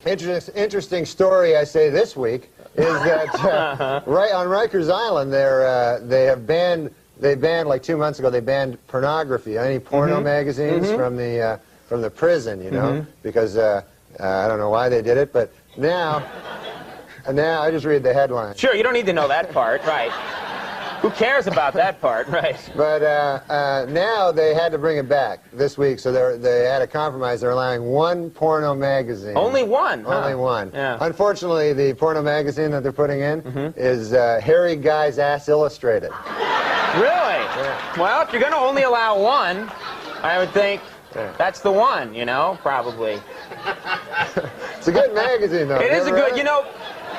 Interesting story, I say, this week is that right on Rikers Island, they banned like 2 months ago. They banned pornography, any porno magazines from the prison, you know, because I don't know why they did it, but now I just read the headline. Sure, you don't need to know that part, right? Who cares about that part, right? But now they had to bring it back this week, so they had a compromise. They're allowing one porno magazine. Only one? Only one. Yeah. Unfortunately, the porno magazine that they're putting in is Hairy Guy's Ass Illustrated. Really? Yeah. Well, if you're going to only allow one, I would think that's the one, you know, probably. It's a good magazine, though. It is a good, you know...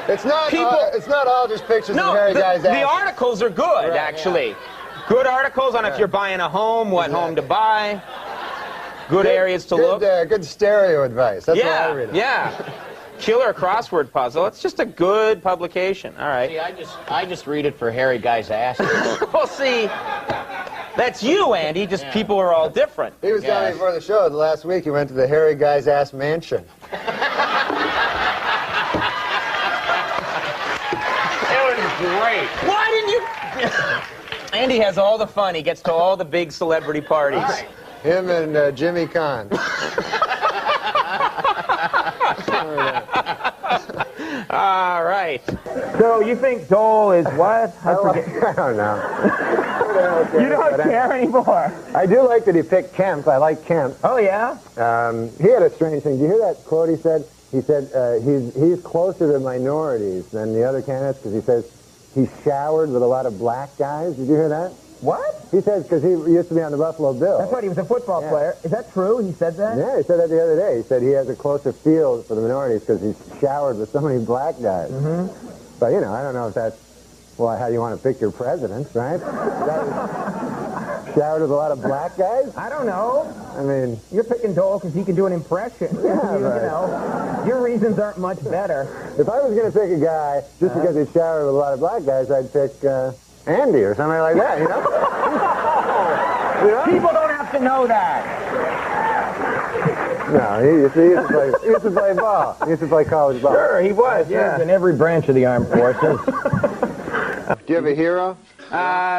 It's not all just pictures of Hairy Guy's ass. The articles are good, actually. Yeah. Good articles on if you're buying a home, what home to buy, good areas to look. Good stereo advice. That's what I read. Yeah. Killer crossword puzzle. It's just a good publication. All right. See, I just read it for Hairy Guy's ass. Well, see, that's you, Andy. Just people are all different. He was telling me before the show, last week he went to the Hairy Guy's Ass Mansion. Great. Why didn't you... Andy has all the fun. He gets to all the big celebrity parties. Right. Him and Jimmy Kahn. All right. So you think Dole is what? I don't know. You don't care anymore. I do like that he picked Kemp. I like Kemp. Oh, yeah? He had a strange thing. Did you hear that quote he said? He said he's closer to minorities than the other candidates because he says he's showered with a lot of black guys. Did you hear that? What? He says because he used to be on the Buffalo Bills. That's right, he was a football player. Is that true? He said that? Yeah, he said that the other day. He said he has a closer feel for the minorities because he's showered with so many black guys. But, you know, I don't know if that's, well, how you want to pick your presidents, right? Showered with a lot of black guys? I don't know. I mean... You're picking Dole because he can do an impression. Yeah, you know, your reasons aren't much better. If I was going to pick a guy just because he's showered with a lot of black guys, I'd pick Andy or somebody like that, you know? You know? People don't have to know that. No, he used to play ball. He used to play college ball. Sure, he was, yeah. In every branch of the armed forces. Do you have a hero?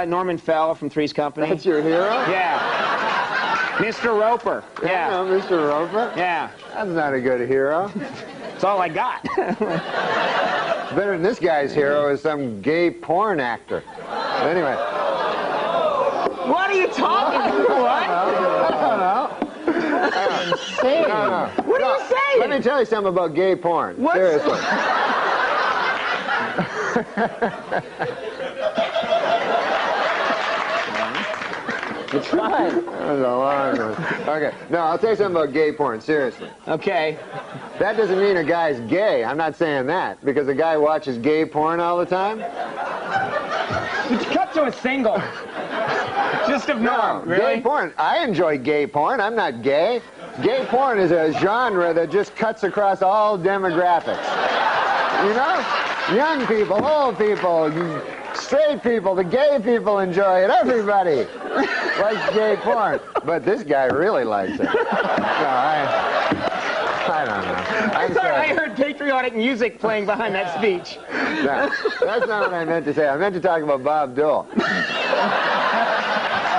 Norman Fell from Three's Company. That's your hero? Yeah. Mr. Roper. Yeah. No, Mr. Roper? Yeah. That's not a good hero. That's all I got. Better than this guy's hero is some gay porn actor. Anyway. What are you talking about? What? I don't know. Insane. No. What are you saying? Let me tell you something about gay porn. Seriously. It's fine. That was a long one. Okay. No, I'll tell you something about gay porn. Seriously. Okay. That doesn't mean a guy's gay. I'm not saying that. Because a guy watches gay porn all the time. Cut to a single. Just of Norm. Really? Gay porn. I enjoy gay porn. I'm not gay. Gay porn is a genre that just cuts across all demographics. You know? Young people, old people, straight people, the gay people enjoy it. Everybody likes gay porn. But this guy really likes it. No, I don't know. I thought I heard patriotic music playing behind that speech. No, that's not what I meant to say. I meant to talk about Bob Dole.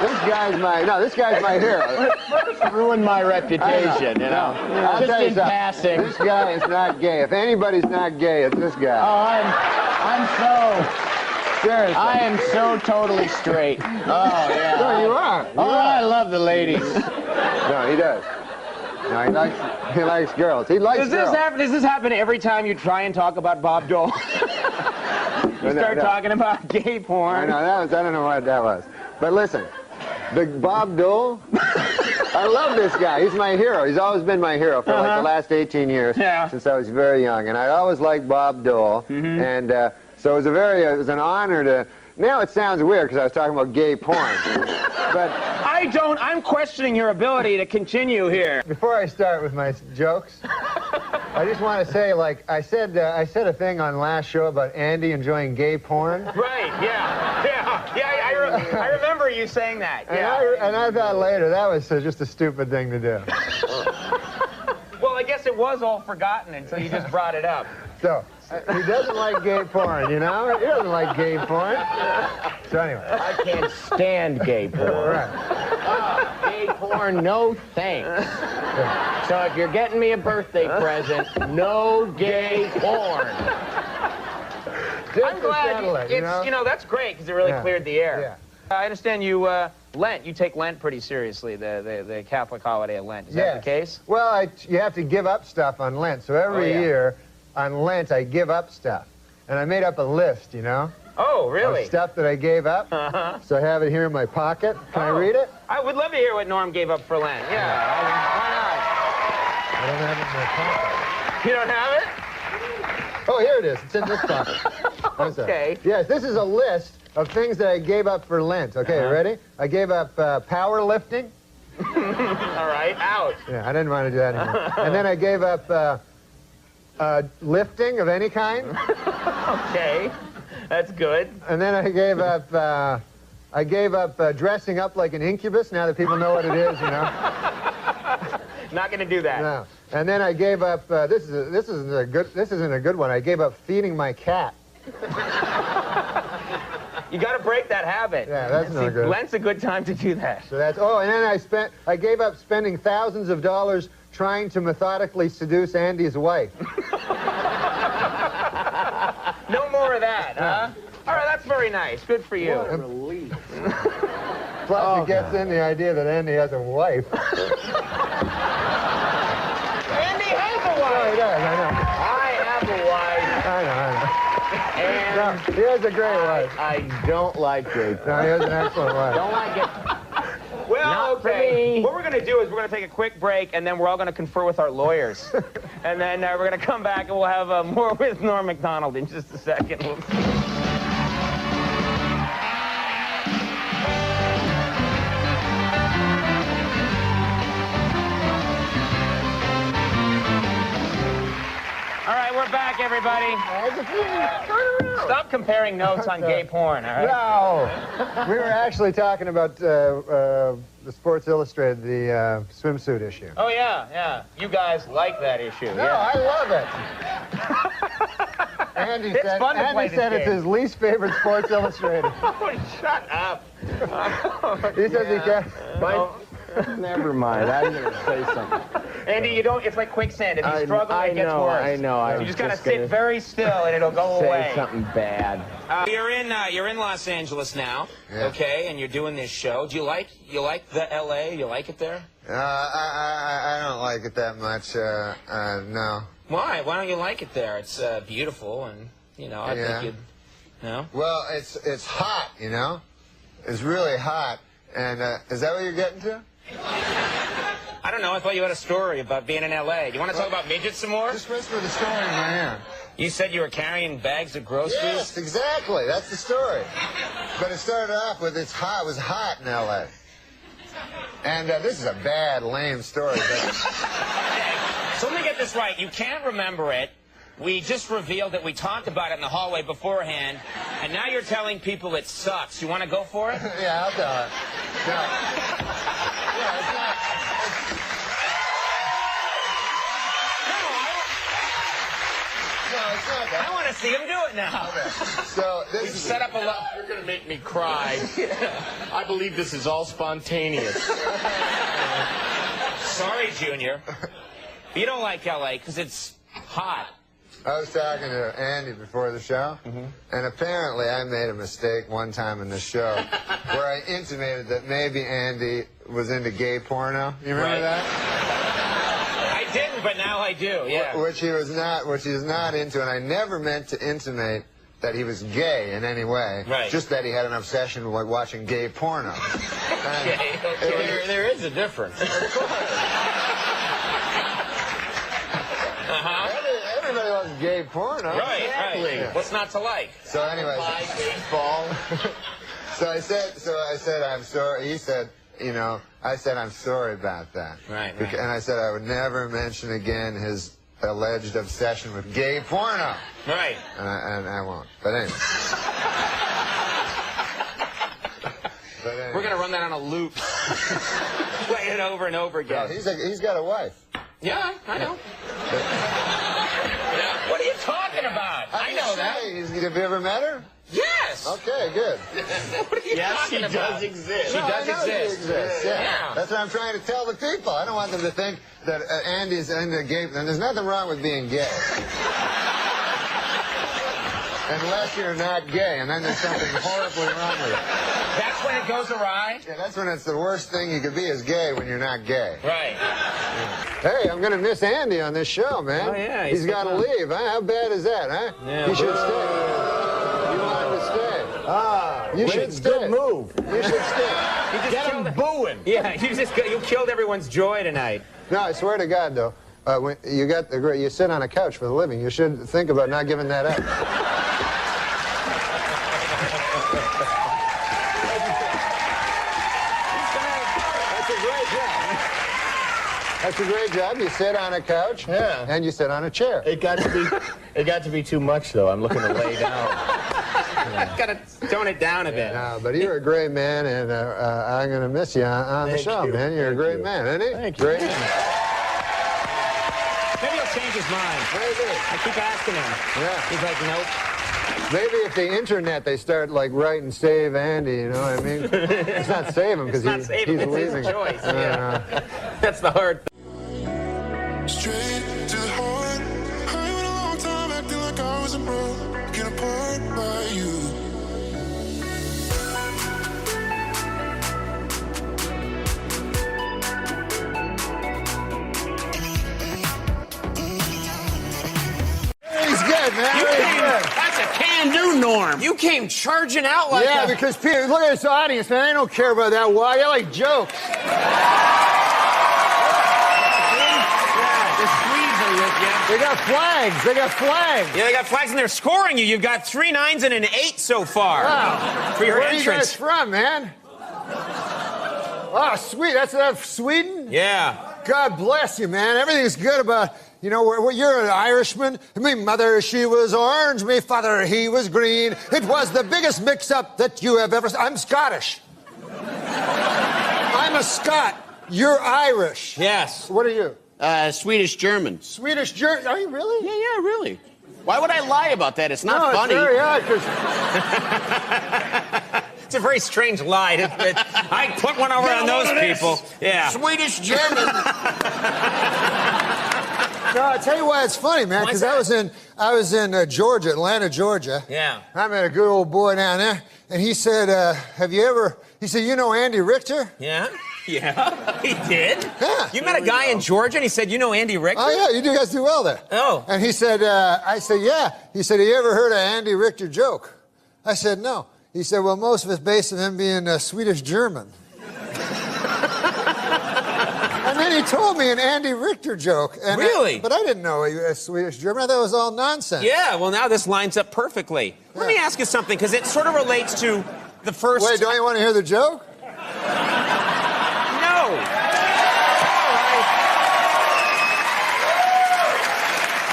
This guy's my hero. First ruined my reputation, you know. I'll Just tell you in something. passing. This guy is not gay. If anybody's not gay, it's this guy. Oh, I'm so... Seriously. I am so totally straight. Oh, yeah. No, you are. I love the ladies. No, he does. No, he likes girls. He likes girls. Does this happen every time you try and talk about Bob Dole? You start talking about gay porn. I don't know what that was. But listen, the Bob Dole, I love this guy. He's my hero. He's always been my hero for like the last 18 years since I was very young. And I always liked Bob Dole. And so it was an honor to... Now it sounds weird because I was talking about gay porn. But I'm questioning your ability to continue here. Before I start with my jokes, I just want to say, like, I said a thing on last show about Andy enjoying gay porn. Right, I remember you saying that. And I thought later that was just a stupid thing to do. Well, I guess it was all forgotten until you just brought it up. So, he doesn't like gay porn, you know? He doesn't like gay porn. So anyway. I can't stand gay porn. Right. Gay porn, no thanks. So if you're getting me a birthday present, no gay porn. I'm glad you know, that's great because it really cleared the air. Yeah. I understand you Lent. You take Lent pretty seriously, the Catholic holiday of Lent. Is that the case? Well, you have to give up stuff on Lent. So every year on Lent, I give up stuff. And I made up a list, you know? Oh, really? Of stuff that I gave up. So I have it here in my pocket. Can I read it? I would love to hear what Norm gave up for Lent. Yeah, why not? I don't have it in my pocket. You don't have it? Oh, here it is. It's in this pocket. Okay. Yes, this is a list of things that I gave up for Lent. Okay, you ready? I gave up powerlifting. All right, out. Yeah, I didn't want to do that anymore. And then I gave up lifting of any kind. Okay, that's good. And then I gave up dressing up like an incubus. Now that people know what it is, you know. Not going to do that. No. And then I gave up. This isn't a good one. I gave up feeding my cat. You got to break that habit. Yeah, that's not good. Lent's a good time to do that. So that's. Oh, and then I gave up spending thousands of dollars trying to methodically seduce Andy's wife. No more of that, huh? All right, that's very nice. Good for you. What a relief. Plus, it gets in the idea that Andy has a wife. Andy has a wife. Oh, he does. I know. I have a wife. I know. And No, he has a great wife. I don't like gay porn. No, he has an excellent wife. Don't like it. Well, Not for okay. me. What we're going to do is we're going to take a quick break, and then we're all going to confer with our lawyers. And then we're going to come back, and we'll have more with Norm MacDonald in just a second. All right, we're back, everybody. Stop comparing notes on gay porn, all right? No! We were actually talking about the Sports Illustrated, the swimsuit issue. Oh, yeah. You guys like that issue. No, I love it. Andy said it's his least favorite Sports Illustrated. Oh, shut up. He says he can't. Never mind. I'm going to say something. Andy, you don't. It's like quicksand. If you struggle, it gets worse. I know. You just gotta sit very still, and it'll go away. Say something bad. You're in Los Angeles now, okay, and you're doing this show. Do you like the L.A.? You like it there? I don't like it that much. No. Why? Why don't you like it there? It's beautiful, and I think you'd. No. Well, it's hot, you know. It's really hot, and is that what you're getting to? I don't know. I thought you had a story about being in L.A. Do you want to talk about midgets some more? Just whisper the story in my ear. You said you were carrying bags of groceries? Yes, exactly. That's the story. But it started off with it was hot in L.A. And this is a bad, lame story. But... So let me get this right. You can't remember it. We just revealed that we talked about it in the hallway beforehand, and now you're telling people it sucks. You want to go for it? Yeah, I'll tell it. No. Yeah, it's not... I want to see him do it now. Okay. So this is set up a lot. You're going to make me cry. I believe this is all spontaneous. Sorry, Junior. You don't like L.A. because it's hot. I was talking to Andy before the show, and apparently I made a mistake one time in the show where I intimated that maybe Andy was into gay porno. You remember that? I didn't, but now I do, yeah. Which he was not, which he is not into, and I never meant to intimate that he was gay in any way. Right. Just that he had an obsession with watching gay porno. Okay. There is a difference. Of course. Everybody loves gay porno. Right, Exactly. right. Yeah. What's not to like? So anyway. Baseball. So I said, I'm sorry. He said, I said, I'm sorry about that. Right. And I said I would never mention again his alleged obsession with gay porno. Right. And I won't. But anyway. We're going to run that on a loop. Play it over and over again. Well, he's got a wife. Yeah, I know. But I know that. Have you ever met her? Yes. Okay, good. What are you talking about? Does exist. She does exist. Yeah. That's what I'm trying to tell the people. I don't want them to think that Andy's into gay. And there's nothing wrong with being gay. Unless you're not gay, and then there's something horribly wrong with it. That's when it goes awry? Yeah, that's when it's the worst thing you could be is gay when you're not gay. Right. Hey, I'm going to miss Andy on this show, man. Oh, yeah. He's got to leave, huh? How bad is that, huh? Yeah. He should stay. You want him to stay. You should stay. Good move. You should stay. Get him booing. Yeah, you killed everyone's joy tonight. No, I swear to God, though, when you sit on a couch for a living, you should think about not giving that up. That's a great job. You sit on a couch, and you sit on a chair. It got to be too much, though. I'm looking to lay down. Gotta tone it down a bit. No, but you're a great man, and I'm gonna miss you on the show, man. You're a great man, isn't he? Thank you. Great. Maybe he'll change his mind. Maybe. I keep asking him. Yeah. He's like, nope. Maybe if the internet they start like writing "Save Andy," you know what I mean? It's not save him because he's it's leaving. his choice. Yeah. That's the hard thing. Straight to the heart. I went a long time acting like I wasn't broken apart by you. He's good, man. He's good. That's a can-do, Norm. You came charging out like Yeah, a... because Peter, look at this audience, man. They don't care about that. Why? I like jokes. They got flags. They got flags. Yeah, they got flags and they're scoring you. You've got 3 9s and an 8 so far. Wow. For your Where entrance. are you guys from, man? Oh, sweet. That's Sweden? Yeah. God bless you, man. Everything's good about, you know, you're an Irishman. Me mother, she was orange. Me father, he was green. It was the biggest mix-up that you have ever seen. I'm Scottish. I'm a Scot. You're Irish. Yes. What are you? Swedish German. Swedish German. Are you really? Yeah, really. Why would I lie about that? It's not funny. It's very odd, 'cause It's a very strange lie. I put one over on those people. Yeah. Swedish German. No, I'll tell you why it's funny, man, because I was in Georgia, Atlanta, Georgia. Yeah. I met a good old boy down there, and he said, he said, you know Andy Richter? Yeah. Yeah. He did? Yeah. You met a guy in Georgia and he said, you know Andy Richter? Oh, yeah, you guys do well there. Oh. And he said, I said, yeah. He said, have you ever heard of Andy Richter joke? I said, no. He said, well, most of it's based on him being Swedish German. And then he told me an Andy Richter joke. And Really? But I didn't know he was Swedish German. I thought it was all nonsense. Yeah, well, now this lines up perfectly. Let me ask you something, because it sort of relates to the first... Wait, don't you want to hear the joke? No.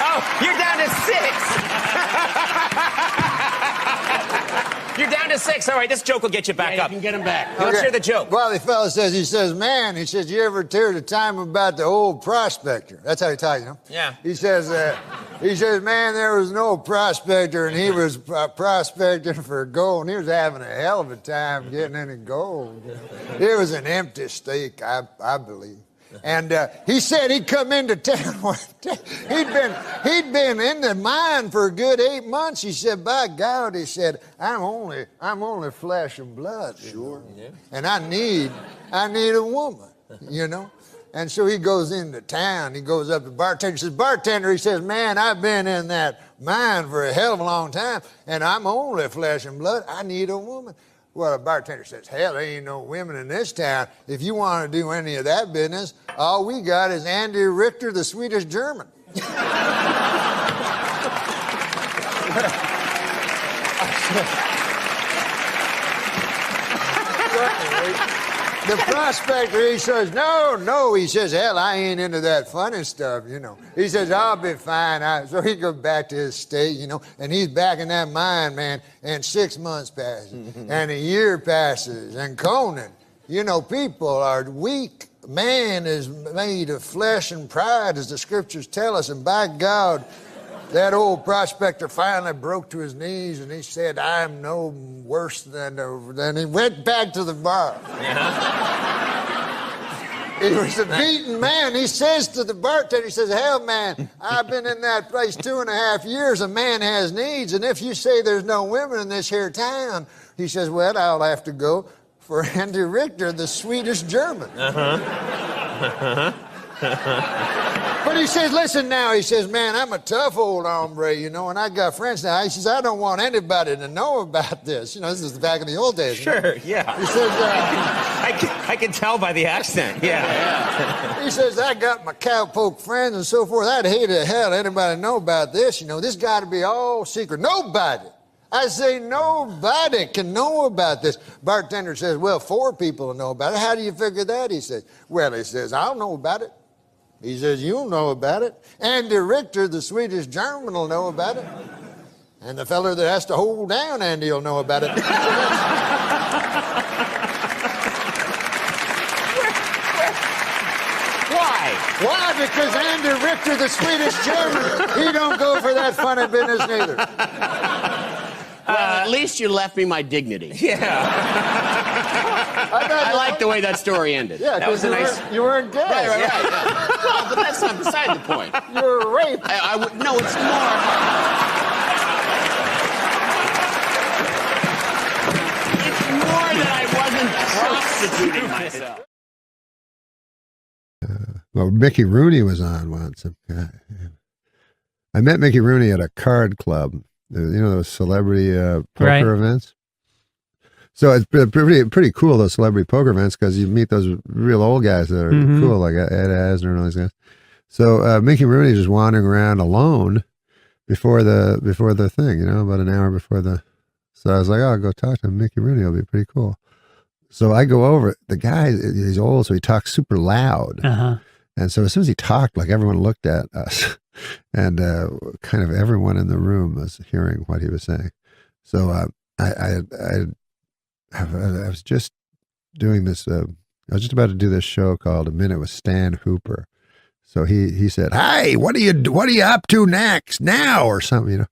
Oh, you're down to 6. You're down to 6. All right, this joke will get you back up. You can get him back. Let's hear the joke. Well, the fellow says, he says, you ever hear the time about the old prospector? That's how he talks, you know? Yeah. He says, man, there was an old prospector, and he was prospecting for gold, and he was having a hell of a time getting any gold. You know? It was an empty stake, I believe. And he said he'd come into town one day. He'd been in the mine for a good 8 months. He said, by God, he said, I'm only flesh and blood. Sure. Yeah. And I need a woman, you know. And so he goes into town. He goes up to the bartender. He says, bartender, he says, man, I've been in that mine for a hell of a long time, and I'm only flesh and blood. I need a woman. Well, the bartender says, hell, there ain't no women in this town. If you want to do any of that business, all we got is Andy Richter, the Swedish German. The prospector, he says, no, he says, hell, I ain't into that funny stuff, you know. He says, I'll be fine. So he goes back to his state, you know, and he's back in that mine, man, and 6 months passes, and a year passes, and Conan, you know, people are weak. Man is made of flesh and pride, as the scriptures tell us, and by God, That old prospector finally broke to his knees and he said, I'm no worse than... Then he went back to the bar. He was a beaten man. He says to the bartender, he says, hell, man, I've been in that place 2.5 years. A man has needs, and if you say there's no women in this here town, he says, well, I'll have to go for Andy Richter, the Swedish German. But he says, listen now, he says, man, I'm a tough old hombre, you know, and I got friends now. He says, I don't want anybody to know about this. You know, this is back in the old days. Sure, yeah. He says, I can tell by the accent, yeah. He says, I got my cowpoke friends and so forth. I'd hate to hell anybody know about this. You know, this got to be all secret. Nobody. I say nobody can know about this. Bartender says, well, 4 people will know about it. How do you figure that? He says, well, he says, I'll know about it. He says, you'll know about it. Andy Richter, the Swedish German, will know about it. And the fella that has to hold down Andy will know about it. Why? Why? Because Andy Richter, the Swedish German, he don't go for that funny business neither. Well, at least you left me my dignity. Yeah. I like the way that story ended. Yeah, That was a nice... You weren't dead. Right. Yeah. Well, but that's not beside the point. You were raped. No, it's more. It's more that I wasn't prostituting myself. Well, Mickey Rooney was on once. I met Mickey Rooney at a card club. You know those celebrity poker events? So it's pretty cool, those celebrity poker events, because you meet those real old guys that are cool, like Ed Asner and all these guys. So Mickey Rooney is just wandering around alone before the thing, you know, about an hour before the... So I was like, oh, I'll go talk to Mickey Rooney. It'll be pretty cool. So I go over. The guy, he's old, so he talks super loud. And so as soon as he talked, like everyone looked at us. And kind of everyone in the room was hearing what he was saying. So I was just doing this. I was just about to do this show called A Minute with Stan Hooper. So he said, "Hey, what are you up to next now?" or something, you know.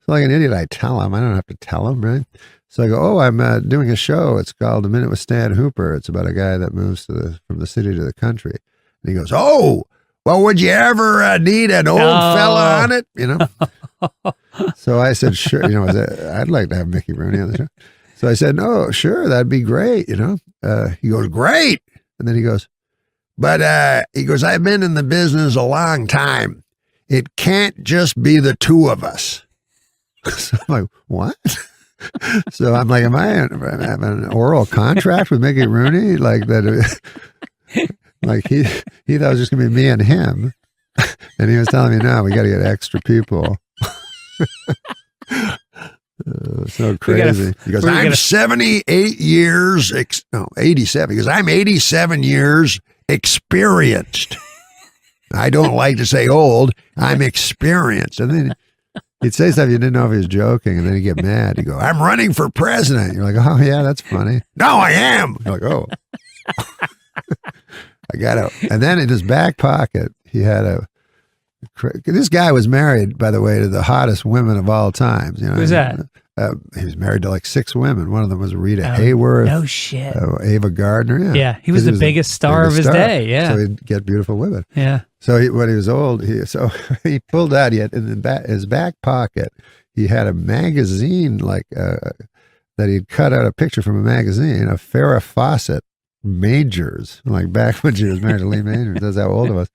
So like an idiot, I tell him. I don't have to tell him, right? So I go, "Oh, I'm doing a show. It's called A Minute with Stan Hooper. It's about a guy that moves from the city to the country." And he goes, "Oh, well, would you ever need an old fella on it?" You know. So I said, "Sure." You know, I'd like to have Mickey Rooney on the show. So I said, "No, sure, that'd be great." You know. He goes, "Great," and then he goes, "But he goes, I've been in the business a long time. It can't just be the two of us." So I'm like, "What?" So I'm like, "Am I having an oral contract with Mickey Rooney like that?" Like he thought it was just gonna be me and him, and he was telling me, "No, we got to get extra people." So crazy. He goes, "I'm 78 years, 87. He goes, "I'm 87 years experienced. I don't like to say old. I'm experienced." And then he'd say stuff you didn't know if he was joking, and then he'd get mad. He'd go, "I'm running for president." You're like, "Oh yeah, that's funny." "No, I am." You're like, "Oh." I got it. And then in his back pocket, he had this guy was married, by the way, to the hottest women of all times. You know, who's that? He was married to like 6 women. One of them was Rita Hayworth. No shit. Ava Gardner. Yeah, he was the biggest star of his day. Yeah. So he'd get beautiful women. Yeah. So when he was old, he pulled out, in his back pocket, he had a magazine that he'd cut out a picture from a magazine of Farrah Fawcett Majors, like back when she was married to Lee Majors. That's how old it was.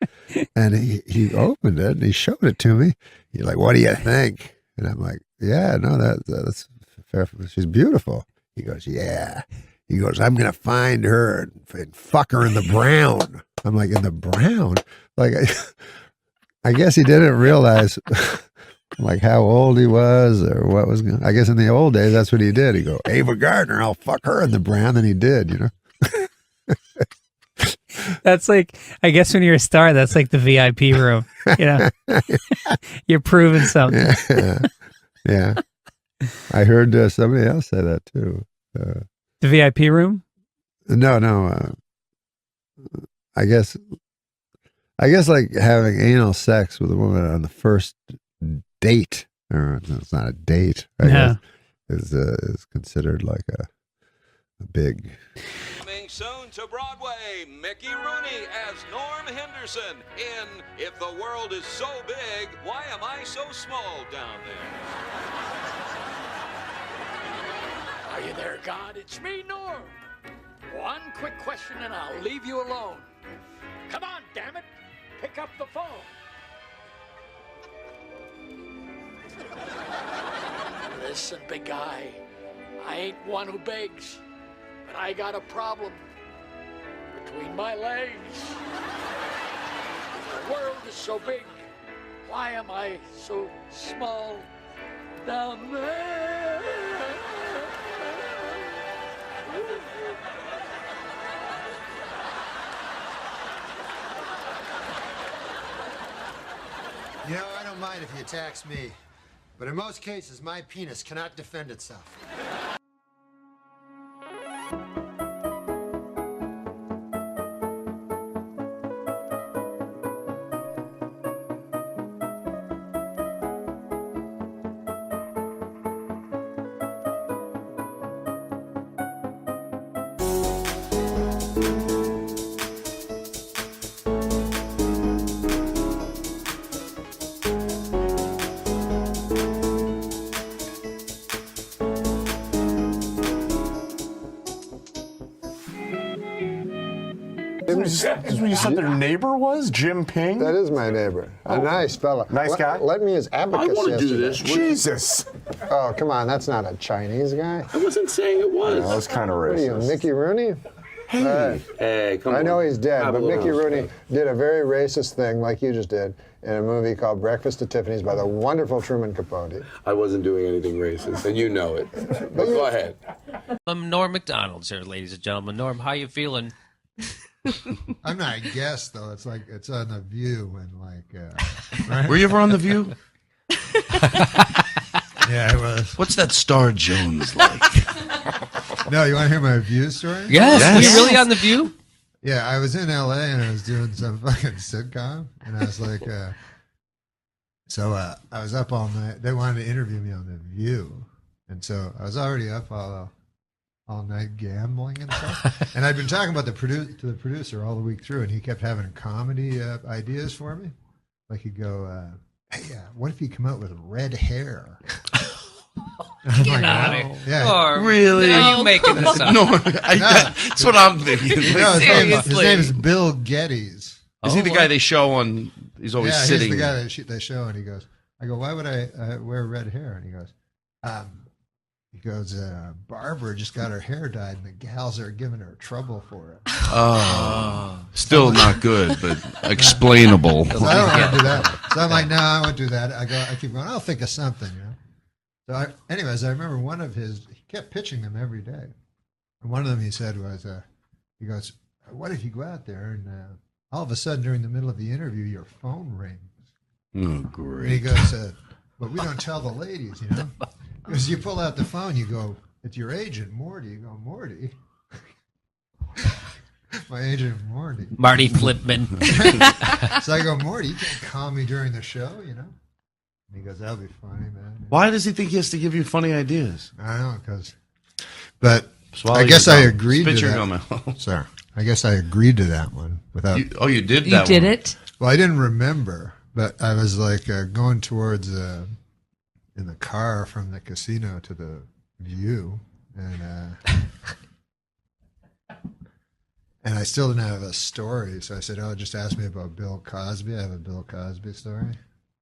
And he opened it and he showed it to me. He's like, "What do you think?" And I'm like, "Yeah, no, that's fair. She's beautiful." He goes, "Yeah." He goes, "I'm gonna find her and fuck her in the brown." I'm like, "In the brown?" Like, I guess he didn't realize like how old he was or what was going. I guess in the old days that's what he did. He go, "Ava Gardner, I'll fuck her in the brown." Then he did, you know. That's like, I guess when you're a star, that's like the VIP room. You know, you're proving something. Yeah. I heard somebody else say that too. The VIP room? No. I guess like having anal sex with a woman on the first date, or it's not a date. I guess, is considered like a big. Coming soon to Broadway, Mickey Rooney as Norm Henderson in If the World is So Big, Why Am I So Small Down There? Are you there, God? It's me, Norm. One quick question and I'll leave you alone. Come on, damn it. Pick up the phone. Listen, big guy. I ain't one who begs, but I got a problem between my legs. The world is so big. Why am I so small down there? You know, I don't mind if you tax me, but in most cases, my penis cannot defend itself. Is what you said their neighbor was? Jim Ping? That is my neighbor. A nice fella. Nice guy? Let me his abacus I want to do yesterday. this. Jesus. Oh, come on. That's not a Chinese guy. I wasn't saying it was. That was kind of What are racist. you, Mickey Rooney? Hey. Hey, come on. I know he's dead, Have a but little Mickey Rooney respect. did a very racist thing, like you just did, in a movie called Breakfast at Tiffany's by the wonderful Truman Capote. I wasn't doing anything racist, and you know it. But go ahead. I'm Norm MacDonald, sir, ladies and gentlemen. Norm, how you feeling? I'm not a guest, though. It's like it's on The View when, like... right? Were you ever on The View? Yeah, I was. What's that Star Jones like? No, you want to hear my View story? Yes. Were you really on The View? Yeah, I was in L.A. and I was doing some fucking sitcom, and I was like, I was up all night. They wanted to interview me on The View, and so I was already up all night gambling and stuff. And I'd been talking about to the producer all the week through, and he kept having comedy ideas for me. Like he'd go, hey, what if you come out with red hair? Get out of here. Yeah. Norm, Really? Are you making this up? No, that's what I'm thinking. No, his Seriously. name is Bill Geddes. Is he the guy they show on? He's always sitting. He's the guy they show, and he goes, I go, why would I wear red hair? And he goes, Barbara just got her hair dyed, and the gals are giving her trouble for it. Oh, still not good, but explainable. So I don't want to do that. So I'm like, no, I won't do that. I keep going, I'll think of something, you know. So anyways, I remember one of his, he kept pitching them every day. And one of them he said was, he goes, what if you go out there and all of a sudden during the middle of the interview, your phone rings. Oh, great. And he goes, but we don't tell the ladies, you know. Because you pull out the phone, you go, it's your agent, Morty. You go, Morty. My agent, Morty. Marty Flipman. So I go, Morty, you can't call me during the show, you know. And he goes, that'll be funny, man. Why does he think he has to give you funny ideas? I don't know, because, but Swallow I guess your I gum. agreed Spit to your that. gum out. Sorry. I guess I agreed to that one without. You did that You did one. it? Well, I didn't remember, but I was like going towards in the car from the casino to the View, and I still didn't have a story, so I said, "Oh, just ask me about Bill Cosby. I have a Bill Cosby story."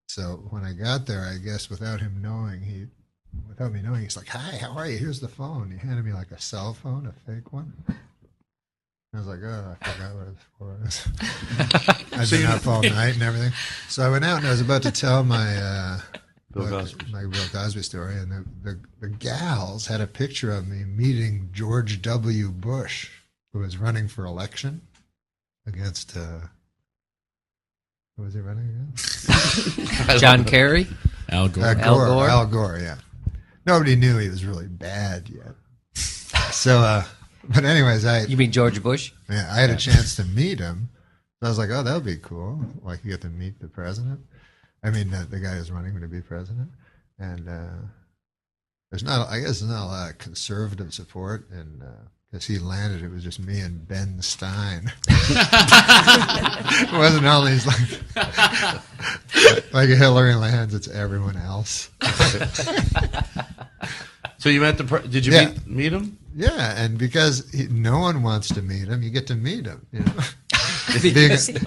So when I got there, I guess without me knowing, he's like, "Hi, how are you? Here's the phone." He handed me like a cell phone, a fake one. I was like, oh, I forgot what it was for. I'd been up all night and everything. So I went out and I was about to tell my Bill Cosby. my Bill Cosby story, and the gals had a picture of me meeting George W. Bush, who was running for election against who was he running against? John Kerry? Al Gore. Al Gore, yeah. Nobody knew he was really bad yet. So, but anyways, You mean George Bush? Yeah, I had a chance to meet him. So I was like, oh, that would be cool. Like, you get to meet the president. I mean, the guy who's running to be president, and there's not. I guess there's not a lot of conservative support, and because he landed, it was just me and Ben Stein. It wasn't all these like Hillary lands. It's everyone else. So you met did you meet him? Yeah, and because no one wants to meet him, you get to meet him. You know,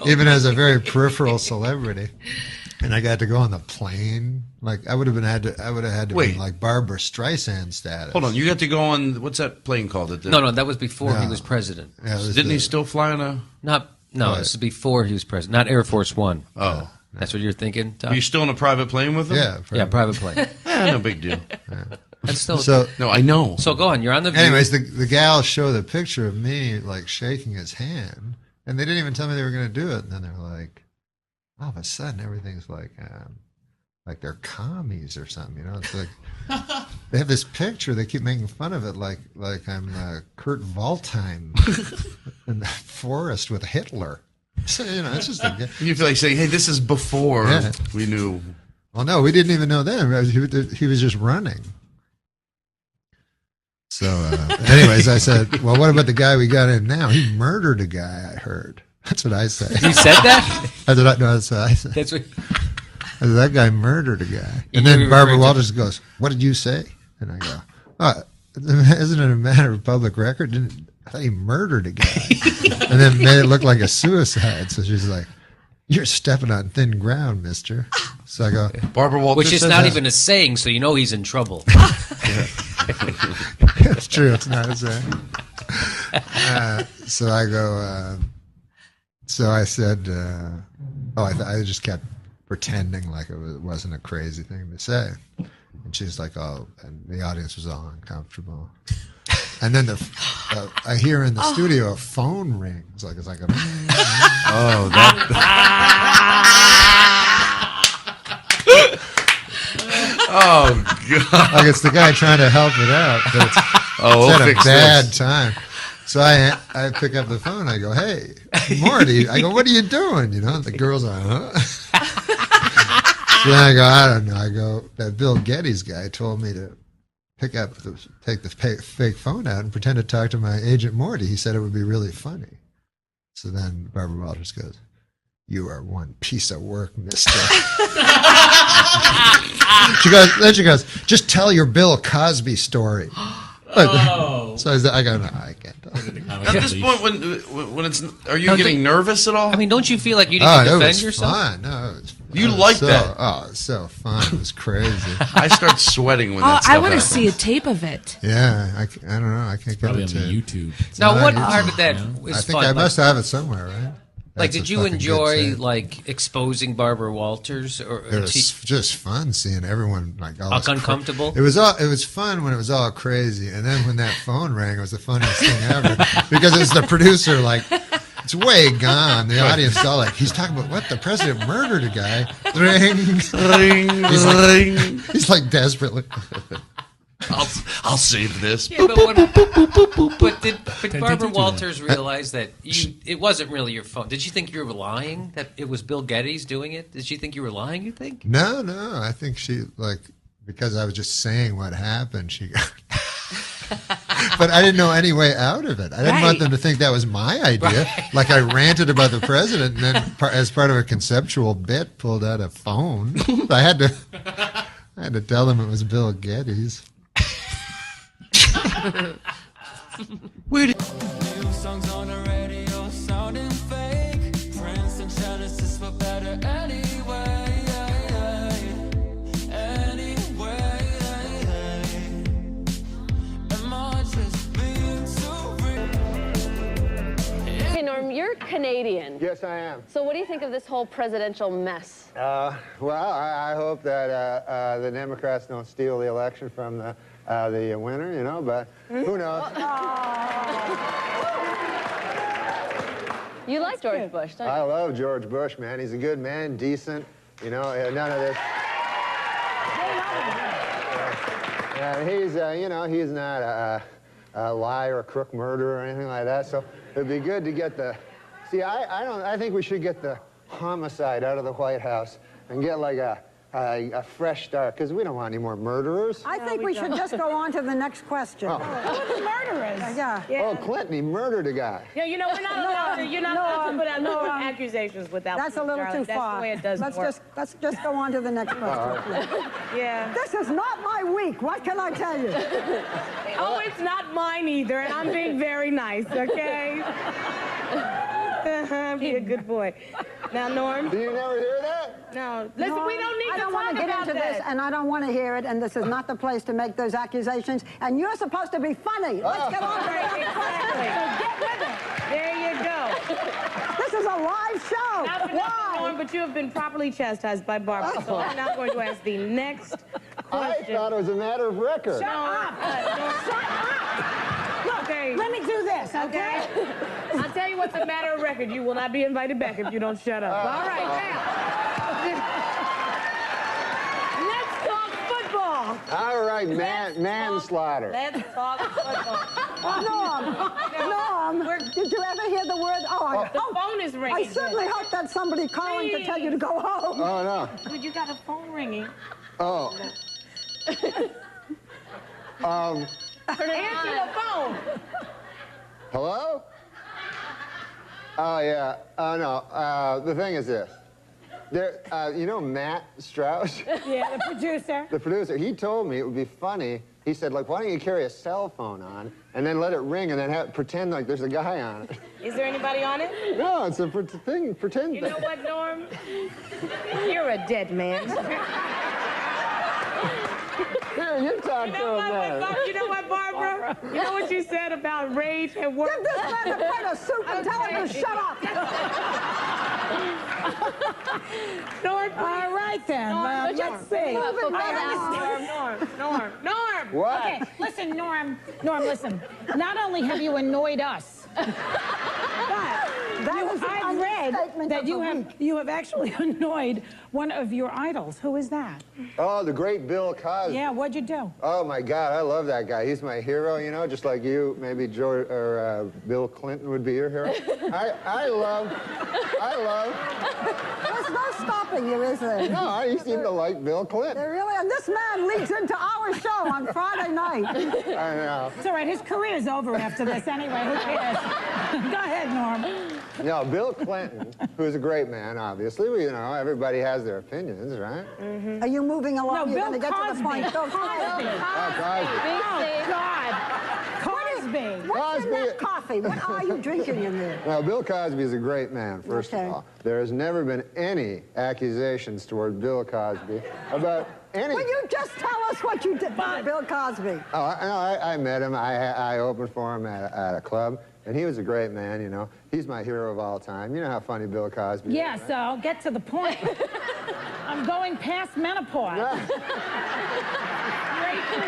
even as a very peripheral celebrity. And I got to go on the plane. Like I would have had to be like Barbara Streisand status. Hold on, you got to go on what's that plane called? No, that was before he was president. Yeah, didn't he still fly on a? This is before he was president. Not Air Force One. Oh, that's what you're thinking, Tom? Are you still in a private plane with him? Yeah, private plane. No big deal. That's still no, I know. So go on. You're on the. Anyways, the gals show the picture of me like shaking his hand, and they didn't even tell me they were going to do it. And then they're like, all of a sudden, everything's like they're commies or something. You know, it's like they have this picture. They keep making fun of it, like I'm Kurt Waldheim in the forest with Hitler. So, you know, it's just you feel like saying, "Hey, this is before we knew." Well, no, we didn't even know then. He was just running. So, anyways, I said, "Well, what about the guy we got in now? He murdered a guy. I heard." That's what I said. You said that? That's what I said. That's what. I said, that guy murdered a guy. And then Barbara Walters goes, "What did you say?" And I go, "Isn't it a matter of public record? I thought he murdered a guy." And then made it look like a suicide. So she's like, "You're stepping on thin ground, mister." So I go, Barbara Walters, which is not even a saying, so you know he's in trouble. It's true. It's not a saying. So I go. So I said, I just kept pretending like it wasn't a crazy thing to say. And she's like, "Oh," and the audience was all uncomfortable. And then I hear in the studio a phone ring. It's like a. Oh, that. Oh God! Like it's the guy trying to help it out, but it's at a bad time. So I pick up the phone. I go, "Hey, Morty." I go, "What are you doing?" You know, the girl's like, "Huh?" So then I go, "I don't know." I go, "That Bill Geddes guy told me to take the fake phone out and pretend to talk to my agent Morty. He said it would be really funny." So then Barbara Walters goes, "You are one piece of work, mister." She goes, "Just tell your Bill Cosby story." So I go, "No, I can't." At this point, when it's, are you getting nervous at all? I mean, don't you feel like you need to defend yourself? Fun. No, it was fun. You like that? Oh, it was so fun. It was crazy. I start sweating when that stuff I want to happens. see a tape of it. Yeah, I don't know. I can't get Probably it on to YouTube. Now, what part of that is I think fun? I must have it somewhere, right? Like, That's did a you fucking enjoy good tape. like exposing Barbara Walters, or It was just fun seeing everyone like all this uncomfortable? It was fun when it was all crazy, and then when that phone rang, it was the funniest thing ever because it was the producer like, it's way gone. The audience all like, he's talking about what? The president murdered a guy. Ring, ring, ring. He's like desperately. I'll save this. Yeah, but did Barbara Walters realize that it wasn't really your phone? Did she think you were lying, that it was Bill Geddes doing it? Did she think you were lying, you think? No. I think she, like, because I was just saying what happened, she got... But I didn't know any way out of it. I didn't want them to think that was my idea. Right. Like I ranted about the president and then as part of a conceptual bit pulled out a phone. I had to tell them it was Bill Geddes. Where did new songs on the radio sounding fake? Prince and Genesis for better anyway. Am I just being too real? Hey Norm, you're Canadian. Yes, I am. So what do you think of this whole presidential mess? Well, I hope that the Democrats don't steal the election from the winner, you know, but who knows? You like George Bush, don't you? I love George Bush, man. He's a good man, decent, you know, none of this. He's, you know, he's not a liar, a crook, murderer, or anything like that, so it'd be good to get the... See, I think we should get the homicide out of the White House and get like a fresh start, because we don't want any more murderers. I think we should just go on to the next question. Oh. Who are the murderers? Yeah. Oh, Clinton, he murdered a guy. Yeah, you know, we're not allowed to, you're not allowed to put out no accusations without That's a little Charlotte. too That's far. the way it does let's work. just go on to the next question. Yeah. This is not my week. What can I tell you? Oh, it's not mine either, and I'm being very nice, okay? Be a good boy. Now, Norm. Do you never hear that? No. Listen, No, we don't need I to don't want talk to get about into this, and I don't want to hear it, and this is not the place to make those accusations, and you're supposed to be funny. Let's get on to the next question. So get with it. There you go. This is a live show. Not for nothing, Norm, but you have been properly chastised by Barbara, so I'm now going to ask the next question. I thought it was a matter of record. Shut up. Look, Okay. let me do this, okay? I'll tell you what's a matter of record. You will not be invited back if you don't shut up. All right, now. Let's talk football. All right, manslaughter. Let's talk football. Norm, did you ever hear the word? The phone is ringing. I certainly hope that's somebody calling to tell you to go home. Oh, no. Dude, you got a phone ringing. Oh. Answer the phone. Hello? Oh, yeah. Oh, no. The thing is this. There, you know Matt Strauss? Yeah, the producer. The producer, he told me it would be funny. He said, like, why don't you carry a cell phone on and then let it ring and then pretend like there's a guy on it. Is there anybody on it? No, it's a thing, pretend You know what, Norm? You're a dead man. Here, you talk to him there. You know what, Barbara? You know what you said about rage at work? Give this man a plate of soup and tell him to shut up. Norm, all right, then. Let's see. Norm. What? Okay, listen, Norm, listen. Not only have you annoyed us, but I've read that you have actually annoyed one of your idols. Who is that? Oh, the great Bill Cosby. Yeah, what'd you do? Oh, my God, I love that guy. He's my hero, you know, just like you, maybe George or Bill Clinton would be your hero. I love. There's no stopping you, is there? No, you seem to like Bill Clinton. Really? And this man leads into our show on Friday night. I know. It's all right, his career's over after this anyway. Who cares? Go ahead, Norm. No, Bill Clinton, who's a great man, obviously. You know, everybody has their opinions, right? Mm-hmm. Are you moving along? No, You're Bill going to get to the point. Cosby. Cosby. Oh, Cosby. Oh, God. Cosby. What's in that coffee? What are you drinking in there? Now, Bill Cosby is a great man, first of all. There has never been any accusations toward Bill Cosby about any... Will you just tell us what you did about Bill Cosby? Oh, I met him. I opened for him at a club, and he was a great man, you know. He's my hero of all time. You know how funny Bill Cosby is. Yeah, so I'll get to the point. I'm going past menopause. Make the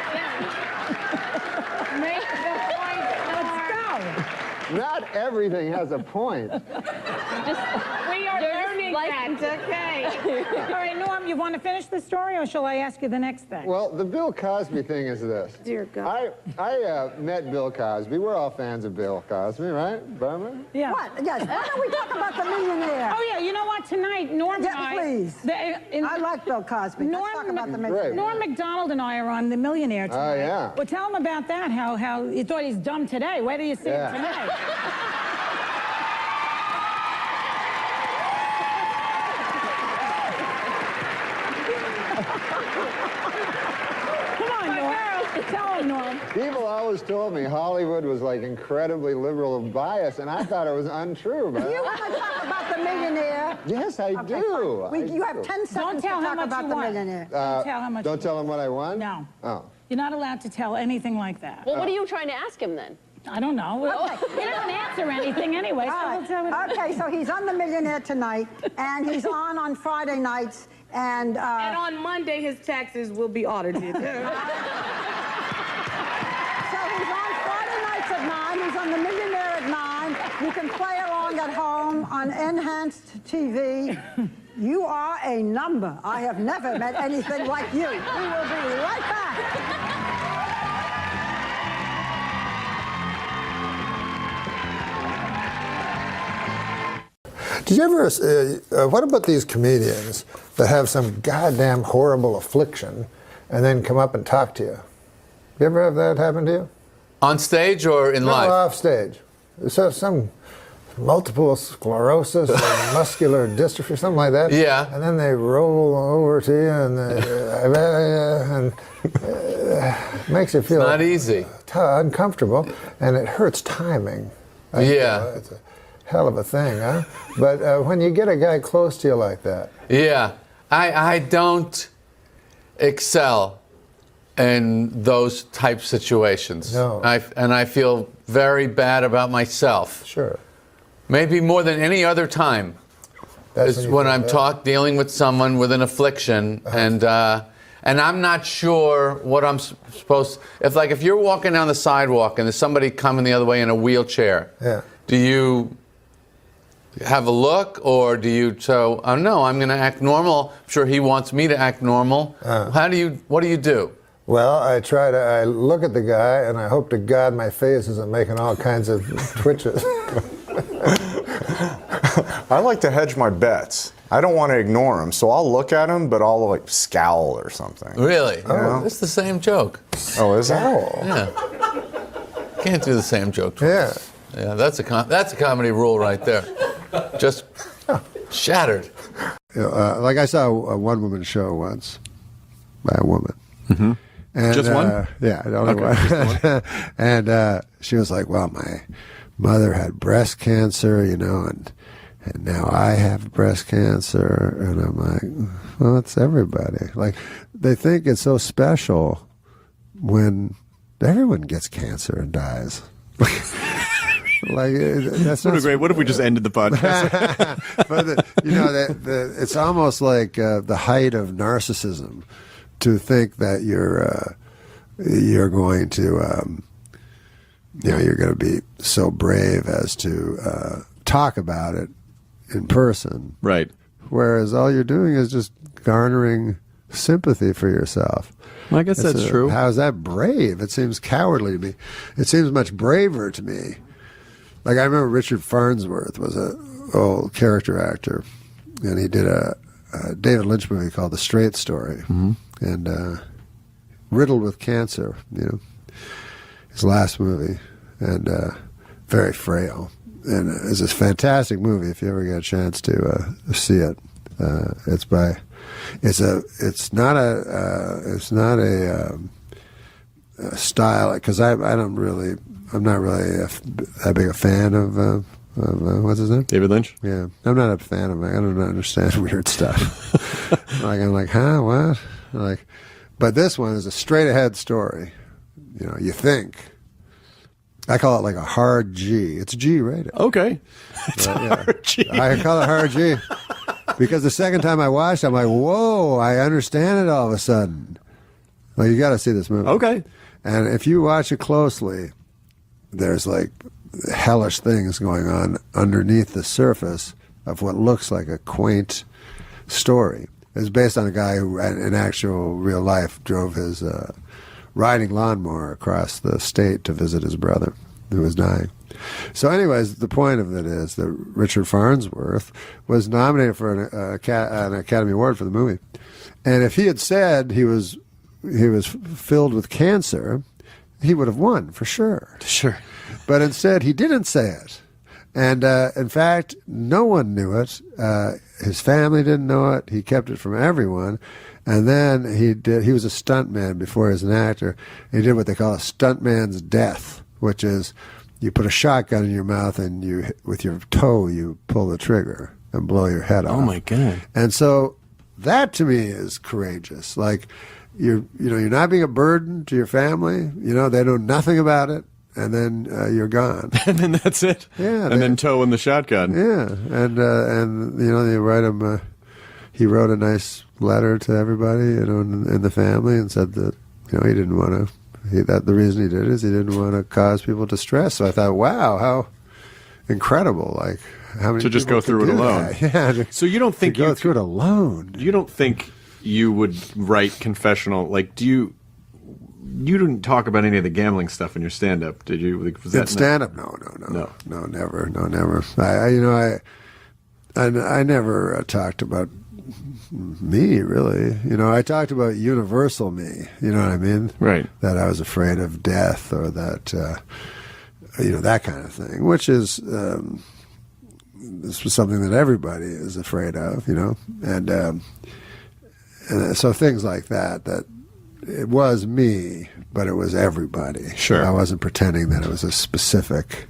point. Let's go. Not everything has a point. We are learning that, okay? All right, Norm, you want to finish the story, or shall I ask you the next thing? Well, the Bill Cosby thing is this. Dear God. I met Bill Cosby. We're all fans of Bill Cosby, right, Barbara? Yeah. What? Yes. Why don't we talk about the millionaire? Oh, yeah, you know what? Tonight, Norm and I... please. I like Bill Cosby. Let's talk about the millionaire. Norm MacDonald and I are on The Millionaire tonight. Oh, yeah. Well, tell him about that, how you thought he's dumb today. Where do you see him tonight? Come on, Norm. Tell him, Norm. People always told me Hollywood was like incredibly liberal and biased, and I thought it was untrue. But You want to talk about the millionaire? Yes, I do. You have 10 seconds tell to how talk much about you the want. millionaire. Don't tell how much Don't tell him what I won? No. Oh. You're not allowed to tell anything like that. Well, what are you trying to ask him then? I don't know. Okay. He doesn't answer anything anyway. So All we'll tell him. right. Okay, so he's on The Millionaire tonight, and he's on Friday nights, and on Monday, his taxes will be audited. So he's on Friday nights at 9. He's on The Millionaire at 9. You can play along at home on Enhanced TV. You are a number. I have never met anything like you. We will be right back. Did you ever, what about these comedians that have some goddamn horrible affliction and then come up and talk to you? You ever have that happen to you? On stage or in life? No, off stage. So some multiple sclerosis or muscular dystrophy, something like that. Yeah. And then they roll over to you and makes you feel not easy. Uncomfortable, and it hurts timing. Yeah. It's a hell of a thing, huh? But when you get a guy close to you like that. Yeah. I don't excel in those type situations. No. And I feel very bad about myself. Sure. Maybe more than any other time. That's is when I'm dealing with someone with an affliction, and I'm not sure what I'm supposed. If you're walking down the sidewalk and there's somebody coming the other way in a wheelchair, yeah. Do you have a look, or do you oh no, I'm going to act normal? I'm sure he wants me to act normal. What do you do? Well, I look at the guy and I hope to God my face isn't making all kinds of twitches. I like to hedge my bets. I don't want to ignore him, so I'll look at him, but I'll like scowl or something. Really? Oh, it's the same joke. Oh, is it? Yeah. Can't do the same joke twice. Yeah, that's a comedy rule right there. Just shattered. Like I saw a one-woman show once by a woman. Mm-hmm. And, just one? Yeah, only one. And she was like, well, my mother had breast cancer, and now I have breast cancer. And I'm like, well, it's everybody. Like, they think it's so special when everyone gets cancer and dies. Like, that's not great. What if we just ended the podcast? But it's almost like the height of narcissism to think that you're going to you're going to be so brave as to talk about it in person, right? Whereas all you're doing is just garnering sympathy for yourself. Well, I guess that's true. How is that brave? It seems cowardly to me. It seems much braver to me. Like, I remember Richard Farnsworth was an old character actor, and he did a David Lynch movie called The Straight Story, and riddled with cancer, his last movie, and very frail. And it's a fantastic movie if you ever get a chance to see it. It's not a style, because I'm not really that big a fan of what's his name? David Lynch? Yeah. I'm not a fan of it. I don't understand weird stuff. I'm like, huh, what? But this one is a straight ahead story. You think. I call it like a hard G. It's G rated. Okay. It's hard G. I call it hard G. Because the second time I watched it, I'm like, whoa, I understand it all of a sudden. Well, you got to see this movie. Okay. And if you watch it closely, there's like hellish things going on underneath the surface of what looks like a quaint story. It's based on a guy who, in actual real life, drove his riding lawnmower across the state to visit his brother who was dying. So anyways, the point of it is that Richard Farnsworth was nominated for an Academy Award for the movie. And if he had said he was filled with cancer, he would have won for sure. Sure. But instead, he didn't say it. And in fact, no one knew it. His family didn't know it. He kept it from everyone. And then he was a stuntman before he was an actor. He did what they call a stuntman's death, which is you put a shotgun in your mouth and with your toe, you pull the trigger and blow your head off. Oh my God. And so that to me is courageous. Like, you're not being a burden to your family. They know nothing about it. And then you're gone. And then that's it. Yeah. And then toe in the shotgun. Yeah. And they write him, he wrote a nice letter to everybody, in the family, and said that, he didn't want to, the reason he did it is he didn't want to cause people distress. So I thought, wow, how incredible. Like, how many to just people go through could it do alone. that? Yeah. So you don't think to go through it alone. You don't think you would write confessional, like, you didn't talk about any of the gambling stuff in your stand-up, did you? Was that stand-up? No, never. I never talked about me, really. I talked about universal me. You know what I mean? Right. That I was afraid of death, or that, that kind of thing, which is this was something that everybody is afraid of, and so things like that it was me, but it was everybody. Sure. I wasn't pretending that it was a specific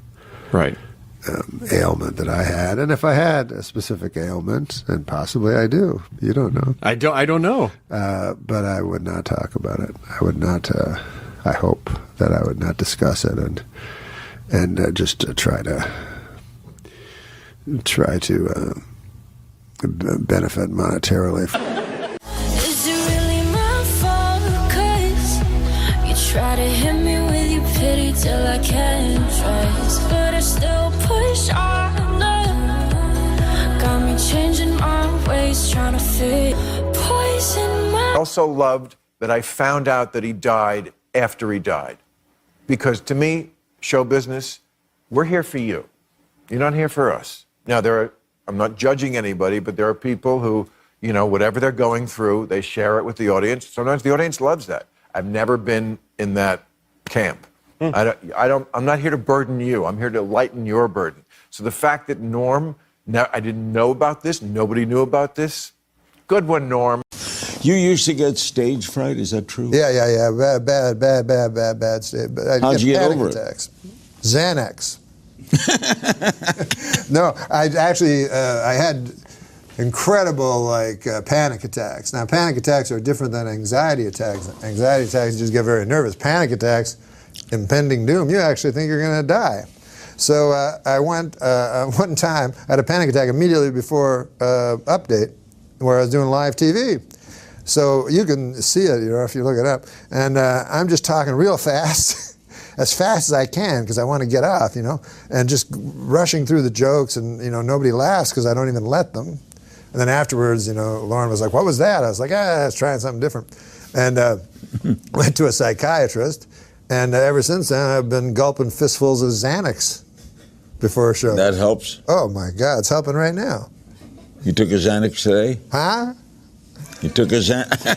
ailment that I had. And if I had a specific ailment, and possibly I do, you don't know. I don't know. But I would not talk about it. I would not, I hope that I would not discuss it and just try to benefit monetarily. Try to hit me with your pity till I can't trace, but I still push on. Got me changing my ways, trying to fit poison my. I also loved that I found out that he died after he died, because to me, show business, we're here for you. You're not here for us. Now I'm not judging anybody, but there are people who, whatever they're going through, they share it with the audience. Sometimes the audience loves that. I've never been in that camp. I'm not here to burden you. I'm here to lighten your burden. So the fact that Norm, I didn't know about this, nobody knew about this. Good one, Norm. You used to get stage fright, is that true? Yeah. Bad stage. How'd you get over attacks. Xanax. No, I had incredible panic attacks. Now, panic attacks are different than anxiety attacks. Anxiety attacks, you just get very nervous. Panic attacks, impending doom. You actually think you're going to die. So I went one time, I had a panic attack immediately before Update, where I was doing live TV. So you can see it, if you look it up. And I'm just talking real fast, as fast as I can, because I want to get off, and just rushing through the jokes, and nobody laughs because I don't even let them. And then afterwards, Lauren was like, "What was that?" I was like, I was trying something different. And went to a psychiatrist. And ever since then, I've been gulping fistfuls of Xanax before a show. That helps? Oh, my God. It's helping right now. You took a Xanax today? Huh? You took a Xanax?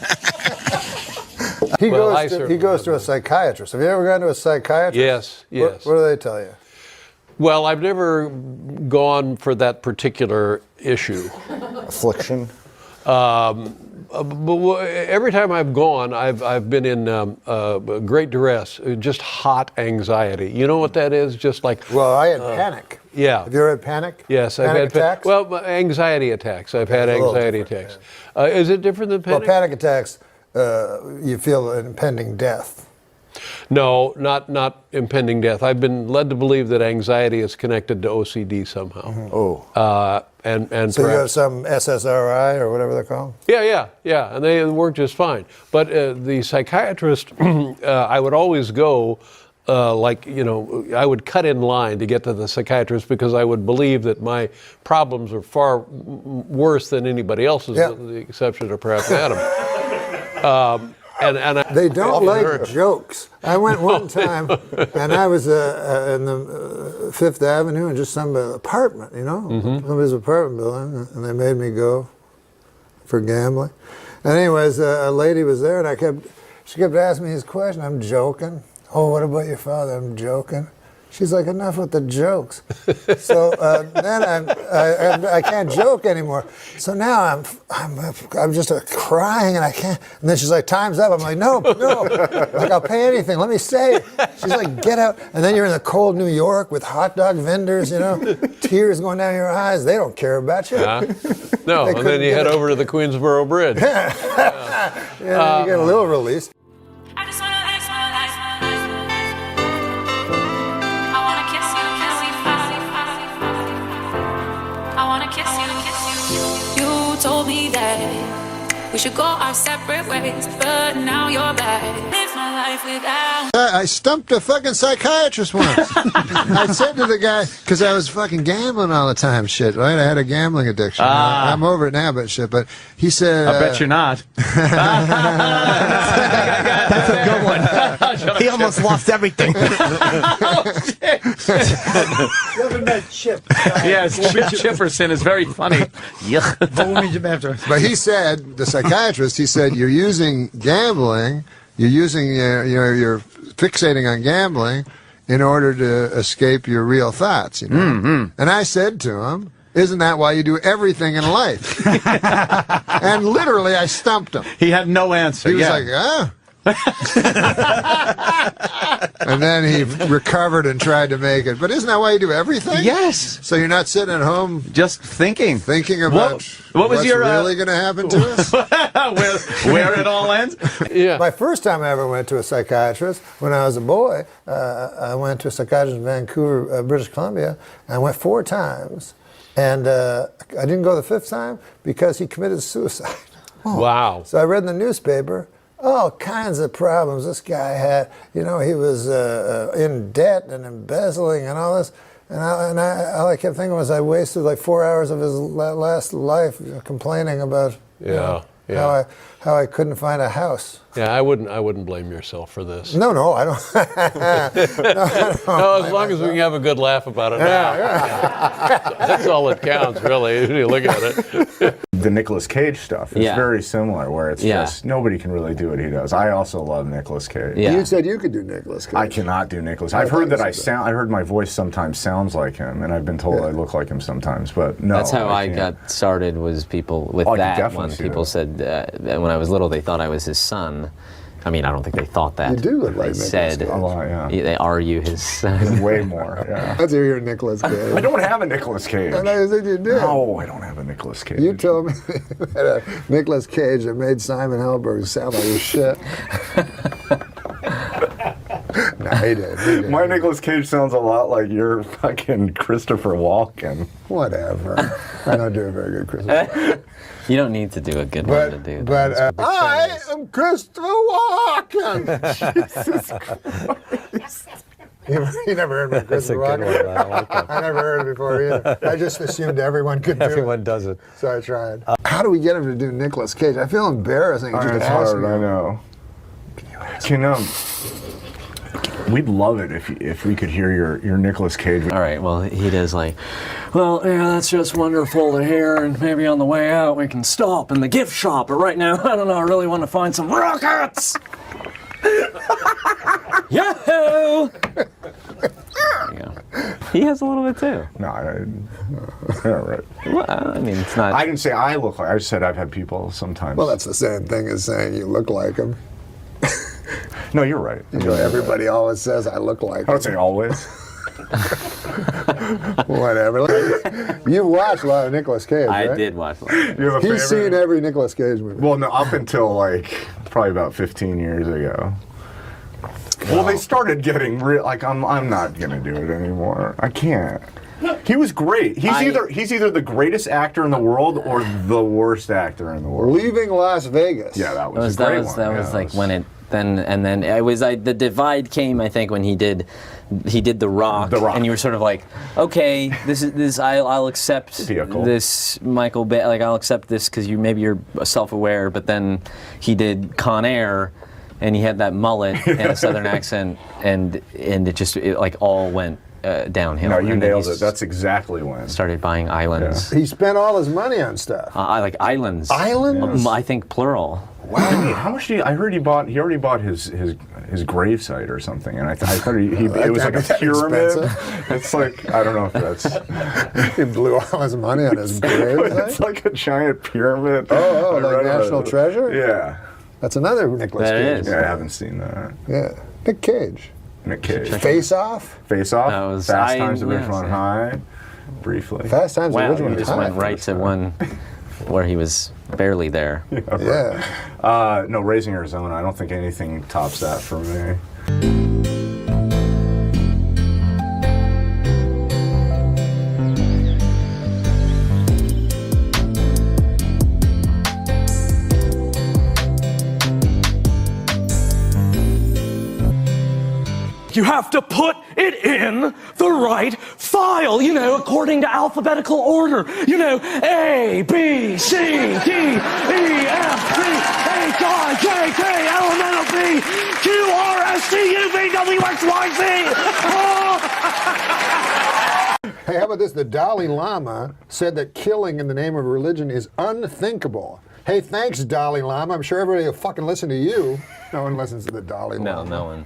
He goes to a psychiatrist. Have you ever gone to a psychiatrist? Yes. What do they tell you? Well, I've never gone for that particular issue. Affliction? But every time I've gone, I've been in great duress, just hot anxiety. You know what that is? Just like... Well, I had panic. Yeah. Have you ever had panic? Yes, I've had attacks. Well, anxiety attacks. I've had anxiety attacks. Yeah. Is it different than panic? Well, panic attacks, you feel an impending death. No, not impending death. I've been led to believe that anxiety is connected to OCD somehow. Mm-hmm. And so you have some SSRI or whatever they're called? Yeah, and they work just fine. But the psychiatrist, I would always go, I would cut in line to get to the psychiatrist because I would believe that my problems are far worse than anybody else's, with the exception of perhaps Adam. They don't like jokes. I went one time, and I was in the Fifth Avenue in just some apartment, somebody's apartment building, and they made me go for gambling. And anyways, a lady was there, and she kept asking me this question. I'm joking. Oh, what about your father? I'm joking. She's like, enough with the jokes. So then I can't joke anymore. So now I'm just crying and I can't. And then she's like, time's up. I'm like, no. Like, I'll pay anything. Let me say it. She's like, get out. And then you're in the cold New York with hot dog vendors, tears going down your eyes. They don't care about you. No, and then you head over to the Queensboro Bridge. Yeah, you get a little release. Told me that we should go our separate ways, but now you're back. Live my life without. I stumped a fucking psychiatrist once. I said to the guy, because I was fucking gambling all the time, shit, right? I had a gambling addiction. I'm over it now, but shit. But he said, I bet you're not. That's a good one. He almost lost everything. Chip. Yes, Chipperson is very funny. But he said, the psychiatrist, he said, you're using gambling, you're fixating on gambling in order to escape your real thoughts, you know? Mm-hmm. And I said to him, isn't that why you do everything in life? And literally, I stumped him. He had no answer. He was like, and then he recovered and tried to make it. But isn't that why you do everything? Yes. So you're not sitting at home just thinking about what was what's your, really going to happen to us? where it all ends? Yeah. My first time I ever went to a psychiatrist, when I was a boy, I went to a psychiatrist in Vancouver, British Columbia, and I went 4 times. And I didn't go the 5th time because he committed suicide. Wow. So I read in the newspaper, all kinds of problems this guy had. You know, he was in debt and embezzling and all this. And all I kept thinking was I wasted like 4 hours of his last life complaining about how I couldn't find a house. Yeah, I wouldn't blame yourself for this. No, I don't. No, as long as we can have a good laugh about it now. That's all that counts, really, if you look at it. The Nicolas Cage stuff is very similar, where it's just nobody can really do what he does. I also love Nicolas Cage. You said you could do Nicolas Cage. I cannot do Nicolas. I've heard that I heard my voice sometimes sounds like him, and I've been told I look like him sometimes, but no. That's how I got started, was people with that one. People said that when I was little they thought I was his son. I mean, I don't think they thought that. You do look like Nicolas Cage. They said, they are you his son. Way more, yeah. Let's hear your Nicolas Cage. I don't have a Nicolas Cage. I think you did. No, I don't have a Nicolas Cage. You told me you had a Nicolas Cage that made Simon Helberg sound like shit. No, he did. My Nicolas Cage sounds a lot like your fucking Christopher Walken. Whatever. I don't do a very good Christopher. You don't need to do a good one to do. But I am Christopher Walken. Jesus Christ. You never heard of Christopher Walken? I like that. I never heard it before either. I just assumed everyone could do it. Everyone does it. So I tried. How do we get him to do Nicolas Cage? I feel embarrassing just It's asking hard, him. I know. We'd love it if we could hear your Nicolas Cage. All right, well, he does like, well, yeah, that's just wonderful to hear, and maybe on the way out we can stop in the gift shop, but right now, I don't know, I really want to find some rockets! Yahoo! There you go. He has a little bit too. No, right. Well, I mean, it's not... I didn't say I look like, I just said I've had people sometimes. Well, that's the same thing as saying you look like him. No, you're right. Everybody always says I look like him. I would say always. Whatever. You watched a lot of Nicolas Cage, right? I did watch a lot. You have a He's favorite? seen every Nicolas Cage movie. Well, no, up until like probably about 15 years ago. Well, they started getting real. Like I'm not gonna do it anymore. I can't. He was great. He's either the greatest actor in the world or the worst actor in the world. Leaving Las Vegas. Yeah, that was a great one. That was like when it. Then it was like the divide came, I think, when he did The Rock, and you were sort of like, okay, this I'll accept this Michael Bay, like I'll accept this because maybe you're self-aware, but then he did Con Air, and he had that mullet and a southern accent, and it like all went downhill. No, you nailed it. That's exactly when. Started buying islands. He spent all his money on stuff. I like islands. Islands? I think plural. Wow. How much did I heard he already bought his gravesite or something, and I thought it was like a pyramid. It's like, I don't know if that's... He blew all his money on his gravesite? It's like a giant pyramid. Oh, like National Treasure? Yeah. That's another Nicolas Cage. Yeah, I haven't seen that. Yeah. Nick Cage. Face Off? Face Off? Fast Times at Ridgemont High. Briefly. Fast Times at Ridgemont High. You just went right to one where he was barely there. Yeah. No, Raising Arizona, I don't think anything tops that for me. You have to put it in the right file, you know, according to alphabetical order. You know, A, B, C, D, E, F, G, H, I, J, K, L, M, N, O, P, Q, R, S, T, U, V, W, X, Y, Z. Hey, how about this? The Dalai Lama said that killing in the name of religion is unthinkable. Hey, thanks, Dalai Lama. I'm sure everybody will fucking listen to you. No one listens to the Dalai Lama. No one.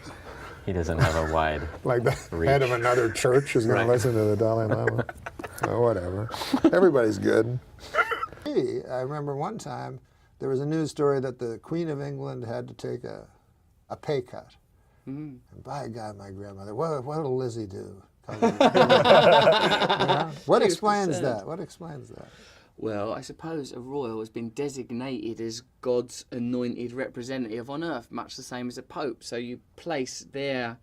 He doesn't have a wide like the reach. Head of another church is going to listen to the Dalai Lama. Oh, whatever. Everybody's good. I remember one time there was a news story that the Queen of England had to take a pay cut. And by God, my grandmother, what'll Lizzie do? You know? What explains that? What explains that? Well, I suppose a royal has been designated as God's anointed representative on earth, much the same as a pope. So you place their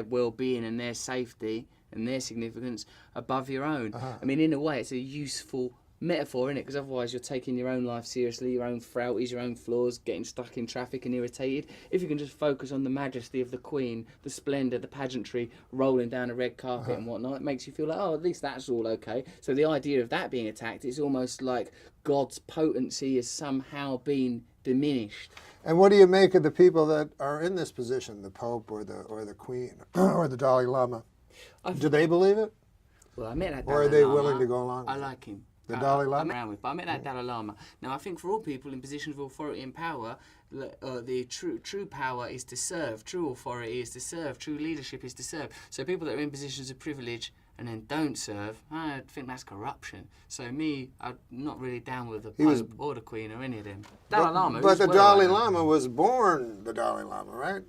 well-being and their safety and their significance above your own. I mean, in a way, it's a useful metaphor, isn't it? Because otherwise you're taking your own life seriously, your own frailties, your own flaws, getting stuck in traffic and irritated. If you can just focus on the majesty of the Queen, the splendour, the pageantry, rolling down a red carpet and whatnot, it makes you feel like, oh, at least that's all okay. So the idea of that being attacked is almost like God's potency has somehow been diminished. And what do you make of the people that are in this position, the Pope or the Queen or the Dalai Lama? Do they believe it? Well, I met that Or are they willing to go along with I it? like him. The Dalai Lama? I'm around with, but I met that Dalai Lama. Now, I think for all people in positions of authority and power, the true power is to serve. True authority is to serve. True leadership is to serve. So people that are in positions of privilege and then don't serve, I think that's corruption. So I'm not really down with the Pope or the Queen or any of them. Dalai Lama. But the Dalai Lama was born the Dalai Lama, right?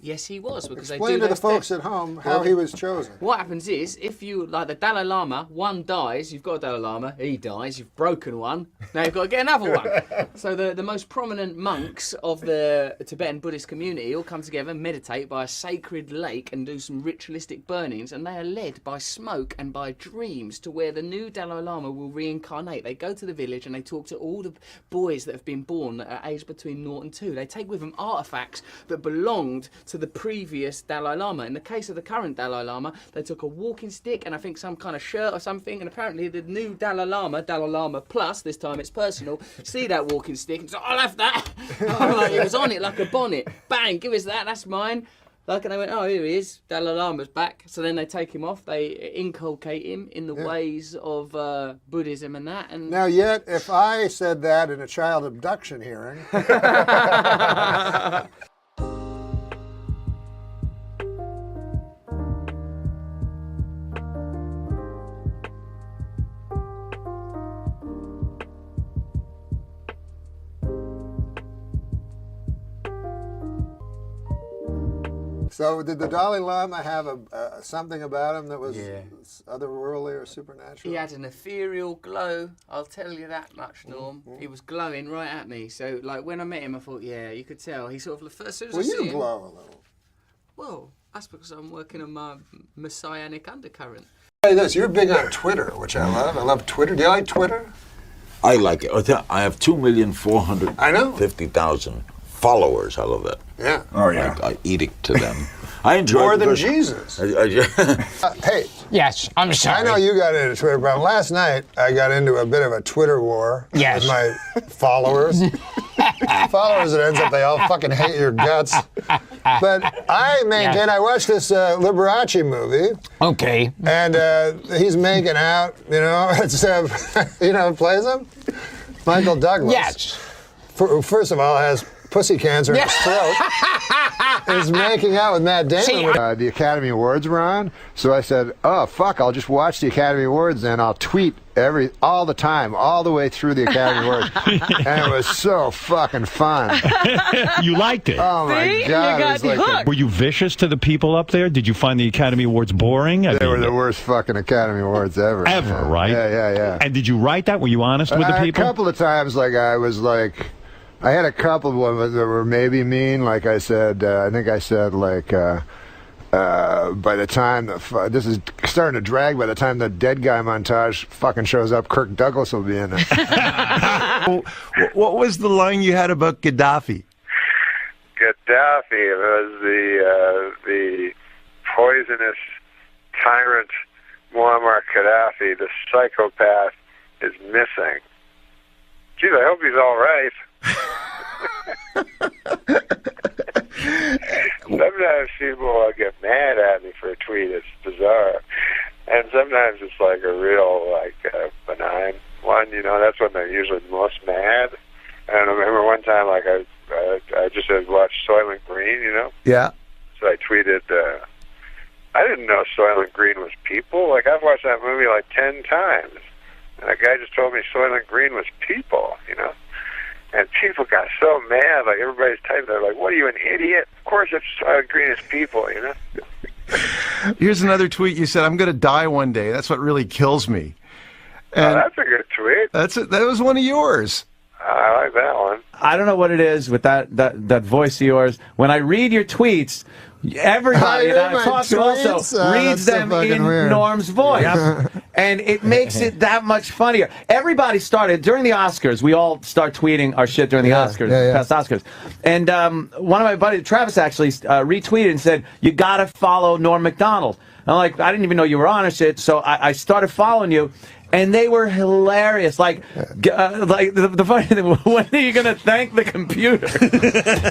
Yes, he was, because Explain to the folks at home how he was chosen. What happens is, if you, like the Dalai Lama, one dies, you've got a Dalai Lama, he dies, you've broken one, now you've got to get another one. So the most prominent monks of the Tibetan Buddhist community all come together, meditate by a sacred lake and do some ritualistic burnings, and they are led by smoke and by dreams to where the new Dalai Lama will reincarnate. They go to the village and they talk to all the boys that have been born that are aged between 0 and 2. They take with them artifacts that belonged to the previous Dalai Lama. In the case of the current Dalai Lama, they took a walking stick and I think some kind of shirt or something, and apparently the new Dalai Lama Plus, this time it's personal, see that walking stick and say, I'll have that. He was on it like a bonnet. Bang, give us that, that's mine. And they went, oh, here he is, Dalai Lama's back. So then they take him off, they inculcate him in the ways of Buddhism and that. And now, yet, if I said that in a child abduction hearing... So did the Dalai Lama have something about him that was otherworldly or supernatural? He had an ethereal glow, I'll tell you that much, Norm. He was glowing right at me. So, like, when I met him, I thought, yeah, you could tell. He sort of, as soon as I see him... you glow a little. Well, that's because I'm working on my messianic undercurrent. Hey, you're big on Twitter, which I love. I love Twitter. Do you like Twitter? I like it. I have 2,450,000 followers. I love that. Yeah. Oh, yeah. I edict to them. I enjoy more than Jesus. Hey. Yes, I'm sorry. I know you got into Twitter, but last night I got into a bit of a Twitter war with my followers. Followers, it ends up they all fucking hate your guts. But I maintain, I watched this Liberace movie. Okay. And he's making out, you know, it's, you know who plays him? Michael Douglas. Yes. First of all, has pussy cancer in his throat. He's making out with Matt Damon. The Academy Awards were on, so I said, oh, fuck, I'll just watch the Academy Awards and I'll tweet all the time, all the way through the Academy Awards. And it was so fucking fun. You liked it? Oh, my God. You got hooked. Were you vicious to the people up there? Did you find the Academy Awards boring? They were the worst fucking Academy Awards ever. Ever, right? Yeah. And did you write that? Were you honest with the people? A couple of times, I had a couple of ones that were maybe mean. Like I said, I think I said, by the time this is starting to drag, by the time the dead guy montage fucking shows up, Kirk Douglas will be in it. What was the line you had about Gaddafi? Gaddafi was the poisonous tyrant Muammar Gaddafi, the psychopath, is missing. Geez, I hope he's all right. Sometimes people get mad at me for a tweet. It's bizarre. And sometimes it's like a real, benign one, that's when they're usually most mad. And I remember one time, I just had watched Soylent Green, Yeah. So I tweeted, I didn't know Soylent Green was people. I've watched that movie 10 times. And a guy just told me Soylent Green was people, And people got so mad, everybody's typing, they're like, what are you, an idiot? Of course it's Soylent Green is people, Here's another tweet. You said, I'm going to die one day. That's what really kills me. And that's a good tweet. That was one of yours. I like that one. I don't know what it is with that voice of yours. When I read your tweets, everybody that I talk to also reads them in Norm's voice. And it makes it that much funnier. Everybody started, during the Oscars, we all start tweeting our shit during the Oscars, past Oscars. And one of my buddies, Travis, actually retweeted and said, you got to follow Norm MacDonald. And I'm like, I didn't even know you were on or shit, so I started following you. And they were hilarious. The funny thing, when are you going to thank the computer?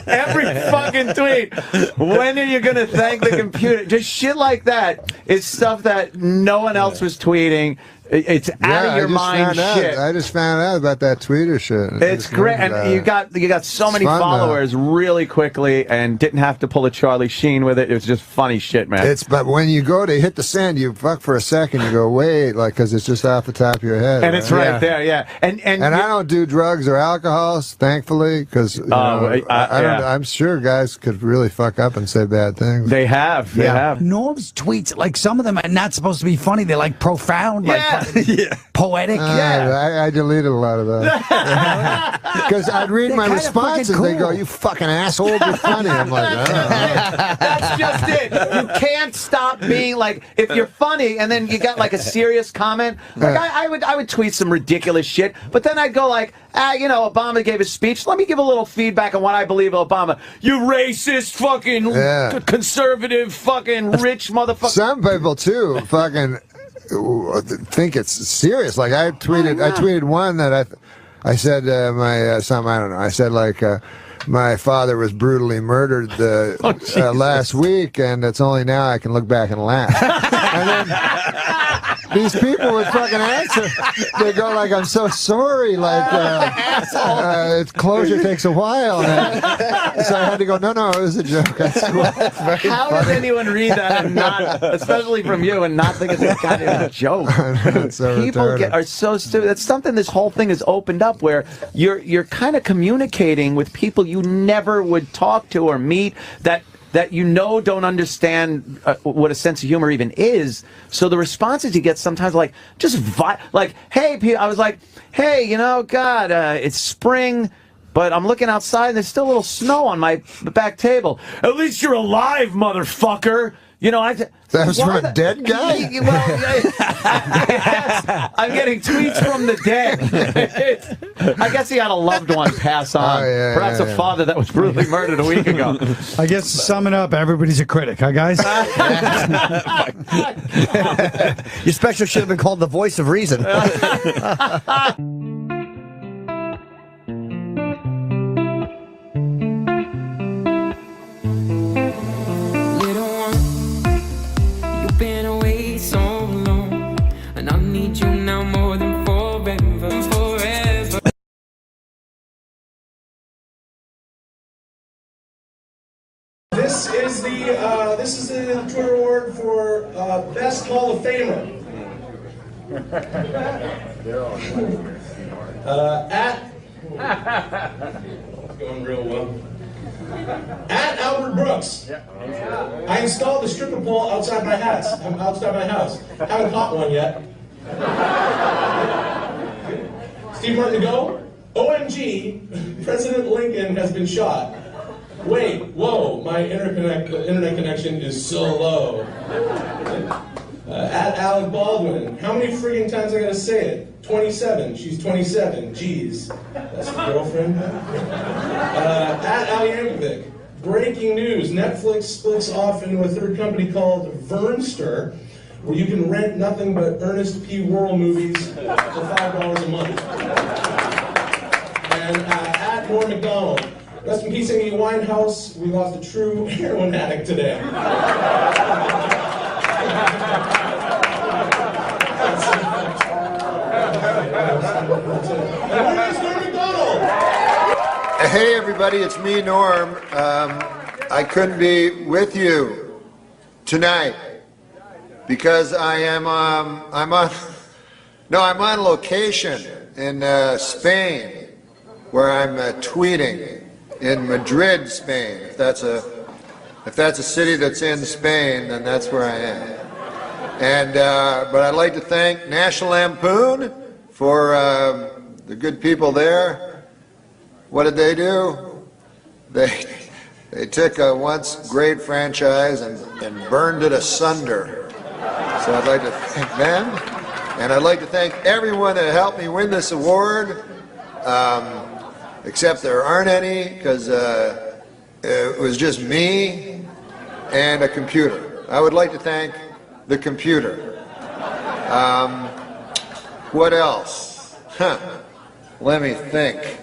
Every fucking tweet. When are you going to thank the computer? Just shit like that is stuff that no one else was tweeting. It's out of your mind shit. I just found out about that Twitter shit. It's great, and you got so many followers really quickly, and didn't have to pull a Charlie Sheen with it. It was just funny shit, man. But when you go to hit the send, you fuck for a second. You go wait, because it's just off the top of your head, and it's right there, yeah. And I don't do drugs or alcohol, thankfully, because I'm sure guys could really fuck up and say bad things. They have. Norm's tweets, some of them are not supposed to be funny. They're profound, poetic. I deleted a lot of those. Because I'd read my responses, and they go, you fucking asshole, you're funny. I'm like, that's just it. You can't stop being if you're funny, and then you got a serious comment. I would tweet some ridiculous shit, but then I'd go Obama gave a speech. Let me give a little feedback on what I believe of Obama. You racist, fucking conservative, fucking rich motherfucker. Some people too, fucking think it's serious. I tweeted one that I said something, I don't know. I said my father was brutally murdered last week, and it's only now I can look back and laugh. And then these people would fucking answer. They go I'm so sorry. Closure takes a while. So I had to go, no, it was a joke. How does anyone read that and not, especially from you, and not think it's a goddamn joke? People are so stupid. That's something this whole thing has opened up, where you're kind of communicating with people you never would talk to or meet, that don't understand what a sense of humor even is. So the responses you get sometimes hey, I was like, hey, God, it's spring, but I'm looking outside and there's still a little snow on my back table. At least you're alive, motherfucker. That was from a dead guy? I'm getting tweets from the dead. I guess he had a loved one pass on. Perhaps a father that was brutally murdered a week ago. I guess to sum it up, everybody's a critic, huh, guys? Your special should have been called The Voice of Reason. Been away so long, and I need you now more than forever. This is the Twitter award for best Hall of Famer. Going real well. At Albert Brooks, I installed the stripper pole outside my house. Haven't caught one yet. Steve Martin to go. OMG, President Lincoln has been shot. Wait, whoa, my internet connection is so low. At Alec Baldwin, how many friggin' times I gotta say it? 27, she's 27, jeez. That's your girlfriend? At Al Yankovic, Breaking news, Netflix splits off into a third company called Vernster, where you can rent nothing but Ernest P. Worrell movies for $5 a month. And at NORM MACDONALD, rest in peace, Amy Winehouse. We lost a true heroin addict today. Hey everybody, it's me, Norm. I couldn't be with you tonight because I'm on location in Spain, where I'm tweeting in Madrid, Spain. If that's a city that's in Spain, then that's where I am. And but I'd like to thank National Lampoon for the good people there. What did they do? They took a once great franchise and burned it asunder. So I'd like to thank them, and I'd like to thank everyone that helped me win this award, except there aren't any, because it was just me and a computer. I would like to thank the computer. What else? Let me think.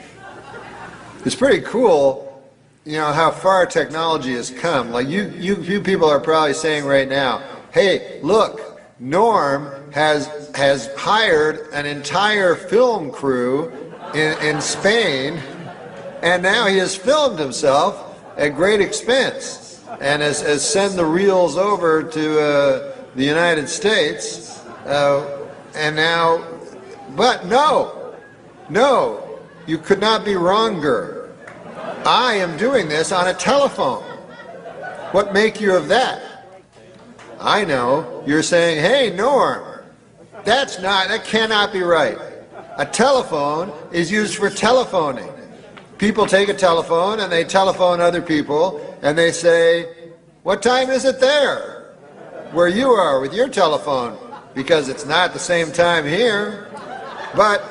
It's pretty cool, you know, how far technology has come. Like you people are probably saying right now, hey, look, Norm has hired an entire film crew in Spain, and now he has filmed himself at great expense and has sent the reels over to the United States, and now, but no, you could not be wronger. I am doing this on a telephone. What make you of that? I know you're saying, hey, Norm, that cannot be right. A telephone is used for telephoning. People take a telephone and they telephone other people and they say, what time is it there? Where you are with your telephone, because it's not the same time here. But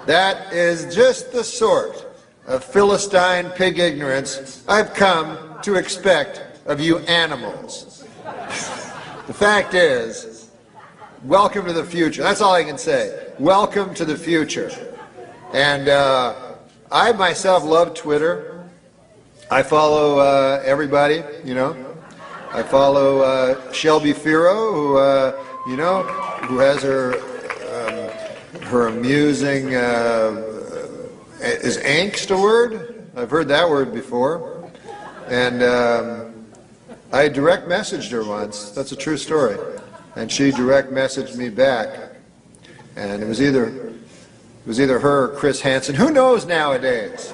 that is just the sort of Philistine pig ignorance I've come to expect of you animals. The fact is, welcome to the future. That's all I can say. Welcome to the future. And I myself love Twitter. I follow everybody, you know. I follow Shelby Firo, who has her amusing, is angst a word? I've heard that word before. And I direct messaged her once. That's a true story. And she direct messaged me back. And it was either her or Chris Hansen. Who knows nowadays?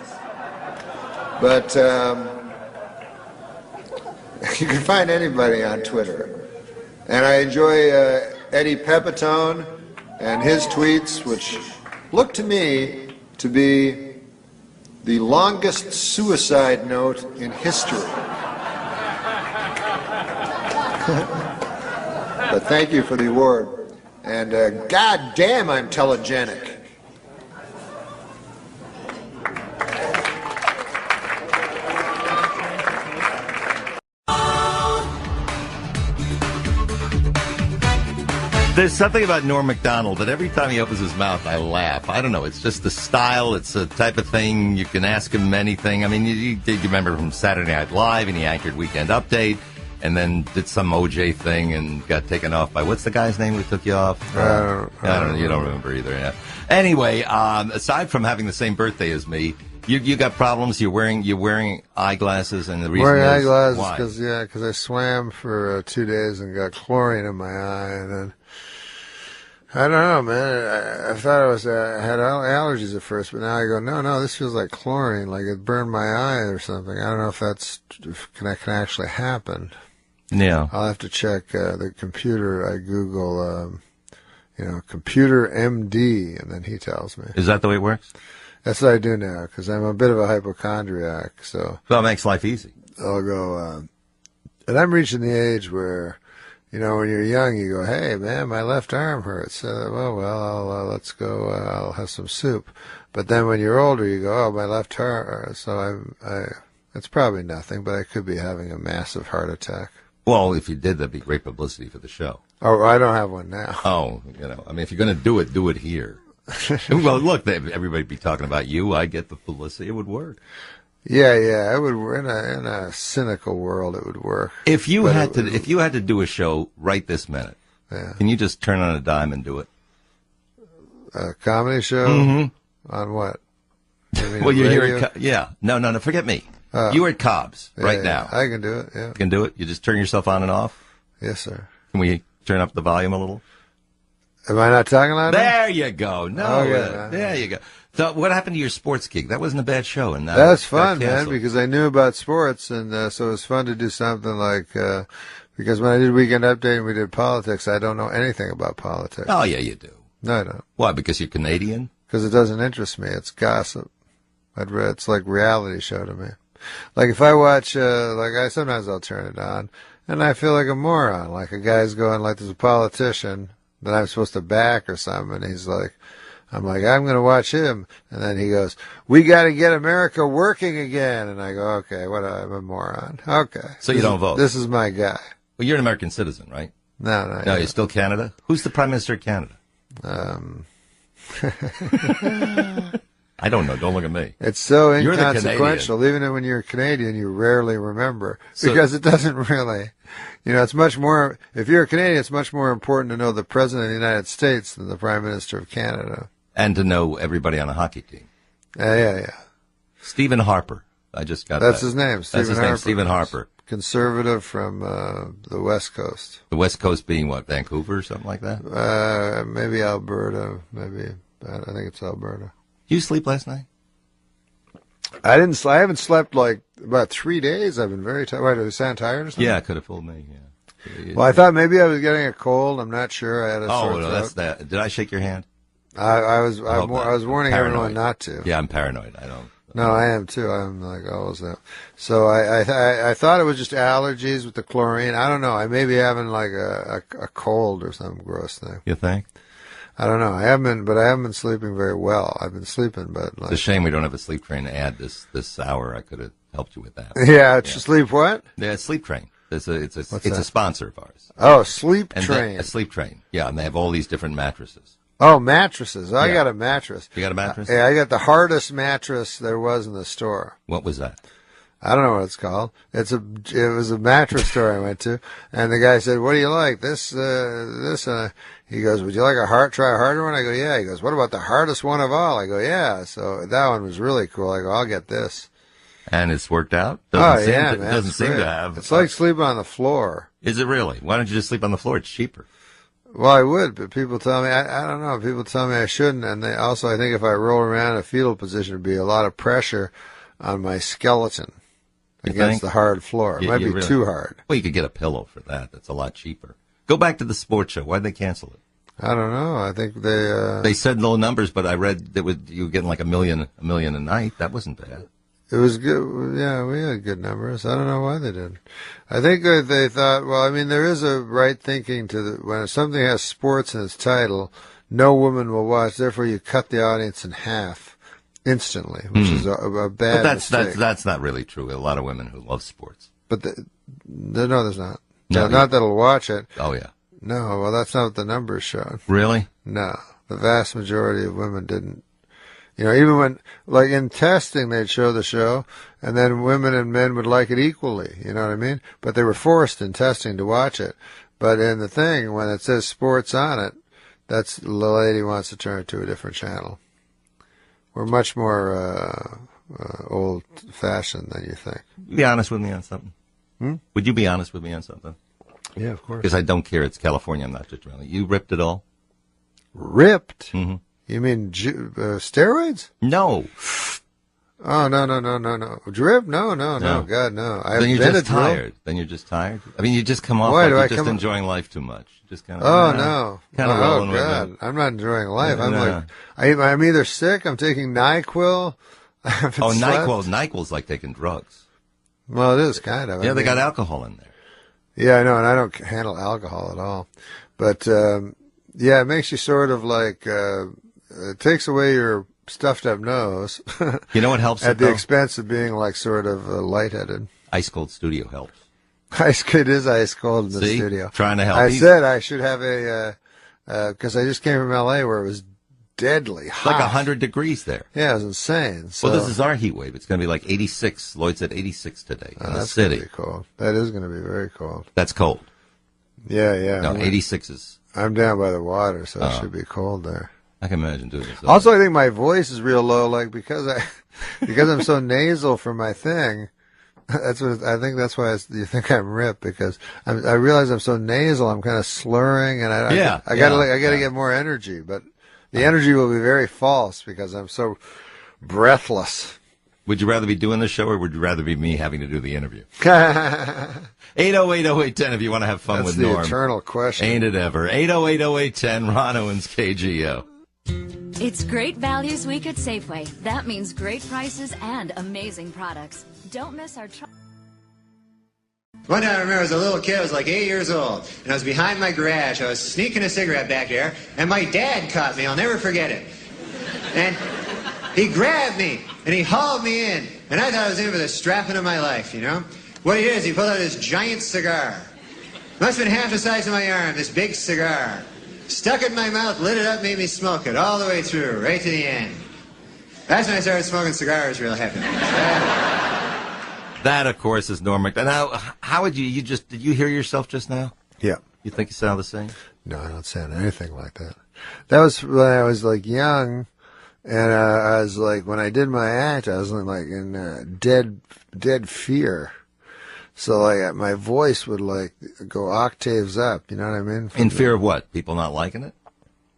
But you can find anybody on Twitter. And I enjoy Eddie Pepitone and his tweets, which look to me to be the longest suicide note in history. But thank you for the award. And God damn, I'm telegenic. There's something about Norm MacDonald that every time he opens his mouth, I laugh. I don't know. It's just the style. It's the type of thing you can ask him anything. I mean, you remember from Saturday Night Live, and he anchored Weekend Update, and then did some OJ thing and got taken off by, what's the guy's name who took you off? I don't know. You don't remember either. Yeah. Anyway, aside from having the same birthday as me, you got problems. You're wearing eyeglasses, and the reason wearing is eyeglasses why? because I swam for 2 days and got chlorine in my eye, and then I don't know, man. I thought I had allergies at first, but now I go, no, this feels like chlorine, like it burned my eye or something. I don't know if that can actually happen. Yeah, I'll have to check the computer. I Google, computer MD, and then he tells me. Is that the way it works? That's what I do now, because I'm a bit of a hypochondriac. So that makes life easy. I'll go, and I'm reaching the age where, when you're young, you go, hey, man, my left arm hurts. Let's go, I'll have some soup. But then when you're older, you go, oh, my left arm. So It's probably nothing, but I could be having a massive heart attack. Well, if you did, that'd be great publicity for the show. Oh, I don't have one now. Oh, I mean, if you're going to do it here. Well, look, everybody'd be talking about you. I get the publicity. It would work. Yeah, it would. In a cynical world, it would work. If you had to do a show right this minute, can you just turn on a dime and do it? A comedy show? Mm-hmm. On what? Well, you're here at No, forget me. You're at Cobb's right now. I can do it, yeah. You can do it? You just turn yourself on and off? Yes, sir. Can we turn up the volume a little? Am I not talking loud enough? There you go. No, there you go. So what happened to your sports gig? That wasn't a bad show. And that's fun, man, because I knew about sports, and so it was fun to do something like, because when I did Weekend Update and we did politics, I don't know anything about politics. Oh, yeah, you do. No, I don't. Why, because you're Canadian? Because it doesn't interest me. It's gossip. It's like reality show to me. Like if I watch, sometimes I'll turn it on, and I feel like a moron. Like a guy's going, like there's a politician that I'm supposed to back or something, and he's like, I'm like, I'm going to watch him. And then he goes, we got to get America working again. And I go, okay, I'm a moron. Okay. So you don't vote? This is my guy. Well, you're an American citizen, right? No. No, you're still Canada? Who's the Prime Minister of Canada? I don't know. Don't look at me. It's so inconsequential. Even when you're Canadian, you rarely remember because it doesn't really, it's much more, if you're a Canadian, it's much more important to know the President of the United States than the Prime Minister of Canada. And to know everybody on a hockey team. Yeah. Stephen Harper. I just got That's that. his name. That's his name, Stephen Harper. Conservative from the West Coast. The West Coast being what, Vancouver or something like that? Maybe Alberta. I think it's Alberta. You sleep last night? I haven't slept like about 3 days. I've been very tired. Why, do I sound tired or something? Yeah, it could have fooled me. Yeah. Well, I thought maybe I was getting a cold. I'm not sure. I had a sore throat. That's that. Did I shake your hand? I was warning everyone not to. Yeah, I'm paranoid. I don't. No, I am too. I'm like always that. So I thought it was just allergies with the chlorine. I don't know. I may be having like a cold or some gross thing. You think? I don't know. I haven't been sleeping very well. I've been sleeping, but it's a shame we don't have a sleep train to add this hour. I could have helped you with that. Yeah, sleep what? Yeah, Sleep Train. It's a sponsor of ours. Oh, Sleep Train. A Sleep Train. Yeah, and they have all these different mattresses. Oh, mattresses. I got a mattress. You got a mattress? Yeah, I got the hardest mattress there was in the store. What was that? I don't know what it's called. It was a mattress store I went to, and the guy said, "What do you like? This." He goes, "Would you like try a harder one?" I go, "Yeah." He goes, "What about the hardest one of all?" I go, "Yeah." So that one was really cool. I go, "I'll get this." And it's worked out? Man. Doesn't seem to have. It's like sleeping on the floor. Is it really? Why don't you just sleep on the floor? It's cheaper. Well, I would, but people tell me, I don't know, people tell me I shouldn't, and I think if I roll around in a fetal position, it'd be a lot of pressure on my skeleton against the hard floor. It might be too hard. Well, you could get a pillow for that. That's a lot cheaper. Go back to the sports show. Why'd they cancel it? I don't know. I think they said low numbers, but I read that you were getting like a million a night. That wasn't bad. It was good. Yeah, we had good numbers. I don't know why they didn't. I think they thought, well, I mean, there is a right thinking when something has sports in its title, no woman will watch. Therefore, you cut the audience in half instantly, which is a bad mistake. That's not really true. A lot of women who love sports. But no, there's not. No, not that'll watch it. Oh, yeah. No, well, that's not what the numbers showed. Really? No. The vast majority of women didn't. Even when, like in testing, they'd show the show, and then women and men would like it equally, you know what I mean? But they were forced in testing to watch it. But in the thing, when it says sports on it, the lady wants to turn it to a different channel. We're much more old-fashioned than you think. Be honest with me on something. Would you be honest with me on something? Yeah, of course. Because I don't care. It's California. I'm not just really. You ripped it all? Ripped? Mm-hmm. You mean steroids? No. Oh, no. Drip? No. God, no. Then you're just tired. Then you're just tired? I mean, you just come off like you're just enjoying life too much. Just kind of. Oh, no. Kind of rolling with it. God. I'm not enjoying life. Yeah, I'm either sick, I'm taking NyQuil. NyQuil's like taking drugs. Well, it is kind of. Yeah, they got alcohol in there. Yeah, I know, and I don't handle alcohol at all. But, it makes you sort of like, it takes away your stuffed up nose. You know what helps at it, the though? expense of being like sort of lightheaded. Ice cold studio helps. It is ice cold in the See? studio. Trying to help. I said I should have because I just came from L.A. where it was deadly It's hot. like 100 degrees there. Yeah, it was insane. So, Well, this is our heat wave. It's going to be like 86. Lloyd said 86 today in the that's city. gonna be cold. That is going to be very cold. That's cold. Yeah. No, 86 is. I'm down by the water, so it should be cold there. I can imagine doing this. Also, I think my voice is real low, like because I'm so nasal for my thing. That's what I think. That's why you think I'm ripped because I realize I'm so nasal. I'm kind of slurring, and I gotta get more energy. But the energy will be very false because I'm so breathless. Would you rather be doing the show, or would you rather be me having to do the interview? 8080810 if you want to have fun That's with the Norm. eternal question. Ain't it ever? 8080810 Ron Owens KGO. It's great values week at Safeway. That means great prices and amazing products. Don't miss our One time I remember as a little kid, I was like 8 years old, and I was behind my garage. I was sneaking a cigarette back there, and my dad caught me. I'll never forget it. And he grabbed me, and he hauled me in, and I thought I was in for the strapping of my life, you know? What he did is he pulled out this giant cigar. Must have been half the size of my arm, this big cigar. Stuck it in my mouth, lit it up, made me smoke it all the way through, right to the end. That's when I started smoking cigars real heavy. That, of course, is Norm MacDonald. Now, how would you did you hear yourself just now? Yeah. You think you sound the same? No, I don't sound anything like that. That was when I was like young, and I was like, when I did my act, I was like in dead fear. So like my voice would like go octaves up. You know what I mean? In fear of what? People not liking it?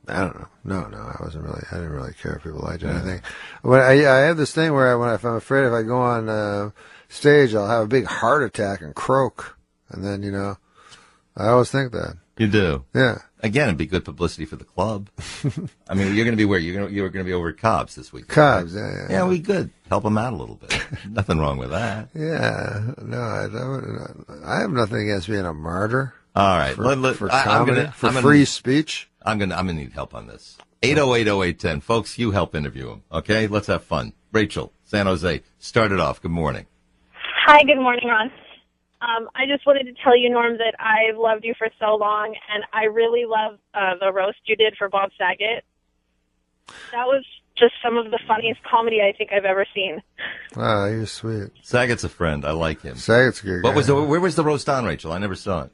I don't know. No, I didn't really care if people liked it. I think when I have this thing where if I'm afraid if I go on stage, I'll have a big heart attack and croak, and then I always think that. You do? Yeah. Again, it'd be good publicity for the club. I mean, you're going to be where? You're going to be over at Cobb's this week. Cobb's, right? yeah. Yeah, we good. Help them out a little bit. Nothing wrong with that. Yeah. No, I have nothing against being a martyr. All right. For comedy, for free speech. I'm gonna need help on this. 8080810, folks. You help interview him. Okay. Let's have fun. Rachel, San Jose. Start it off. Good morning. Hi. Good morning, Ron. I just wanted to tell you, Norm, that I've loved you for so long, and I really love the roast you did for Bob Saget. That was just some of the funniest comedy I think I've ever seen. Wow, you're sweet. Saget's a friend. I like him. Saget's a good guy. Where was the roast on, Rachel? I never saw it.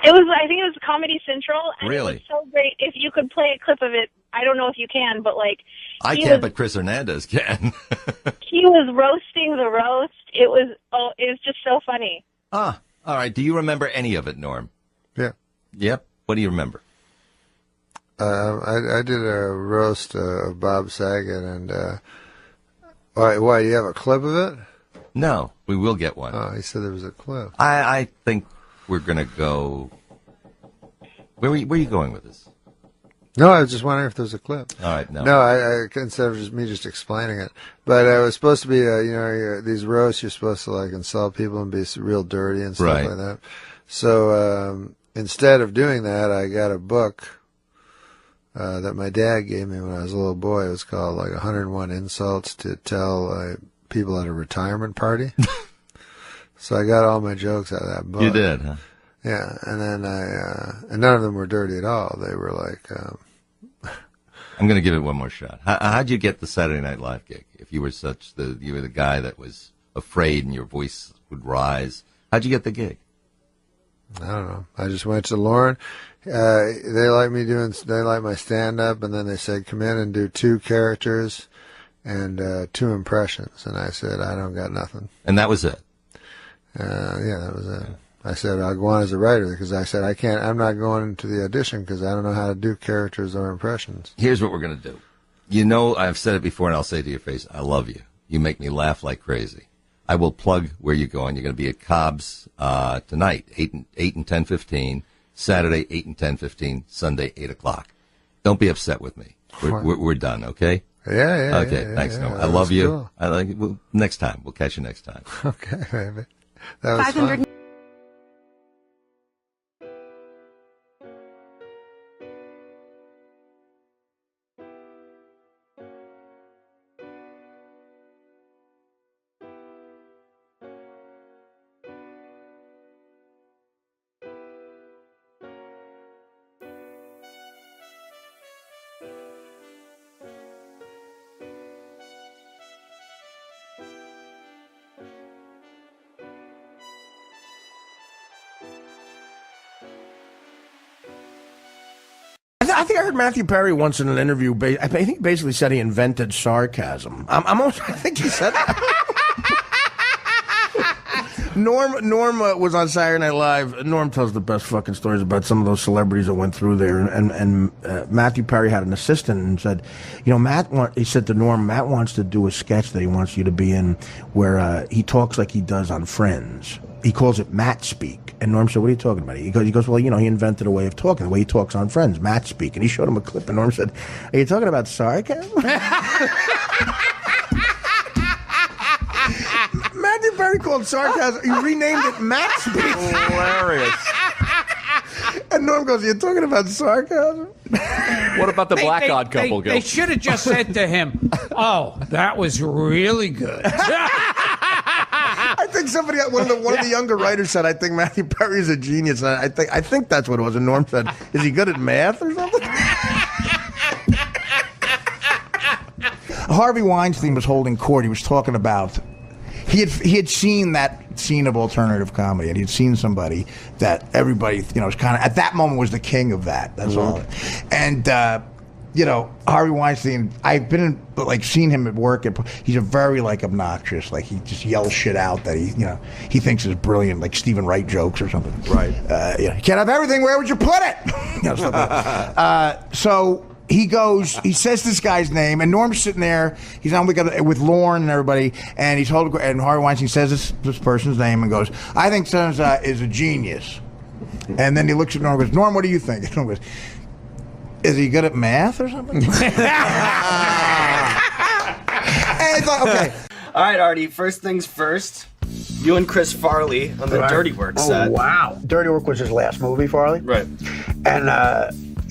I think it was Comedy Central. And really? It was so great. If you could play a clip of it, I don't know if you can, but like. I can't, but Chris Hernandez can. He was roasting the roast. It was just so funny. All right. Do you remember any of it, Norm? Yeah. Yep. What do you remember? I did a roast of Bob Saget, and why? Do you have a clip of it? No, we will get one. Oh, he said there was a clip. I think we're gonna go. Where are you going with this? No, I was just wondering if there's a clip. All right, no. No, I instead of just explaining it. But it was supposed to be, these roasts, you're supposed to like insult people and be real dirty and stuff like that. So instead of doing that, I got a book that my dad gave me when I was a little boy. It was called like 101 Insults to Tell People at a Retirement Party. So I got all my jokes out of that book. You did, huh? Yeah, and then and none of them were dirty at all. They were like. I'm going to give it one more shot. How'd you get the Saturday Night Live gig? If you were you were the guy that was afraid and your voice would rise, how'd you get the gig? I don't know. I just went to Lauren. They like my stand-up, and then they said, come in and do 2 characters and 2 impressions. And I said, I don't got nothing. And that was it? Yeah, that was it. I said, I'll go on as a writer because I said, I'm not going to the audition because I don't know how to do characters or impressions. Here's what we're going to do. I've said it before and I'll say it to your face, I love you. You make me laugh like crazy. I will plug where you're going. You're going to be at Cobb's tonight, 8 and 10:15, Saturday, 8 and 10:15, Sunday, 8 o'clock. Don't be upset with me. We're done, okay? Yeah. Okay, thanks, Noah. I love you. Cool. I like it. Next time. We'll catch you next time. Okay, baby. That was fun. I think I heard Matthew Perry once in an interview. I think he basically said he invented sarcasm. I think he said that. Norm was on Saturday Night Live. Norm tells the best fucking stories about some of those celebrities that went through there. And Matthew Perry had an assistant and said, he said to Norm, Matt wants to do a sketch that he wants you to be in where he talks like he does on Friends. He calls it Matt speak. And Norm said, what are you talking about? He goes, well, he invented a way of talking, the way he talks on Friends, Matt speak. And he showed him a clip, and Norm said, are you talking about sarcasm? Matthew Perry called sarcasm. He renamed it Matt speak. Hilarious. And Norm goes, you're talking about sarcasm? What about the black odd couple? They should have just said to him, oh, that was really good. I think one of the younger writers said, I think Matthew Perry is a genius. And I think that's what it was. And Norm said, is he good at math or something? Harvey Weinstein was holding court. He was talking about he had seen that scene of alternative comedy, and he had seen somebody that everybody was kind of at that moment was the king of that. That's all. And Harvey Weinstein, I've been seen him at work. He's a very obnoxious, he just yells shit out that he thinks is brilliant, like Stephen Wright jokes or something. Right. You can't have everything. Where would you put it? Stuff like that. So he goes, he says this guy's name, and Norm's sitting there. He's on with Lorne and everybody, and and Harvey Weinstein says this person's name and goes, I think Sons is a genius. And then he looks at Norm and goes, Norm, what do you think? And Norm goes, is he good at math or something? And it's like, okay. All right, Artie, first things first. You and Chris Farley on the Dirty Work set. Oh, wow. Dirty Work was his last movie, Farley. Right. And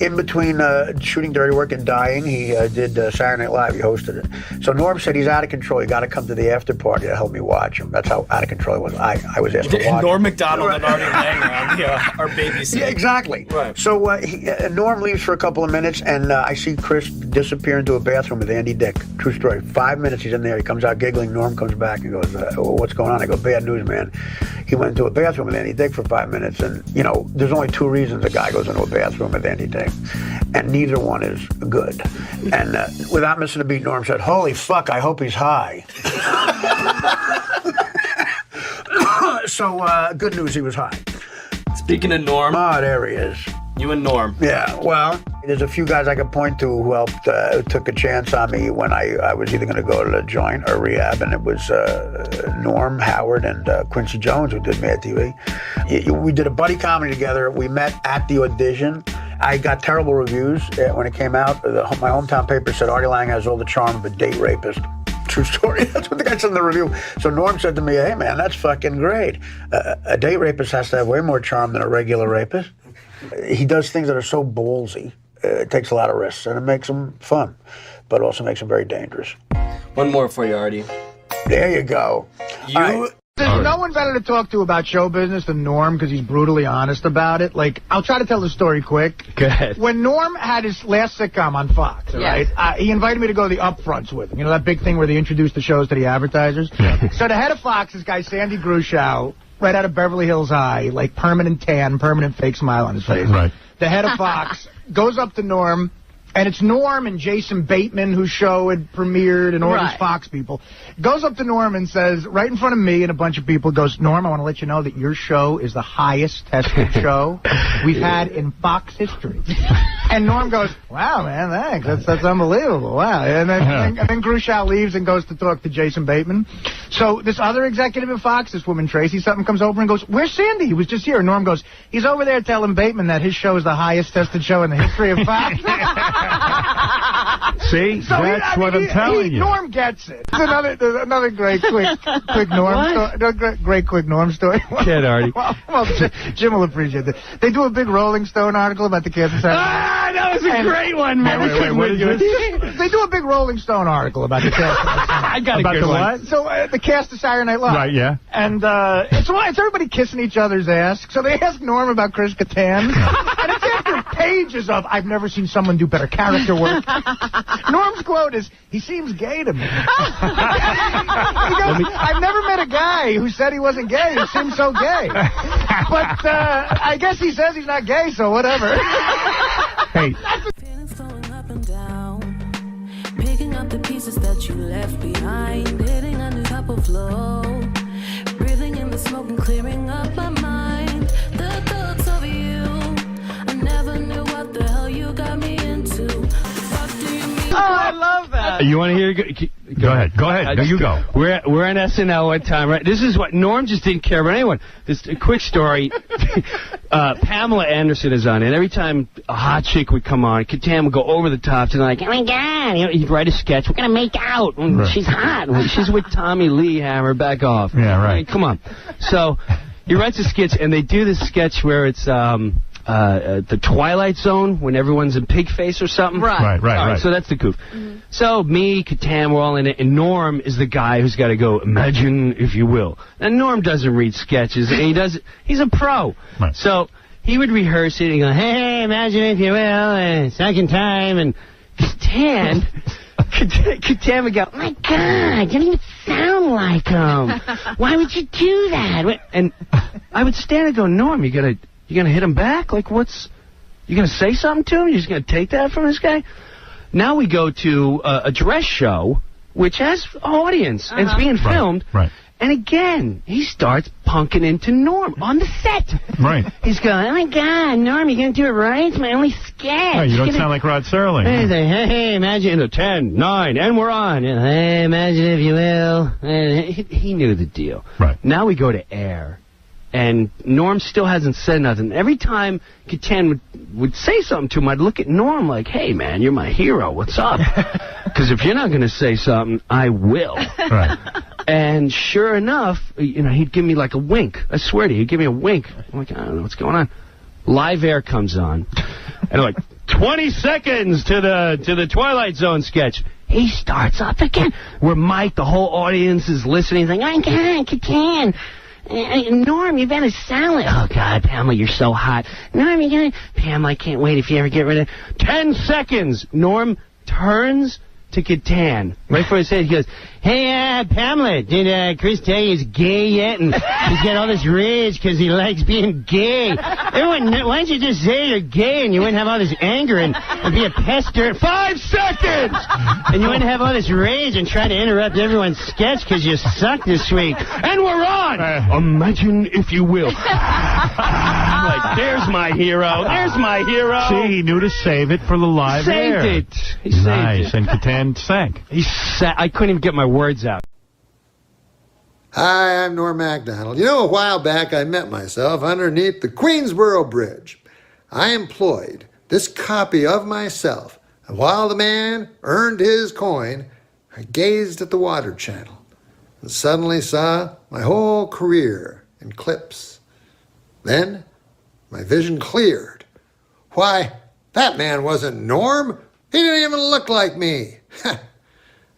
in between shooting Dirty Work and dying, he did Saturday Night Live. He hosted it. So Norm said he's out of control. You got to come to the after party to help me watch him. That's how out of control he was. I was asked to watch Norm MacDonald and Artie Lang are babysitters. Yeah, exactly. Right. So Norm leaves for a couple of minutes, and I see Chris disappear into a bathroom with Andy Dick. True story. 5 minutes he's in there. He comes out giggling. Norm comes back and goes, what's going on? I go, bad news, man. He went into a bathroom with Andy Dick for 5 minutes, and, there's only two reasons a guy goes into a bathroom with Andy Dick, and neither one is good. And without missing a beat, Norm said, holy fuck, I hope he's high. So, good news, he was high. Speaking of Norm. Oh, there he is. You and Norm. Yeah, well, there's a few guys I could point to who helped, took a chance on me when I was either going to go to the joint or rehab, and it was Norm, Howard, and Quincy Jones who did Mad TV. We did a buddy comedy together. We met at the audition. I got terrible reviews when it came out. My hometown paper said Artie Lang has all the charm of a date rapist. True story. That's what the guy said in the review. So Norm said to me, hey, man, that's fucking great. A date rapist has to have way more charm than a regular rapist. He does things that are so ballsy. It takes a lot of risks, and it makes him fun, but also makes him very dangerous. One more for you, Artie. There you go. There's no one better to talk to about show business than Norm because he's brutally honest about it. I'll try to tell the story quick. Go ahead. When Norm had his last sitcom on Fox, right? He invited me to go to the upfronts with him. You know, that big thing where they introduce the shows to the advertisers? Yeah. So the head of Fox, this guy, Sandy Gruschow, right out of Beverly Hills High, permanent tan, permanent fake smile on his face. Right. The head of Fox goes up to Norm, and it's Norm and Jason Bateman, whose show had premiered, and all these Fox people. Goes up to Norm and says, right in front of me and a bunch of people, goes, Norm, I want to let you know that your show is the highest tested show we've had in Fox history. And Norm goes, wow, man, thanks. That's unbelievable. Wow. And then Gruschow leaves and goes to talk to Jason Bateman. So this other executive at Fox, this woman, Tracy, something comes over and goes, where's Sandy? He was just here. And Norm goes, he's over there telling Bateman that his show is the highest tested show in the history of Fox. See? So that's what I'm telling you. Norm gets it. There's another great quick Norm story. Great quick Norm story. Kid, Artie. Well, Jim will appreciate that. They do a big Rolling Stone article about the Kansas City. That was a great one, man. Wait, what is this? They do a big Rolling Stone article about the cast. I got a good one. What? So the cast of Saturday Night Live. Right, yeah. And it's everybody kissing each other's ass. So they ask Norm about Chris Kattan. And it's after pages of, I've never seen someone do better character work. Norm's quote is, he seems gay to me. He goes, I've never met a guy who said he wasn't gay who seems so gay. But I guess he says he's not gay, so whatever. Hey. Feelings going up and down. Picking up the pieces that you left behind. Hitting a new type of flow. Breathing in the smoke and clearing up my mind. The thoughts of you. I never knew what the hell you got me into. The fuck do you mean? Oh, I love that. You want to hear? Go ahead. Go ahead. No, you go. We're on SNL one time, right? This is what Norm just didn't care about anyone. This a quick story. Pamela Anderson is on it. Every time a hot chick would come on, Catan would go over the top to like, oh my God, you know, he'd write a sketch. We're gonna make out. Right. She's hot. She's with Tommy Lee Hammer. Back off. Yeah, right. Come on. So he writes a sketch, and they do this sketch where it's the Twilight Zone when everyone's in pig face or something. Right. So that's the goof. So me, Catan, we're all in it, and Norm is the guy who's got to go, imagine if you will. And Norm doesn't read sketches, and he's a pro. Right. So he would rehearse it and go, hey, imagine if you will, and second time, and Catan would go, oh my God, you don't even sound like him. Why would you do that? And I would stand and go, Norm, you gonna hit him back? Like, you gonna say something to him? You're just gonna take that from this guy? Now we go to a dress show, which has an audience, and it's being filmed. Right. And again, he starts punking into Norm on the set. Right. He's going, oh my God, Norm, you gonna do it right? It's my only sketch. Right, you don't sound like Rod Serling. He's like, hey, imagine, 10, 9, and we're on. Hey, imagine if you will. And he knew the deal. Right. Now we go to air. And Norm still hasn't said nothing. Every time Catan would say something to him, I'd look at Norm like, hey, man, you're my hero. What's up? Because if you're not going to say something, I will. Right. And sure enough, you know, he'd give me like a wink. I swear to you, he'd give me a wink. I'm like, I don't know what's going on. Live air comes on. And I'm like, 20 seconds to the Twilight Zone sketch. He starts up again. We're mic'd, the whole audience is listening. He's like, oh, God, Catan. Norm, you better sound like... Oh, God, Pamela, you're so hot. Norm, Pamela, I can't wait if you ever get rid of... 10 seconds! Norm turns to Catan. Right for his head, he goes, hey, Pamela, did Chris tell you he's gay yet? And he's got all this rage because he likes being gay. Everyone, why don't you just say you're gay and you wouldn't have all this anger and be a pester? 5 seconds! And you wouldn't have all this rage and try to interrupt everyone's sketch because you suck this week. And we're on! Imagine if you will. I'm like, there's my hero. There's my hero. See, he knew to save it for the live air. Saved it. He saved nice. it. And Catan sank. I couldn't even get my words out. Hi, I'm Norm MacDonald. You know, a while back I met myself underneath the Queensboro Bridge. I employed this copy of myself, and while the man earned his coin, I gazed at the water channel and suddenly saw my whole career in clips. Then my vision cleared. Why, that man wasn't Norm. He didn't even look like me.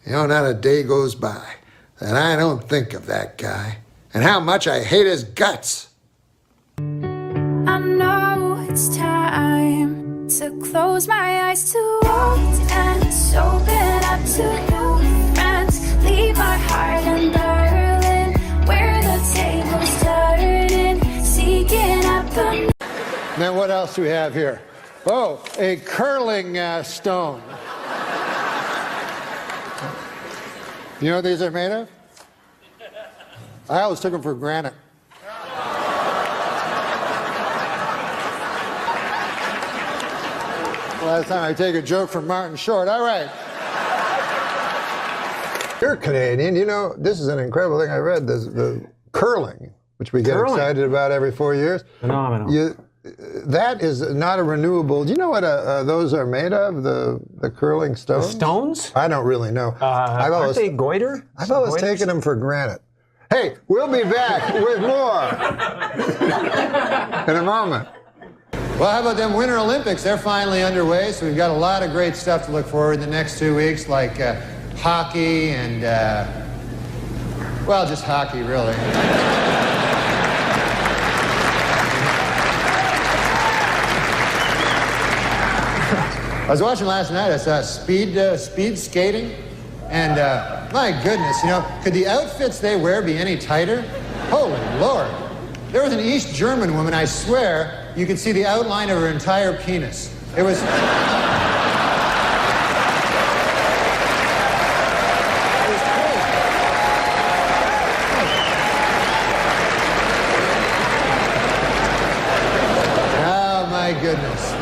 You know, not a day goes by that I don't think of that guy and how much I hate his guts. I know it's time to close my eyes to old ends, open up to new friends, leave my heart in Berlin, where the tables turning, seeking up the... Now what else do we have here? Oh, a curling stone. You know what these are made of? I always took them for granite. Last time I take a joke from Martin Short. All right. You're Canadian. You know, this is an incredible thing I read. The curling, which we get excited about every 4 years. Phenomenal. That is not a renewable. Do you know what those are made of? The curling stones? The stones? I don't really know. Aren't they goiter? I've always taken them for granted. Hey, we'll be back with more in a moment. Well, how about them Winter Olympics? They're finally underway, so we've got a lot of great stuff to look forward to the next 2 weeks, like hockey and, well, just hockey, really. I was watching last night, I saw speed skating, and my goodness, you know, could the outfits they wear be any tighter? Holy Lord. There was an East German woman, I swear, you could see the outline of her entire penis. It was. Oh, my goodness.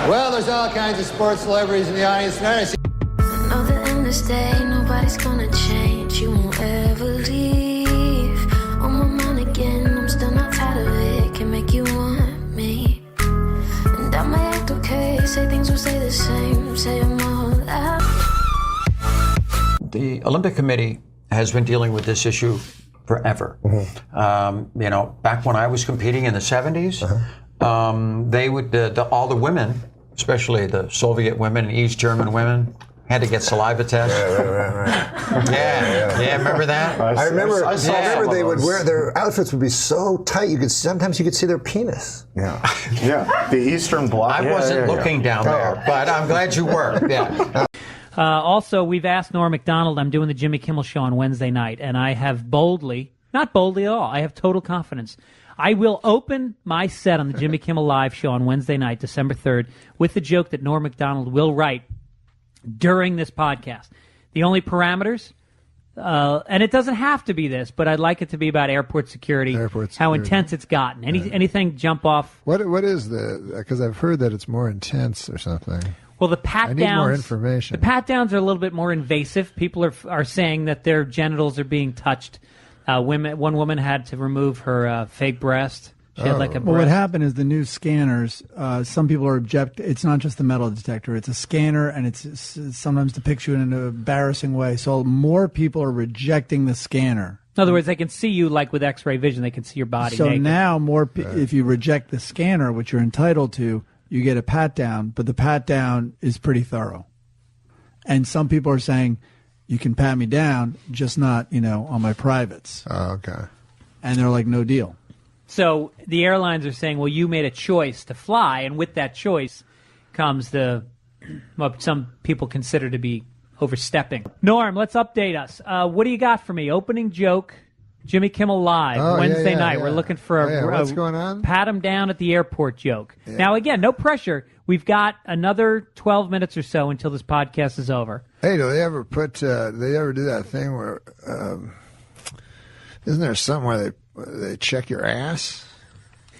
Well, there's all kinds of sports celebrities in the audience tonight. I see. I know that in this day, nobody's gonna change. You won't ever leave. On my mind again, I'm still not tired of it. Can make you want me. And I might act okay, say things will stay the same. Say I'm all out. The Olympic Committee has been dealing with this issue forever. You know, back when I was competing in the 70s, they would, all the women, especially the Soviet women and East German women, had to get saliva tests. Right. Yeah, remember that? I remember they would wear, their outfits would be so tight, sometimes you could see their penis. Yeah, the Eastern Bloc. I wasn't looking down there, but I'm glad you were. Yeah. Also, we've asked Norm MacDonald. I'm doing the Jimmy Kimmel Show on Wednesday night, and I have not boldly at all, I have total confidence. I will open my set on the Jimmy Kimmel Live Show on Wednesday night, December 3rd, with the joke that Norm MacDonald will write during this podcast. The only parameters, and it doesn't have to be this, but I'd like it to be about airport security, how intense it's gotten. Anything jump off? What is because I've heard that it's more intense or something. Well, the pat downs. I need more information. The pat downs are a little bit more invasive. People are saying that their genitals are being touched. One woman had to remove her fake breast. She had like a breast. Well, what happened is the new scanners, some people are it's not just the metal detector, it's a scanner, and it sometimes depicts you in an embarrassing way. So more people are rejecting the scanner. In other words, they can see you like with X-ray vision. They can see your body So naked. now if you reject the scanner, which you're entitled to, you get a pat down, but the pat down is pretty thorough. And some people are saying, you can pat me down, just not, on my privates. Oh, okay. And they're like, no deal. So the airlines are saying, well, you made a choice to fly, and with that choice comes what some people consider to be overstepping. Norm, let's update us. What do you got for me? Opening joke, Jimmy Kimmel Live, Wednesday night. We're looking for what's going on? Pat him down at the airport joke. Yeah. Now, again, no pressure. We've got another 12 minutes or so until this podcast is over. Hey, do they ever do that thing where, isn't there something where they check your ass?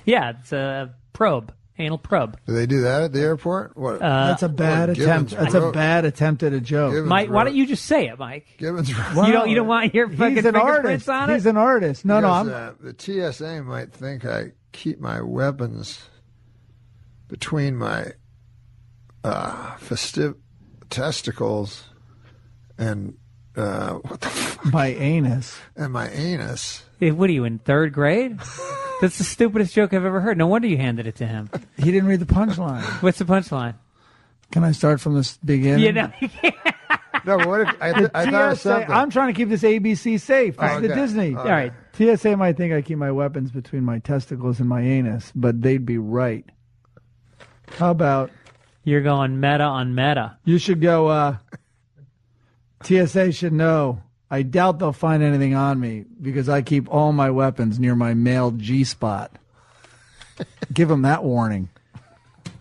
Yeah, it's a probe, anal probe. Do they do that at the airport? What? That's a bad attempt. That's a bad attempt at a joke. Mike, why don't you just say it, Mike? Gibbons, you don't want your fucking fingerprints on it? He's an artist. The TSA might think I keep my weapons between my festive testicles and what the fuck? My anus. And my anus. Hey, what are you, in third grade? That's the stupidest joke I've ever heard. No wonder you handed it to him. He didn't read the punchline. What's the punchline? Can I start from the beginning? Yeah, no, you can't. No, but what if I thought of something? I'm trying to keep this ABC safe. This is the Disney. Okay. All right. TSA might think I keep my weapons between my testicles and my anus, but they'd be right. How about... You're going meta on meta. You should go, TSA should know. I doubt they'll find anything on me because I keep all my weapons near my male G-spot. Give them that warning.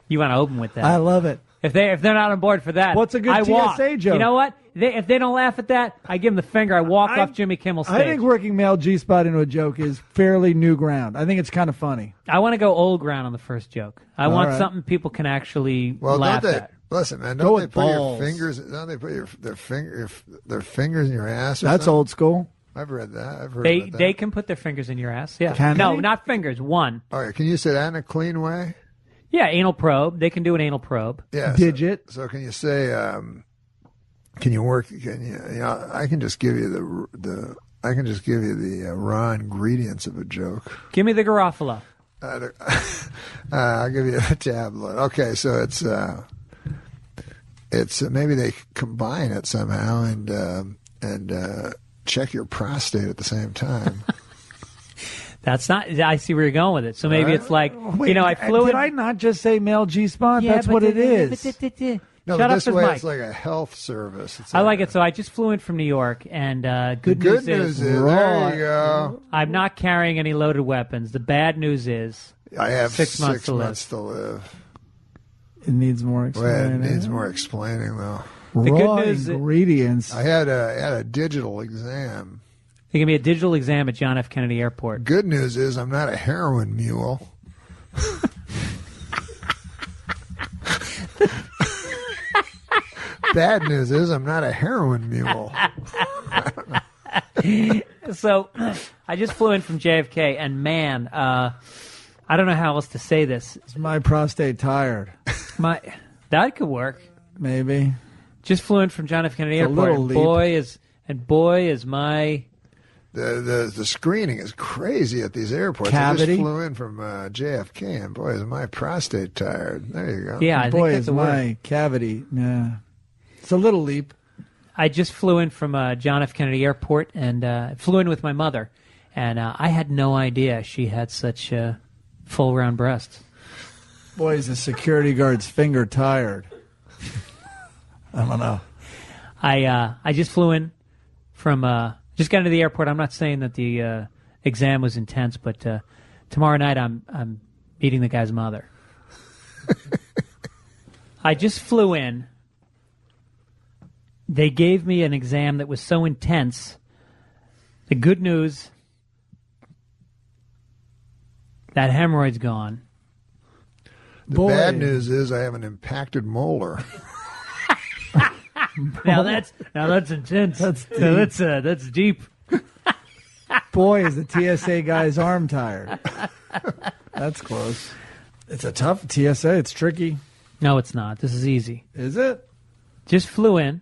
You want to open with that? I love it. If they're not on board for that, what's a good TSA joke? You know what? If they don't laugh at that, I give them the finger. I walk off Jimmy Kimmel's stage. I think working male G-spot into a joke is fairly new ground. I think it's kind of funny. I want to go old ground on the first joke. I want something people can actually laugh at. Listen, man, don't they put your fingers? Don't they put their fingers in your ass? That's old school. I've read that. I've heard about that. They can put their fingers in your ass. Yeah. Can no, they? not fingers. One. All right. Can you say that in a clean way? Yeah, anal probe. They can do an anal probe. Yeah. Digit. So can you say? Can you work? Can you? I can just give you the. I can just give you the raw ingredients of a joke. Give me the Garofalo. I'll give you a tablet. Okay, so it's maybe they combine it somehow and check your prostate at the same time. That's not. I see where you're going with it. So maybe it's like, wait, I flew. Did I not just say male G-spot? Yeah, that's what it is. No, Shut but this up, way Mike. it's like a health service. I like it. So I just flew in from New York, and good news is there you go. I'm not carrying any loaded weapons. The bad news is I have 6 months to live. to live. It needs more Well, explaining. it needs more explaining, though. The good raw news- ingredients. I had a digital exam. They give me a digital exam at John F. Kennedy Airport. Good news is I'm not a heroin mule. Bad news is I'm not a heroin mule. So I just flew in from JFK, and man, I don't know how else to say this. Is my prostate tired? That could work. Maybe. Just flew in from John F. Kennedy It's a Airport. little And leap. boy is my The screening is crazy at these airports. I Cavity? just flew in from JFK, and boy, is my prostate tired. There you go. Yeah, I Boy, think is that's a word. my cavity. Yeah. It's a little leap. I just flew in from John F. Kennedy Airport and flew in with my mother, and I had no idea she had such full round breasts. Boy, is the security guard's finger tired. I don't know. I just flew in from just got into the airport. I'm not saying that the exam was intense, but tomorrow night I'm meeting the guy's mother. I just flew in. They gave me an exam that was so intense. The good news, that hemorrhoid's gone. The bad news is I have an impacted molar. Now that's intense. That's deep. Boy, is the TSA guy's arm tired. That's close. It's a tough TSA. It's tricky. No, it's not. This is easy. Is it? Just flew in.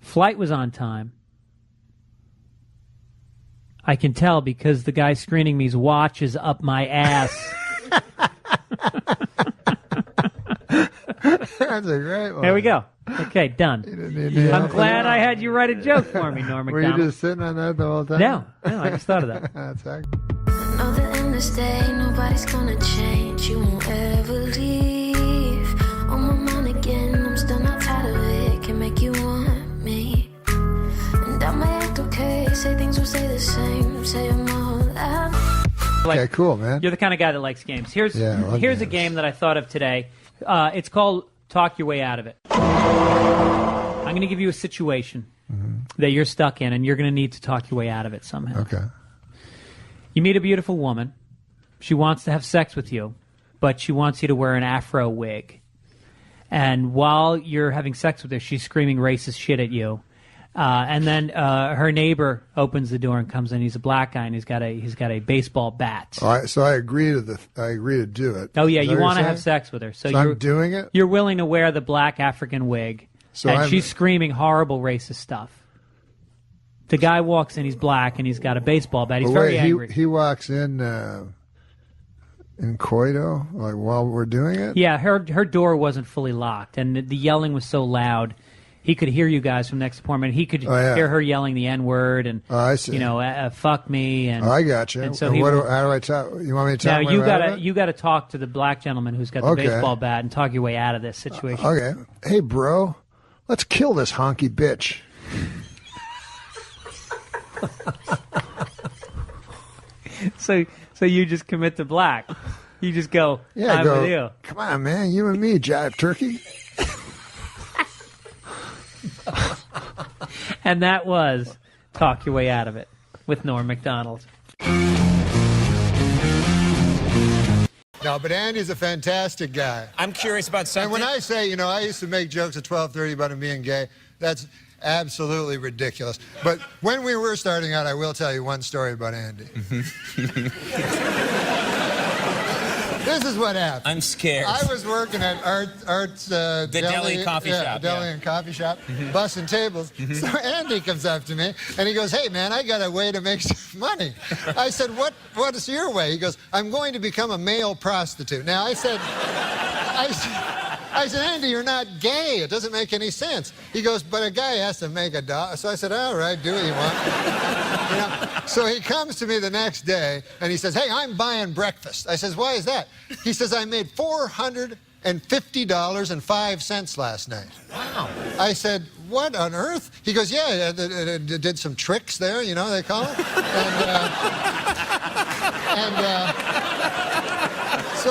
Flight was on time. I can tell because the guy screening me's watch is up my ass. That's a great one. There we go. Okay, done. I'm glad I had you write a joke for me, Norm Were MacDonald. you just sitting on that the whole time? No, I just thought of that. That's excellent. Know that in this day nobody's gonna change. You won't ever leave. On my mind again, I'm still not tired of it. Can make you want me. And I may act okay, say things will stay the same. Say I'm all out. Okay, cool, man. You're the kind of guy that likes games. Here's Yeah, I love a game that I thought of today. It's called Talk Your Way Out of It. I'm going to give you a situation that you're stuck in, and you're going to need to talk your way out of it somehow. Okay. You meet a beautiful woman. She wants to have sex with you, but she wants you to wear an afro wig. And while you're having sex with her, she's screaming racist shit at you. And then her neighbor opens the door and comes in. He's a black guy, and he's got a baseball bat. All right, so I agree to do it. Oh yeah, Is that you what want to you're have saying? sex with her, so So you're I'm doing it? You're willing to wear the black African wig, So and I'm- she's screaming horrible racist stuff. The guy walks in, he's black, and he's got a baseball bat. He's But very wait, angry. He walks in coito, like while we're doing it. Yeah, her door wasn't fully locked, and the yelling was so loud. He could hear you guys from next apartment. He could Oh, yeah. hear her yelling the N-word and I see. fuck me. And Oh, I got you. And so And he how do I talk? You want me to now talk? my you way out of gotta it? you gotta talk to the black gentleman who's got the Okay. baseball bat and talk your way out of this situation. Okay. Hey, bro, let's kill this honky bitch. So you just commit to black. You just go. Yeah, I'm go. with you. Come on, man, you and me, jive turkey. And that was Talk Your Way Out of It with Norm MacDonald. No, but Andy's a fantastic guy. I'm curious about something. And when I say, I used to make jokes at 12:30 about him being gay, that's absolutely ridiculous. But when we were starting out, I will tell you one story about Andy. This is what happened. I'm scared. I was working at Art's The deli coffee shop, deli yeah. and coffee shop, bussing tables. So Andy comes up to me and he goes, "Hey man, I got a way to make some money." I said, "What is your way?" He goes, "I'm going to become a male prostitute." Now I said, "Andy, you're not gay. It doesn't make any sense." He goes, "But a guy has to make a dollar." So I said, "All right, do what you want." So he comes to me the next day and he says, "Hey, I'm buying breakfast." I says, "Why is that?" He says, "I made $450.05 last night." Wow. I said, "What on earth?" He goes, "Yeah, did some tricks there, they call it."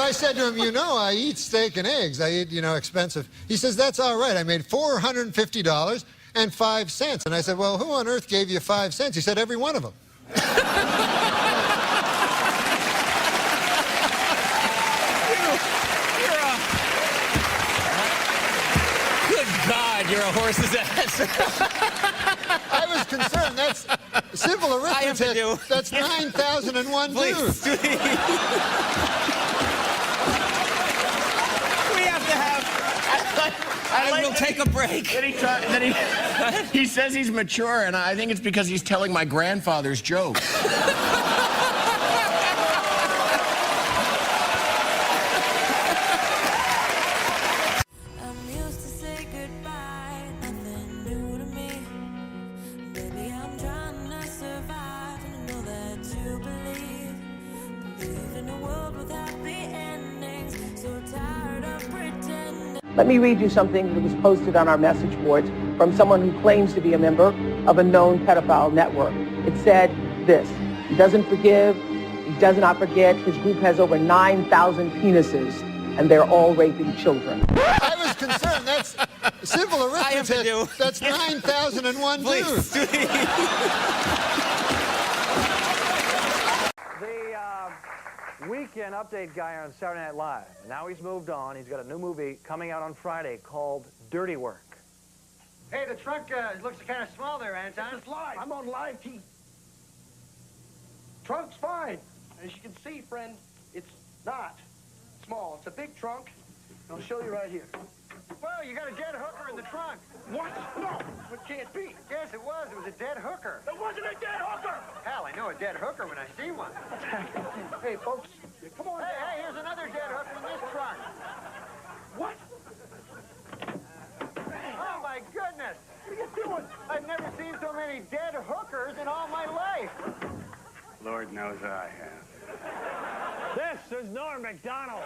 I said to him, you know, I eat steak and eggs. I eat, you know, expensive. He says, that's all right. I made $450.05. And I said, well, who on earth gave you 5 cents? He said, every one of them. Good God, you're a horse's ass. I was concerned. That's simple arithmetic. That's 9,001 dudes. We have to have. We'll take a break. Then he says he's mature, and I think it's because he's telling my grandfather's joke. Let me read you something that was posted on our message boards from someone who claims to be a member of a known pedophile network. It said this: he doesn't forgive, he does not forget, his group has over 9,000 penises, and they're all raping children. I was concerned. That's simple arithmetic. That's 9,001 dudes. The weekend update guy on Saturday Night Live. Now he's moved on. He's got a new movie coming out on Friday called Dirty Work. Hey, the truck looks kind of small there, Anton. This is live. I'm on live TV. Trunk's fine. As you can see, friend, it's not small. It's a big trunk. I'll show you right here. Well, you got a dead hooker in the trunk. What? No, it can't be. Yes, it was. It was a dead hooker. It wasn't a dead hooker. Hell, I know a dead hooker when I see one. Hey, folks, come on. Hey, here's another dead hooker in this trunk. What? Oh, my goodness. What are you doing? I've never seen so many dead hookers in all my life. Lord knows I have. This is Norm MacDonald.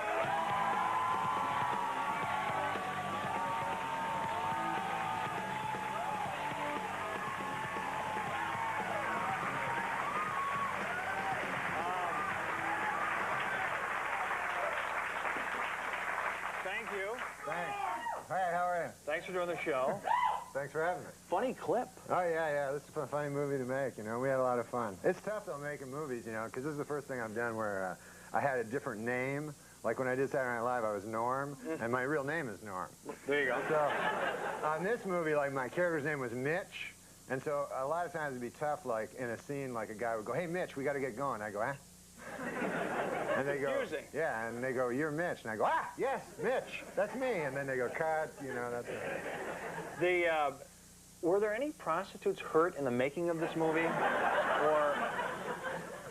Thank you. Thanks. Hey, how are you? Thanks for doing the show. Thanks for having me. Funny clip. Oh, yeah. This is a funny movie to make, you know. We had a lot of fun. It's tough, though, making movies, you know, because this is the first thing I've done where I had a different name. Like when I did Saturday Night Live, I was Norm, and my real name is Norm. There you go. So on this movie, like, my character's name was Mitch, and so a lot of times it'd be tough, like, in a scene, like, a guy would go, hey, Mitch, we got to get going. I go, ah. And they go, confusing. yeah, and they go, you're Mitch. And I go, ah, yes, Mitch, that's me. And then they go, cut, you know, that's it. Were there any prostitutes hurt in the making of this movie? Or...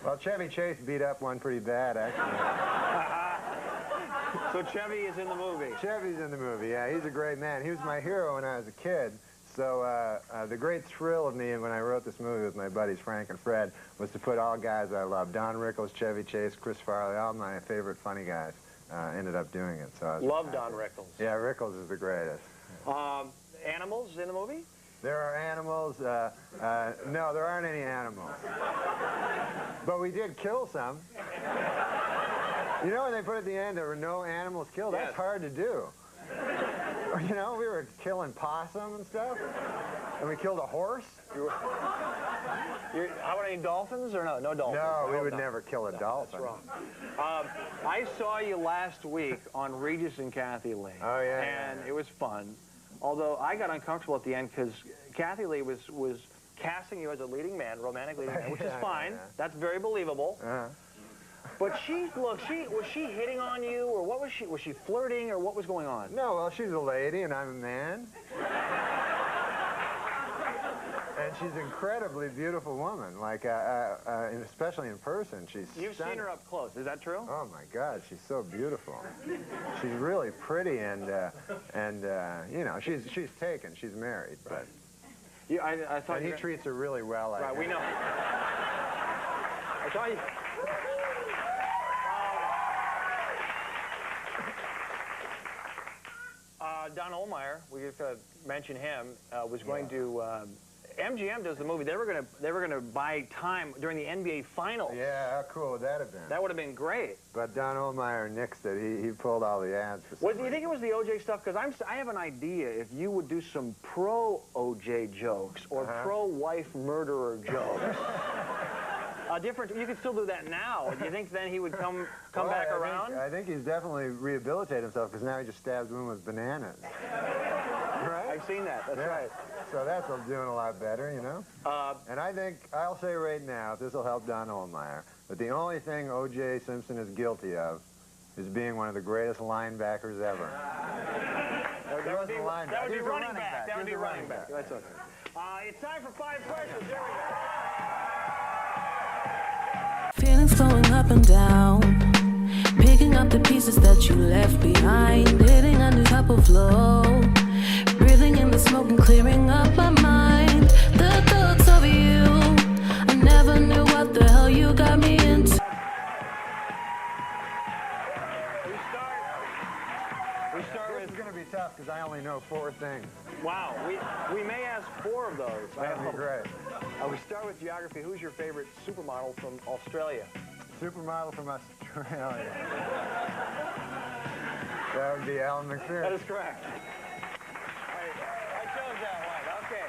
Well, Chevy Chase beat up one pretty bad, actually. So Chevy is in the movie? Chevy's in the movie, yeah. He's a great man. He was my hero when I was a kid. So the great thrill of me when I wrote this movie with my buddies Frank and Fred was to put all guys I love, Don Rickles, Chevy Chase, Chris Farley, all my favorite funny guys ended up doing it. So I was Love Don Rickles. Yeah, Rickles is the greatest. Animals in the movie? There are animals. No, there aren't any animals. But we did kill some. You know when they put at the end there were no animals killed? That's hard to do. You know, we were killing possum and stuff, and we killed a horse. How about any dolphins or no? No dolphins. No, we would never kill a dolphin. That's wrong. I saw you last week on Regis and Kathy Lee. Oh, yeah. And it was fun. Although I got uncomfortable at the end because Kathy Lee was casting you as a leading man, romantic leading man, which is fine. Yeah. That's very believable. But was she hitting on you, or what was she? Was she flirting, or what was going on? No, well, she's a lady, and I'm a man. And she's an incredibly beautiful woman, like, and especially in person. You've seen her up close, is that true? Oh, my God, she's so beautiful. She's really pretty, and you know, she's taken. She's married, but... I thought he treats her really well, I guess. We know. I thought you... Don Ohlmeyer, we mentioned him, was going to MGM does the movie. They were gonna buy time during the NBA Finals. Yeah, how cool would that have been? That would have been great. But Don Ohlmeyer nixed it. He pulled all the ads. Do you think it was the OJ stuff? Because I have an idea. If you would do some pro-OJ jokes or pro-wife murderer jokes, you could still do that now. Do you think then he would come back around? I think he's definitely rehabilitated himself because now he just stabs women with bananas. Right? I've seen that. That's right. So that's doing a lot better, you know? And I think, I'll say right now, if this will help Don Ohlmeyer, that the only thing O.J. Simpson is guilty of is being one of the greatest linebackers ever. That would be running back. That would be running back. That's okay. It's time for 5 questions. There we go. Feelings flowing up and down, picking up the pieces that you left behind, hitting a new type of flow, breathing in the smoke and clearing up my mind. The thoughts of you, I never knew what the hell you got me into. This is going to be tough because I only know 4 things. Wow, we may ask 4 of those. That'd be great. We start with geography. Who's your favorite supermodel from Australia? Supermodel from Australia. That would be Alan McPherson. That is correct. I chose that one. Okay.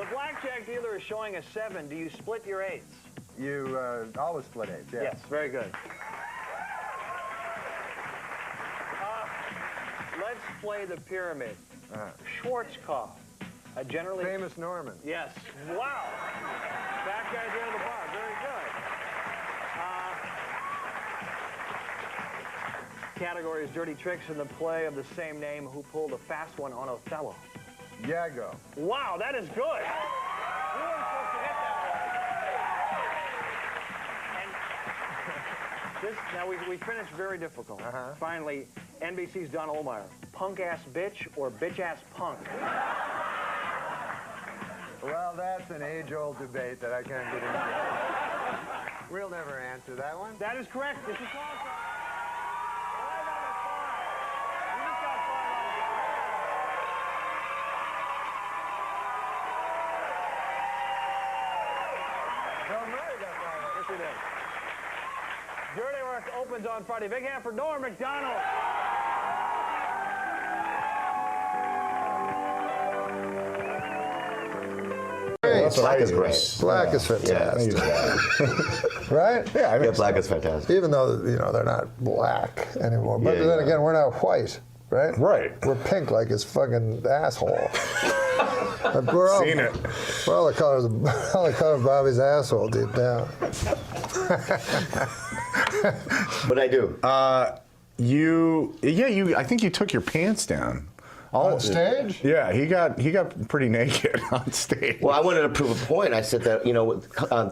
The blackjack dealer is showing a 7. Do you split your 8s? You always split 8s, yeah. Yes, very good. Let's play the pyramid. Schwarzkopf. Generally famous Norman. Yes. Wow. That guy there at the bar. Very good. Category is dirty tricks in the play of the same name. Who pulled a fast one on Othello? Iago. Wow, that is good. You weren't supposed to hit that one. And now we finished very difficult. Finally, NBC's Don Ohlmeyer. Punk-ass bitch or bitch-ass punk? Well, that's an age-old debate that I can't get into. We'll never answer that one. That is correct. This is awesome. Yes, he did. Dirty Work opens on Friday. Big hand for Norm MacDonald. Black is great. Black is fantastic. Right? Yeah, I mean, black is fantastic. Even though, they're not black anymore. But then again, we're not white, right? Right. We're pink like his fucking asshole. We're all, Seen it. We're all the color of Bobby's asshole deep down. But I do. I think you took your pants down. On stage? Yeah, he got pretty naked on stage. Well, I wanted to prove a point. I said that,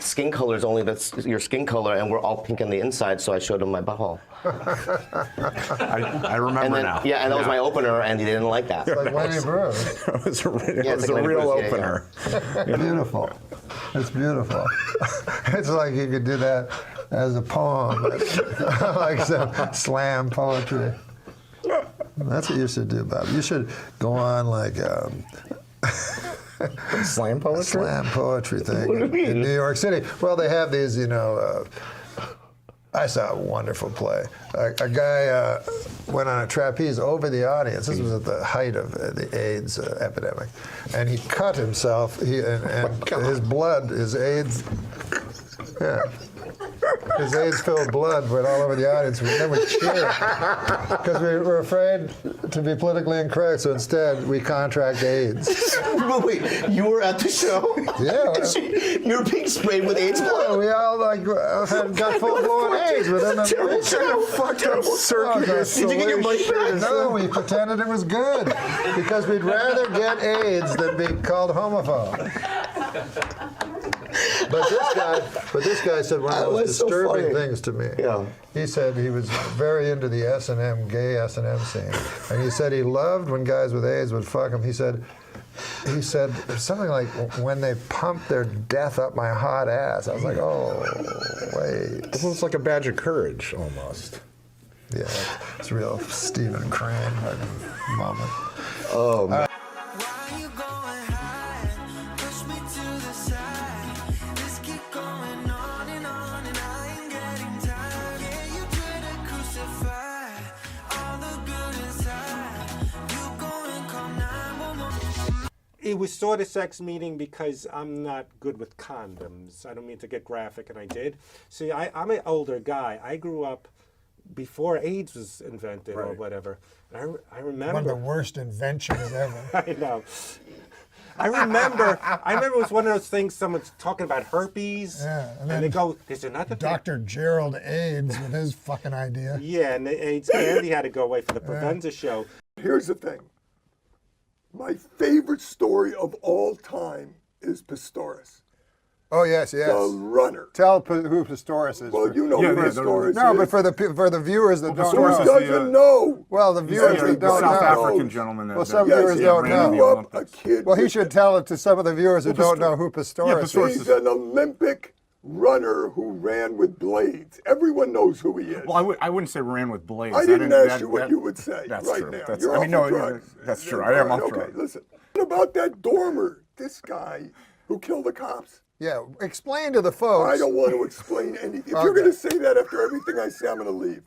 skin color is only your skin color, and we're all pink on the inside, so I showed him my butthole. I remember now. Yeah, and that was my opener, and he didn't like that. It's like Lenny Bruce. It was a real opener. Beautiful. It's beautiful. It's like you could do that as a poem, like some slam poetry. That's what you should do, Bob. You should go on like slam poetry? Slam poetry thing in New York City. Well, they have these, I saw a wonderful play. A guy went on a trapeze over the audience. This was at the height of the AIDS epidemic. And he cut himself, and his blood, his AIDS, his AIDS-filled blood went all over the audience. Then we cheered because we were afraid to be politically incorrect. So instead, we contract AIDS. But wait, you were at the show? Yeah. You were being sprayed with AIDS blood? We all got full-blown AIDS within the terrible circus. Did you get your money back? No, we pretended it was good because we'd rather get AIDS than be called homophobe. But this guy said one of the most disturbing things to me. Yeah. He said he was very into the S&M, gay S&M scene. And he said he loved when guys with AIDS would fuck him. He said something like, when they pumped their death up my hot ass. I was like, oh, wait. This looks like a badge of courage, almost. Yeah, it's a real Stephen Crane moment. Oh, man. we sought a sex meeting because I'm not good with condoms. I don't mean to get graphic, and I did. See, I'm an older guy. I grew up before AIDS was invented or whatever. And I remember... One of the worst inventions ever. I know. I remember it was one of those things, someone's talking about herpes, and they go, there's another thing. Dr. Gerald AIDS with his fucking idea. Yeah, and the AIDS candy had to go away for the Provenza show. Here's the thing. My favorite story of all time is Pistorius. Oh, yes. The runner. Tell who Pistorius is. Well, you know who Pistorius is. No, but for the viewers that don't know. Who doesn't know? Well, the viewers that don't know. South African gentleman. Well, some viewers don't know. A kid well, he should tell it to some of the viewers who don't know who Pistorius is. He's an Olympic runner who ran with blades. Everyone knows who he is. Well, I wouldn't say ran with blades. I didn't ask you what you would say that's right true. now. That's, You're I mean, off no, drugs. that's true. I am off drugs. Okay, listen. About that Dormer, this guy who killed the cops. Yeah, explain to the folks. I don't want to explain anything. If you're going to say that after everything I say, I'm going to leave.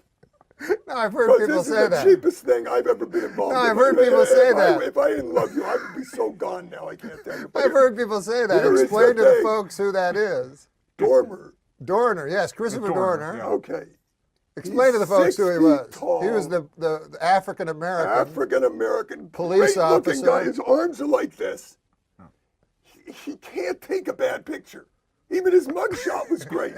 No, I've heard people say that. This is the cheapest thing I've ever been involved in. No, I've heard people say that. If I didn't love you, I would be so gone now. I can't tell you. I've heard people say that. Explain to the folks who that is. Dormer. Dorner, yes, Christopher Dorner. Yeah. Okay. Explain to the folks who he was. Tall. He was the African-American police officer. Guy. His arms are like this. He can't take a bad picture. Even his mugshot was great.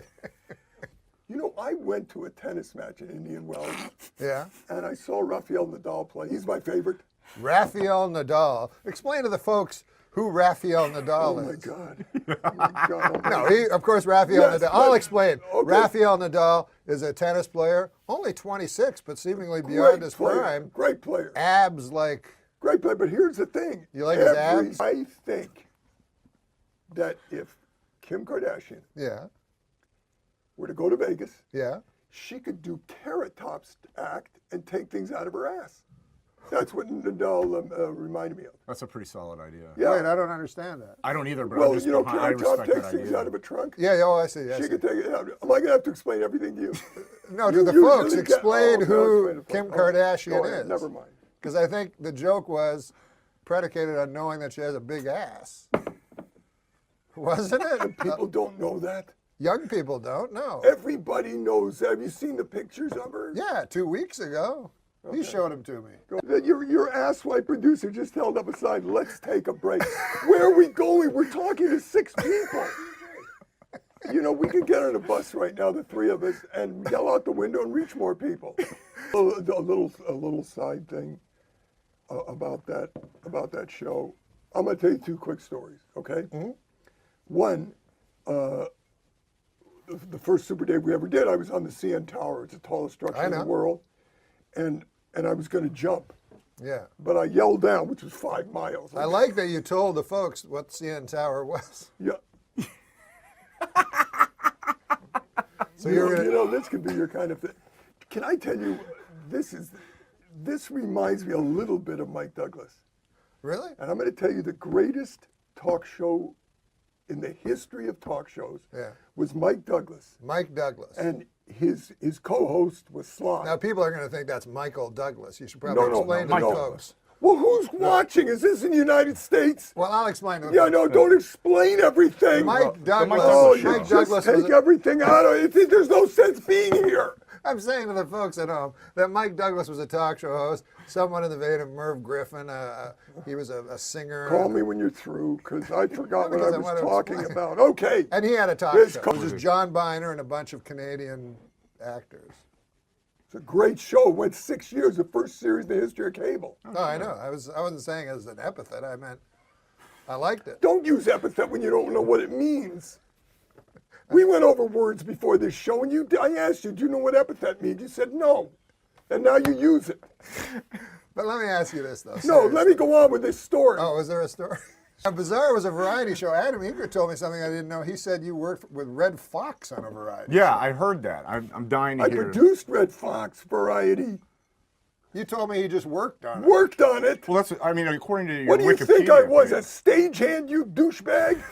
You know, I went to a tennis match in Indian Wells. Yeah. And I saw Rafael Nadal play. He's my favorite. Rafael Nadal. Explain to the folks who Rafael Nadal is. Oh, my God. No, of course, Rafael Nadal. I'll explain. Okay. Rafael Nadal is a tennis player, only 26, but seemingly beyond his prime. Great player. Abs like... Great player, but here's the thing. You like his abs? I think that if Kim Kardashian were to go to Vegas, she could do Carrot Top's act and take things out of her ass. That's what Nadal reminded me of. That's a pretty solid idea. Yeah. Wait, I don't understand that. I don't either, but well, I'm just you know, I Carrot Top respect takes things out of a trunk. Yeah, I see. She could take it out. Am I going to have to explain everything to you? No, to the folks. Explain who Kim Kardashian is. Never mind. Because I think the joke was predicated on knowing that she has a big ass. Wasn't it? People don't know that. Young people don't know. Everybody knows. Have you seen the pictures of her? Yeah, 2 weeks ago. Okay. You showed them to me. Your asswipe producer just held up a sign, let's take a break. Where are we going? We're talking to 6 people. You know, we could get on a bus right now, the 3 of us, and yell out the window and reach more people. A little side thing about that show. I'm going to tell you 2 quick stories, okay? Mm-hmm. One, the first Super Day we ever did, I was on the CN Tower. It's the tallest structure in the world. And I was going to jump. Yeah. But I yelled down, which was 5 miles. I like that you told the folks what CN Tower was. Yeah. So you know, this could be your kind of thing. Can I tell you, this reminds me a little bit of Mike Douglas. Really? And I'm going to tell you the greatest talk show in the history of talk shows was Mike Douglas. Mike Douglas. And his co-host was Sly. Now people are going to think that's Michael Douglas. You should probably explain to the folks. Well, who's watching? Is this in the United States? Well, I'll explain to them. Yeah, no, don't explain everything. Mike Douglas. Mike Douglas take everything out of it. There's no sense being here. I'm saying to the folks at home that Mike Douglas was a talk show host, someone in the vein of Merv Griffin. He was a singer. Call me when you're through, because I forgot what I was talking about. Okay. And he had a talk show. It was John Biner and a bunch of Canadian actors. It's a great show. It went 6 years, the first series in the history of cable. Oh, I know. I wasn't saying it as an epithet. I meant I liked it. Don't use epithet when you don't know what it means. We went over words before this show, and I asked you, do you know what epithet means? You said no, and now you use it. But let me ask you this, though. No, let me go on with this story. Oh, is there a story? Bizarre was a variety show. Adam Eager told me something I didn't know. He said you worked with Red Fox on a variety show. Yeah, I heard that. I'm dying to hear. I produced Red Fox Variety. You told me he just worked on it. Worked on it? Well, that's, I mean, according to your Wikipedia. What do you think I was, a stagehand, you douchebag?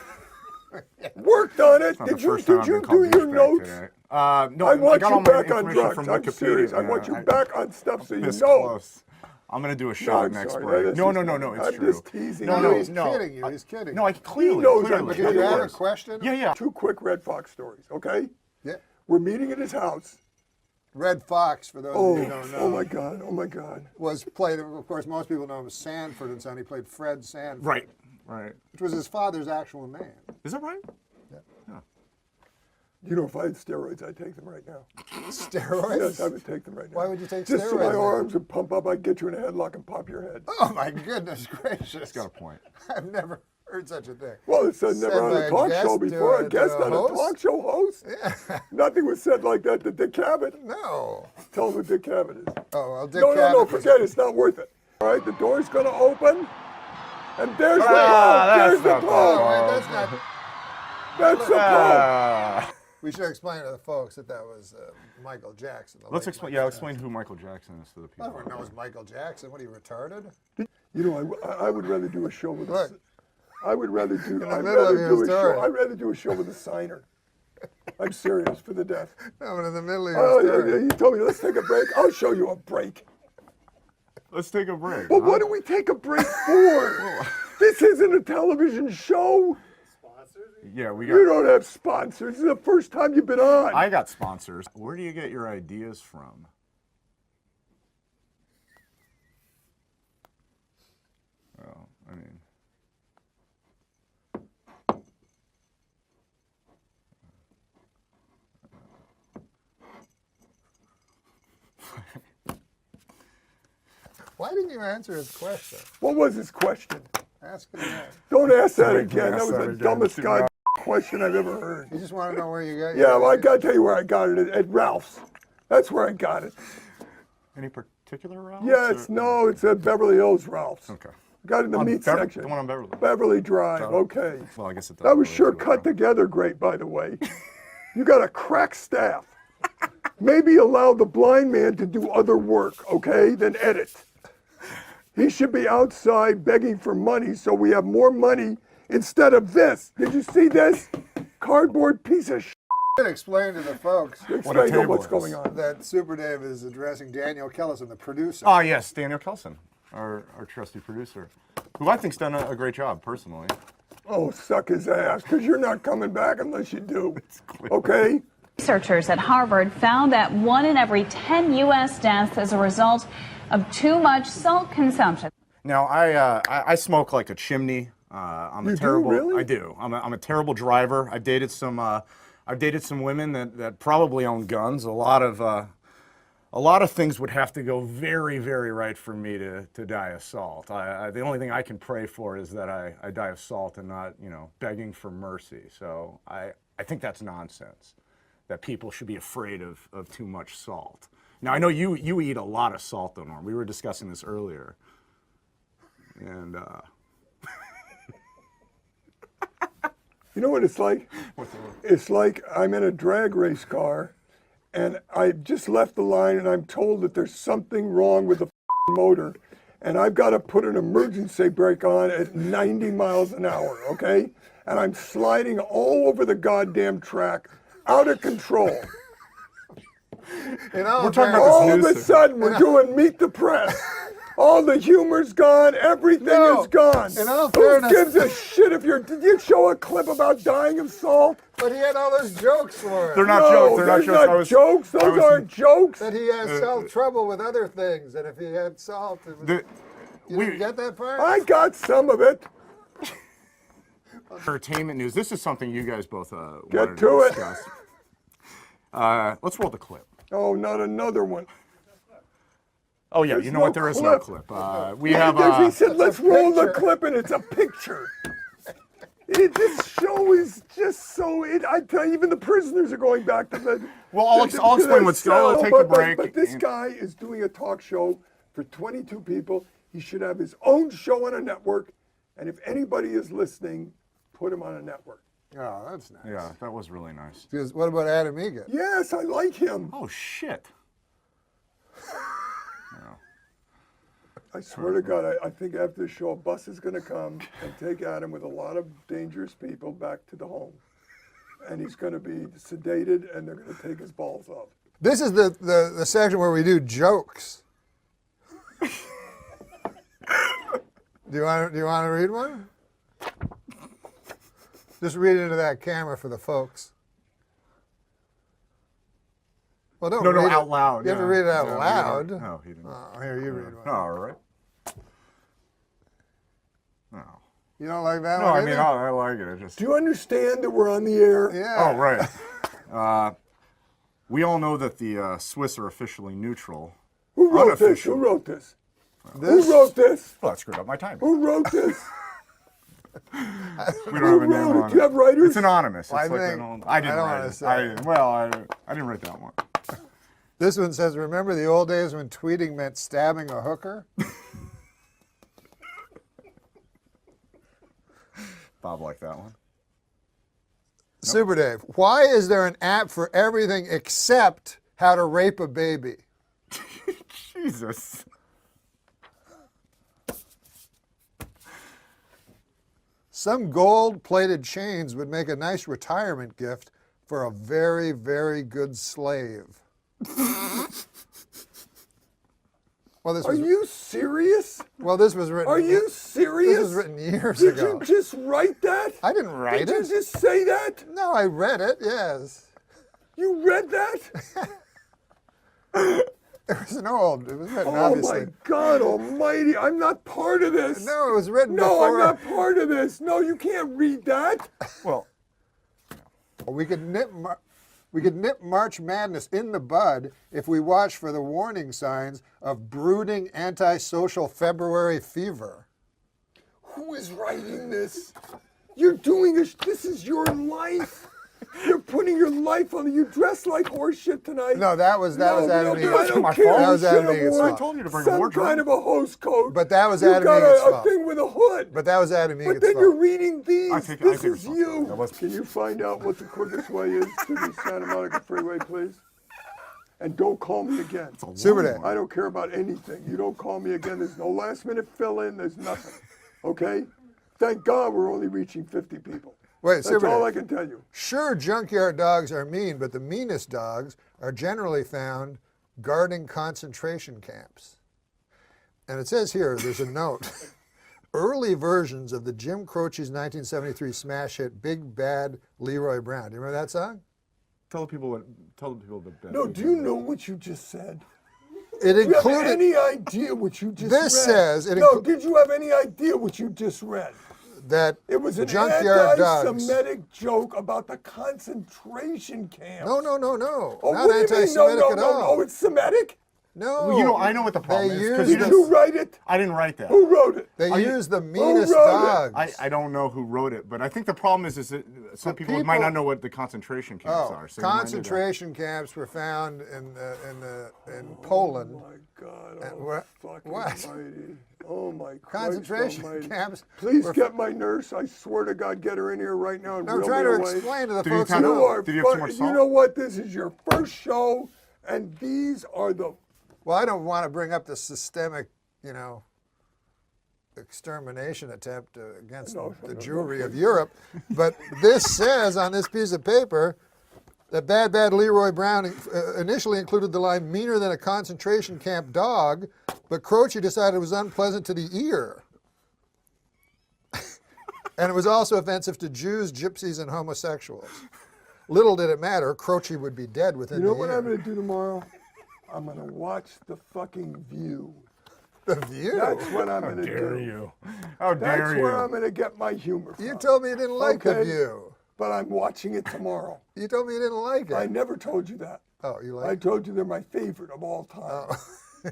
Worked on it. Did you do your notes? No, I want you back on information drugs. from I'm Wikipedia. serious. I want you back on stuff so you know. Close. I'm going to do a show I'm next sorry, break. that No, is no, just- no, no, it's I'm true. just teasing No, you. no, He's no. kidding you. He's kidding. No, I clearly. He knows clearly. I'm Did kidding. you have a Yes. question? Yeah, yeah. 2 quick Red Fox stories, okay? Yeah. We're meeting at his house. Red Fox, for those of you who don't know. Oh my God, oh my God. Was played, of course, most people know him as Sanford and Son. He played Fred Sanford. Right, right. Which was his father's actual name. Is that right? You know, if I had steroids, I'd take them right now. Steroids? Yes, I would take them right now. Why would you take Just steroids? so my then? arms would pump up, I'd get you in a headlock and pop your head. Oh my goodness gracious. He's got a point. I've never heard such a thing. Well, it's said Said never on by a a talk guest show to before. a- A guest to a on a host? talk show host? Yeah. Nothing was said like that to Dick Cavett. No. Tell him who Dick Cavett is. Oh, well, Dick No, Cavett. forget it. It's not worth it. All right, the door's going to open, and there's the that's Pope. There's the not Pope. Oh, wait, that's not. That's the Pope. We should explain to the folks that that was Michael Jackson. Let's explain. Yeah, explain who Michael Jackson is to the people. Everyone knows Michael Jackson. What are you, retarded? You know, I would rather do a show with Look. I would rather do. the I'd middle of rather your do a story. show. I'd rather do a show with a signer. I'm serious, for the deaf. No, but in the middle of your story. He told me, let's take a break. I'll show you a break. Let's take a break. But what do we take a break for? This isn't a television show. Yeah, we You got. don't have sponsors. This is the first time you've been on. I got sponsors. Where do you get your ideas from? Well, I mean. Why didn't you answer his question? What was his question? Ask him that. Don't ask that Sorry, again. That ask was that the again. dumbest Too god rough. question I've ever heard. You just want to know where you got Yeah, your well, I got to tell you where I got it, at Ralph's. That's where I got it. Any particular Ralph's? Yes, no, it's at Beverly Hills Ralph's. Okay. Got it in the On meat Bever- section. the one on Beverly. Beverly Drive, Oh. okay. Well, I guess it That was doesn't sure really cut together great, by the way. You got a crack staff. Maybe allow the blind man to do other work, okay, than edit. He should be outside begging for money so we have more money instead of this. Did you see this? Cardboard piece of shit. Explain to the folks Explain to what's going on. that Super Dave is addressing Daniel Kellison, the producer. Ah, yes, Daniel Kelson, our trusty producer, who I think's done a great job personally. Oh, suck his ass, because you're not coming back unless you do. Okay? Researchers at Harvard found that 1 in every 10 U.S. deaths is a result of too much salt consumption. Now, I smoke like a chimney. I'm You a do, terrible. really? I do. I'm a terrible driver. I've dated some women that probably own guns. A lot of things would have to go very, very right for me to die of salt. The only thing I can pray for is that I die of salt and not, begging for mercy. So I think that's nonsense, that people should be afraid of too much salt. Now, I know you eat a lot of salt, though, Norm. We were discussing this earlier. And, You know what it's like? It's like I'm in a drag race car, and I just left the line, and I'm told that there's something wrong with the motor, and I've got to put an emergency brake on at 90 miles an hour, okay? And I'm sliding all over the goddamn track, out of control. You know, We're talking about All this of a news sudden, we're doing Meet the Press. All the humor's gone. Everything is gone. in all Who fairness- gives a shit if you're? Did you show a clip about dying of salt? But he had all those jokes for it. They're not No, jokes. They're not there's jokes. not jokes. Those aren't jokes. That he has trouble with other things, and if he had salt, it was, you didn't get that part? I got some of it. entertainment news. This is something you guys both Get wanted to it. discuss. Let's roll the clip. Oh, not another one. Oh yeah, There's you know no what? There is no clip. We have. He said, "Let's roll the clip," and it's a picture. This show is just so. I tell you, even the prisoners are going back to the. Well, I'll explain what's going on. Take a break. But this guy is doing a talk show for 22 people. He should have his own show on a network. And if anybody is listening, put him on a network. Oh, that's nice. Yeah, that was really nice. Because what about Adam Egan? Yes, I like him. Oh shit. I swear to God, I think after the show, a bus is going to come and take Adam with a lot of dangerous people back to the home. And he's going to be sedated, and they're going to take his balls off. This is the section where we do jokes. Do you want to read one? Just read into that camera for the folks. Well, don't No, read it out loud. You have to yeah. read it out No, loud. No, he didn't. Oh, here, you read one. All right. No. You don't like that No, one I either? mean, I like it. Do you understand that we're on the air? Yeah. Oh, right. We all know that the Swiss are officially neutral. Who wrote this? Who wrote this? Who wrote this? Well, that screwed up my time. Who wrote this? We don't have a name on it. Do you have writers? It's anonymous. Well, It's like an old, I didn't don't write wanna it. say I it. didn't write that one. This one says, remember the old days when tweeting meant stabbing a hooker? Bob liked that one. Super Dave, why is there an app for everything except how to rape a baby? Jesus. Some gold-plated chains would make a nice retirement gift for a very, very good slave. Well, Are you serious? Well, this was written. Are you serious? This was written years Did ago. you just write that? I didn't write Did it. you just say that? No, I read it. Yes. You read that? It was an old. It was written, Oh obviously. my God Almighty! I'm not part of this. No, it was written No, before. I'm not part of this. No, you can't read that. Well, we could nip March Madness in the bud if we watch for the warning signs of brooding antisocial February fever. Who is writing this? You're doing this. This is your life. You're putting your life on it. You dress like horseshit tonight. No, that was Adam Egan's I don't fault. care. That was You Adam should have Egan's worn fault. I told you to bring a some wardrobe. kind of a hose coat. But that was You Adam got Egan's a fault. thing with a hood. But that was Adam Egan's But then fault. you're reading these. take This is responsibility. That you. was- Can you find out what the quickest way is to the Santa Monica Freeway, please? And don't call me again. Super Dave. I don't care about anything. You don't call me again. There's no last minute fill in. There's nothing. Okay? Thank God we're only reaching 50 people. Wait, That's Super all Dave. I can tell you. Sure, junkyard dogs are mean, but the meanest dogs are generally found guarding concentration camps. And it says here, there's a note. Early versions of the Jim Croce's 1973 smash hit Big Bad Leroy Brown. Do you remember that song? Tell the people the No, do you know what you just said? It Do you have included. any idea what you just read? This says it No, did you have any idea what you just read? that It was an junkyard dogs. anti-Semitic joke about the concentration camp. No. Oh, Not what do you mean? anti-Semitic no, at no, all. No, it's Semitic? No. Well, I know what the problem They is. use 'cause Did you write it? I didn't write that. Who wrote it? They Are you- use the meanest wrote it? dogs. I don't know who wrote it, but I think the problem is that some people might not know what the concentration camps are. So you might need to- Concentration camps were found in Poland. Oh my God! And Oh, what? fucking What? almighty. Oh my Christ Concentration almighty. camps. Please were- get my nurse. I swear to God, get her in here right now and I'm reel trying me to away. explain to the Did you folks kind who of- know. are Did you have too much You salt? know what? This is your first show, and these are the. Well, I don't want to bring up the systemic, extermination attempt against No, the no, Jewry no. of Europe, but this says on this piece of paper that Bad Leroy Brown initially included the line "meaner than a concentration camp dog," but Croce decided it was unpleasant to the ear. And it was also offensive to Jews, gypsies, and homosexuals. Little did it matter, Croce would be dead within You know the what year. I'm going to do tomorrow? I'm going to watch the fucking View. The View? That's what I'm going to do. How dare you? How dare That's you? where I'm going to get my humor from. You told me you didn't like The View. But I'm watching it tomorrow. You told me you didn't like it. I never told you that. Oh, you I like it? told you they're my favorite of all time. Oh.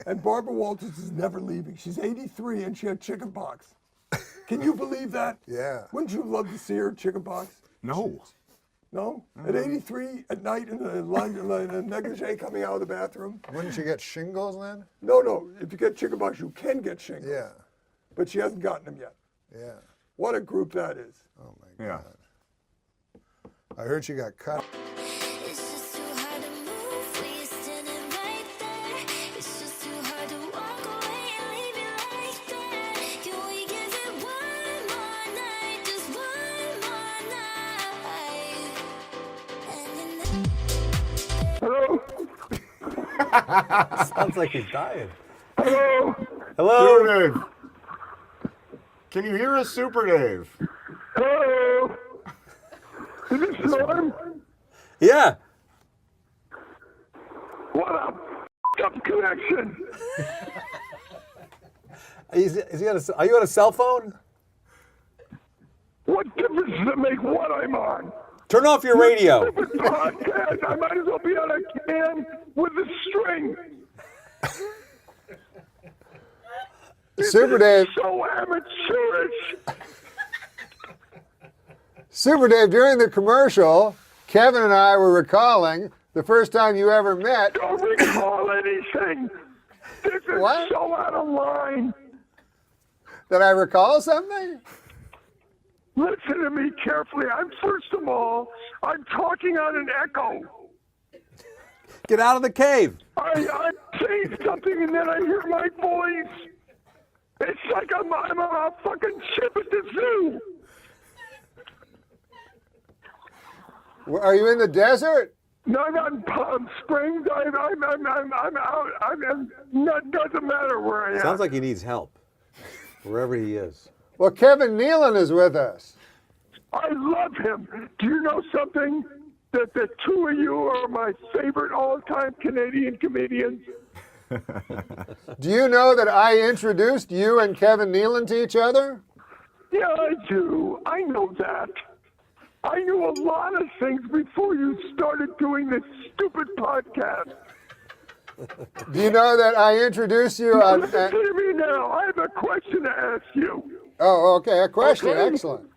And Barbara Walters is never leaving. She's 83 and she had chicken pox. Can you believe that? Yeah. Wouldn't you love to see her chicken pox? No. No? At 83 at night in the negligee coming out of the bathroom? Wouldn't you get shingles then? No. If you get chicken pox, you can get shingles. Yeah. But she hasn't gotten them yet. Yeah. What a group that is. Oh my Yeah. God. I heard you got cut. It's just too hard to move when you're standing right there. It's just too hard to walk away and leave it like that. Can we give it one more night, just one more night? And then Hello? Sounds like he's dying. Hello? Hello? Super Dave. Can you hear us, Super Dave? Hello? Is this Norm? Yeah. What a f***ed up connection. Are you on a cell phone? What difference does it make what I'm on? Turn off your radio. Stupid podcast. I might as well be on a can with a string. Super Dave. So amateurish. Super Dave, during the commercial, Kevin and I were recalling the first time you ever met. Don't recall anything. This is What? so out of line. Did I recall something? Listen to me carefully. First of all, I'm talking on an echo. Get out of the cave. I say something and then I hear my voice. It's like I'm on a fucking ship at the zoo. Are you in the desert? No, I'm not in Palm Springs. I'm out. Doesn't matter where I am. Sounds like he needs help, wherever he is. Well, Kevin Nealon is with us. I love him. Do you know something? That the two of you are my favorite all-time Canadian comedians. Do you know that I introduced you and Kevin Nealon to each other? Yeah, I do. I know that. I knew a lot of things before you started doing this stupid podcast. Do you know that I introduced you on... Listen to me now. I have a question to ask you. Oh, okay. A question. Okay. Excellent.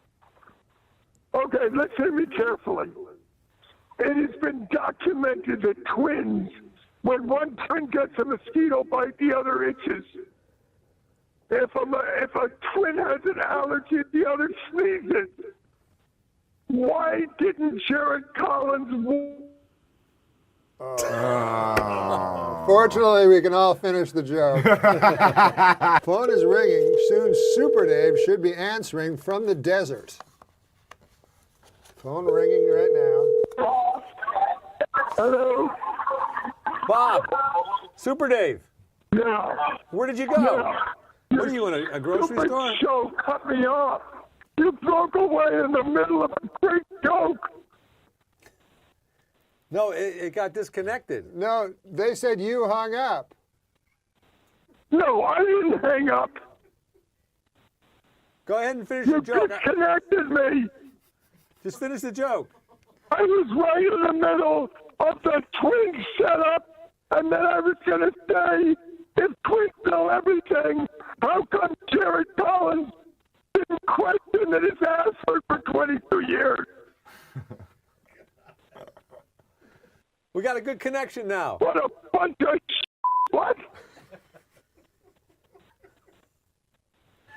Okay, listen to me carefully. It has been documented that twins, when one twin gets a mosquito bite, the other itches. If a twin has an allergy, the other sneezes. Why didn't Jared Collins... Fortunately, we can all finish the joke. Phone is ringing. Soon Super Dave should be answering from the desert. Phone ringing right now. Hello? Bob. Super Dave. Yeah. Where did you go? Yeah. What are you in a grocery Stupid store? show cut me off. You broke away in the middle of a great joke. No, it got disconnected. No, they said you hung up. No, I didn't hang up. Go ahead and finish You your joke. disconnected me. Just finish the joke. I was right in the middle of the twin setup, and then I was going to say, if twins know everything, how come Jared Collins didn't question that his ass hurt for 22 years? We got a good connection now. What a bunch of what?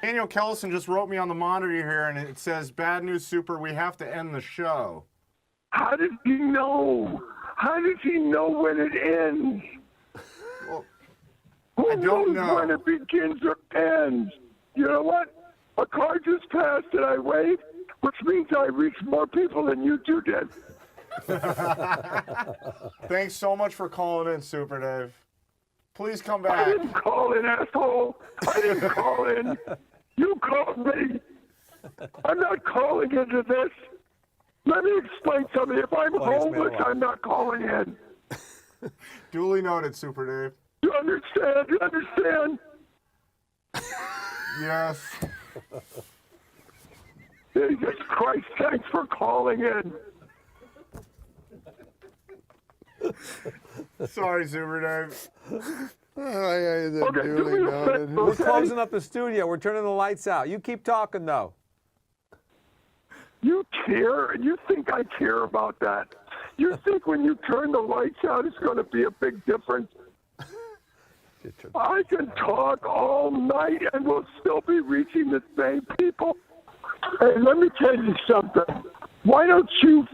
Daniel Kellison just wrote me on the monitor here, and it says, "Bad news, Super. We have to end the show." How does he know? How does he know when it ends? Well, Who I don't knows know. when it begins or ends? You know what? A car just passed and I waved, which means I reached more people than you two did. Thanks so much for calling in, Super Dave. Please come I back. didn't call in, asshole. I didn't call in. You called me. I'm not calling into this. Let me explain something. If I'm homeless, I'm not calling in. Duly noted, Super Dave. You understand? You understand? Yes. Jesus Christ, thanks for calling in. Sorry, Super Dave. Okay, do me a favor, We're okay? closing up the studio. We're turning the lights out. You keep talking, though. You care? You think I care about that? You think when you turn the lights out, it's going to be a big difference? I can talk all night and we'll still be reaching the same people. Hey, let me tell you something. Why don't you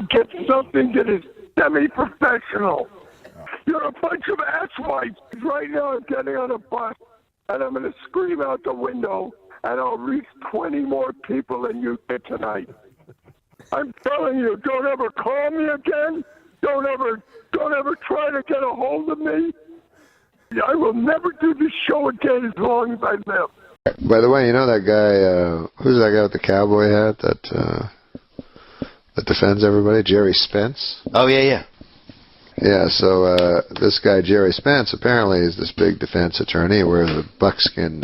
get something that is semi-professional? You're a bunch of asswipes. Right now I'm getting on a bus and I'm going to scream out the window and I'll reach 20 more people than you did tonight. I'm telling you, don't ever call me again. Don't ever try to get a hold of me. I will never do this show again as long as I live. By the way, you know that guy, who's that guy with the cowboy hat that defends everybody? Jerry Spence? Oh, yeah. Yeah, so this guy, Jerry Spence, apparently is this big defense attorney. He wears a buckskin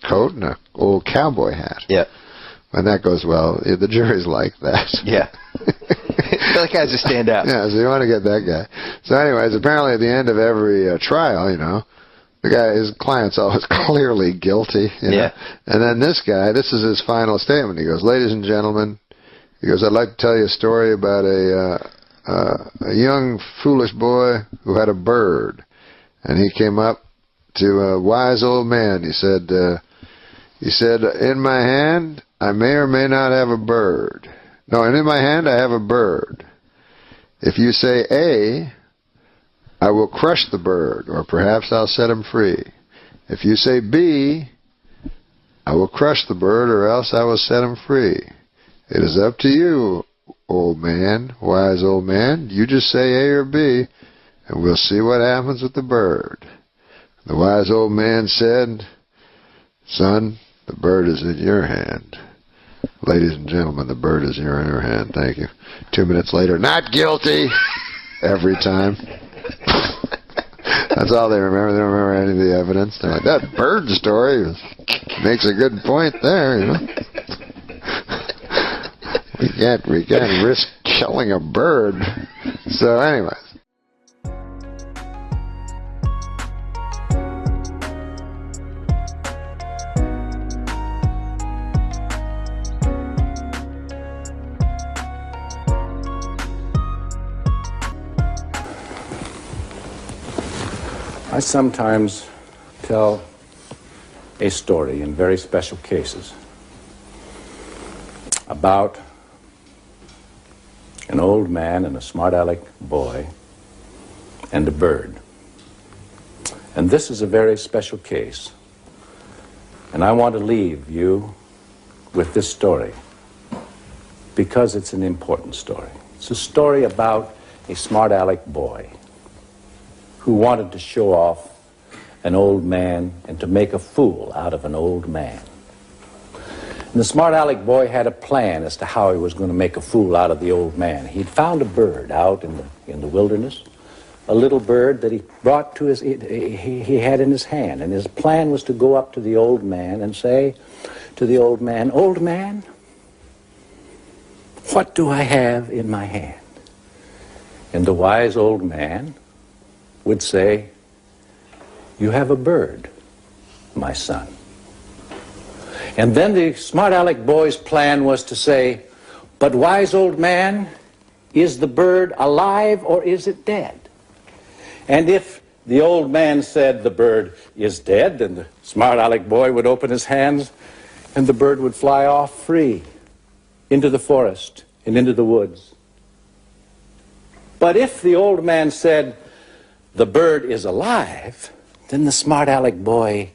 coat and an old cowboy hat. Yeah. And that goes well. The jury's like that. Yeah. That guy's just stand out. Yeah, so you want to get that guy. So anyways, apparently at the end of every trial, you know, the guy, his client's always clearly guilty. You know? And then this guy, this is his final statement. He goes, ladies and gentlemen, he goes, I'd like to tell you a story about a young, foolish boy who had a bird. And he came up to a wise old man. He said, in my hand, I may or may not have a bird. No, and in my hand, I have a bird. If you say A, I will crush the bird, or perhaps I'll set him free. If you say B, I will crush the bird, or else I will set him free. It is up to you, old man, wise old man. You just say A or B, and we'll see what happens with the bird. The wise old man said, son, the bird is in your hand. Ladies and gentlemen, the bird is in your hand. Thank you. 2 minutes later, not guilty. Every time. That's all they remember. They don't remember any of the evidence. They're like, that bird story makes a good point there, you know. We can't risk killing a bird. So anyways. I sometimes tell a story in very special cases about an old man and a smart-aleck boy and a bird. And this is a very special case. And I want to leave you with this story because it's an important story. It's a story about a smart-aleck boy who wanted to show off an old man and to make a fool out of an old man. And the smart-aleck boy had a plan as to how he was going to make a fool out of the old man. He'd found a bird out in the wilderness, a little bird that he brought to he had in his hand. And his plan was to go up to the old man and say to the old man, old man, what do I have in my hand? And the wise old man would say, you have a bird, my son. And then the smart-aleck boy's plan was to say, but wise old man, is the bird alive or is it dead? And if the old man said the bird is dead, then the smart-aleck boy would open his hands and the bird would fly off free into the forest and into the woods. But if the old man said the bird is alive, then the smart-aleck boy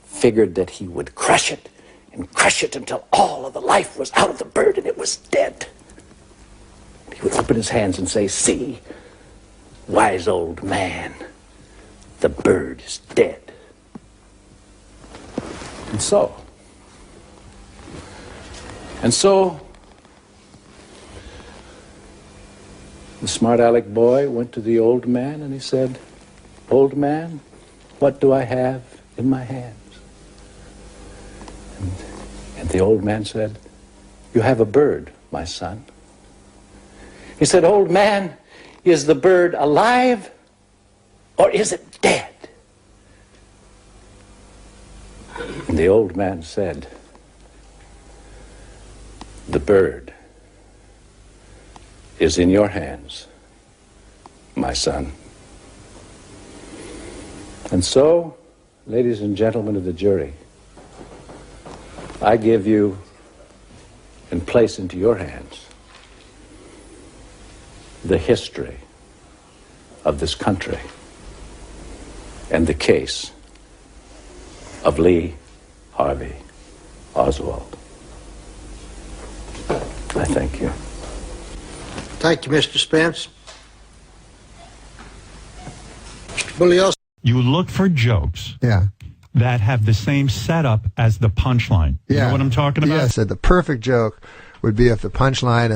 figured that he would crush it and crush it until all of the life was out of the bird and it was dead. He would open his hands and say, see, wise old man, the bird is dead. And so the smart-aleck boy went to the old man and he said, old man, what do I have in my hands? And the old man said, you have a bird, my son. He said, old man, is the bird alive or is it dead? And the old man said, the bird is in your hands, my son. And so, ladies and gentlemen of the jury, I give you and place into your hands the history of this country and the case of Lee Harvey Oswald. I thank you. Thank you, Mr. Spence. Mr. Bullios. You look look for jokes Yeah. that have the same setup as the punchline. You know what I'm talking about? Yes, the perfect joke would be if the punchline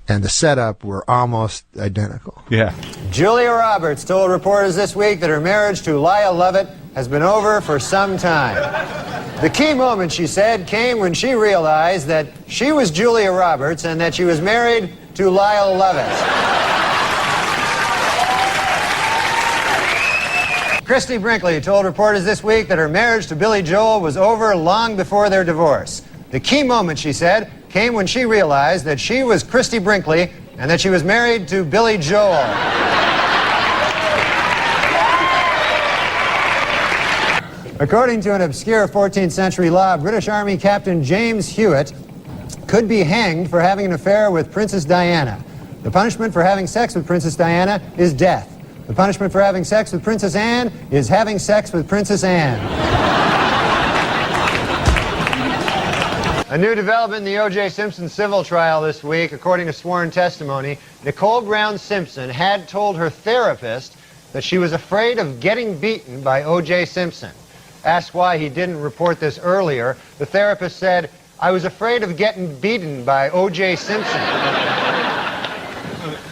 and the setup were almost identical. Yeah. Julia Roberts told reporters this week that her marriage to Lyle Lovett has been over for some time. The key moment, she said, came when she realized that she was Julia Roberts and that she was married to Lyle Lovett. Christy Brinkley told reporters this week that her marriage to Billy Joel was over long before their divorce. The key moment, she said, came when she realized that she was Christy Brinkley and that she was married to Billy Joel. According to an obscure 14th century law, British Army Captain James Hewitt could be hanged for having an affair with Princess Diana. The punishment for having sex with Princess Diana is death. The punishment for having sex with Princess Anne is having sex with Princess Anne. A new development in the O.J. Simpson civil trial this week. According to sworn testimony, Nicole Brown Simpson had told her therapist that she was afraid of getting beaten by O.J. Simpson. Asked why he didn't report this earlier, the therapist said, "I was afraid of getting beaten by O.J. Simpson."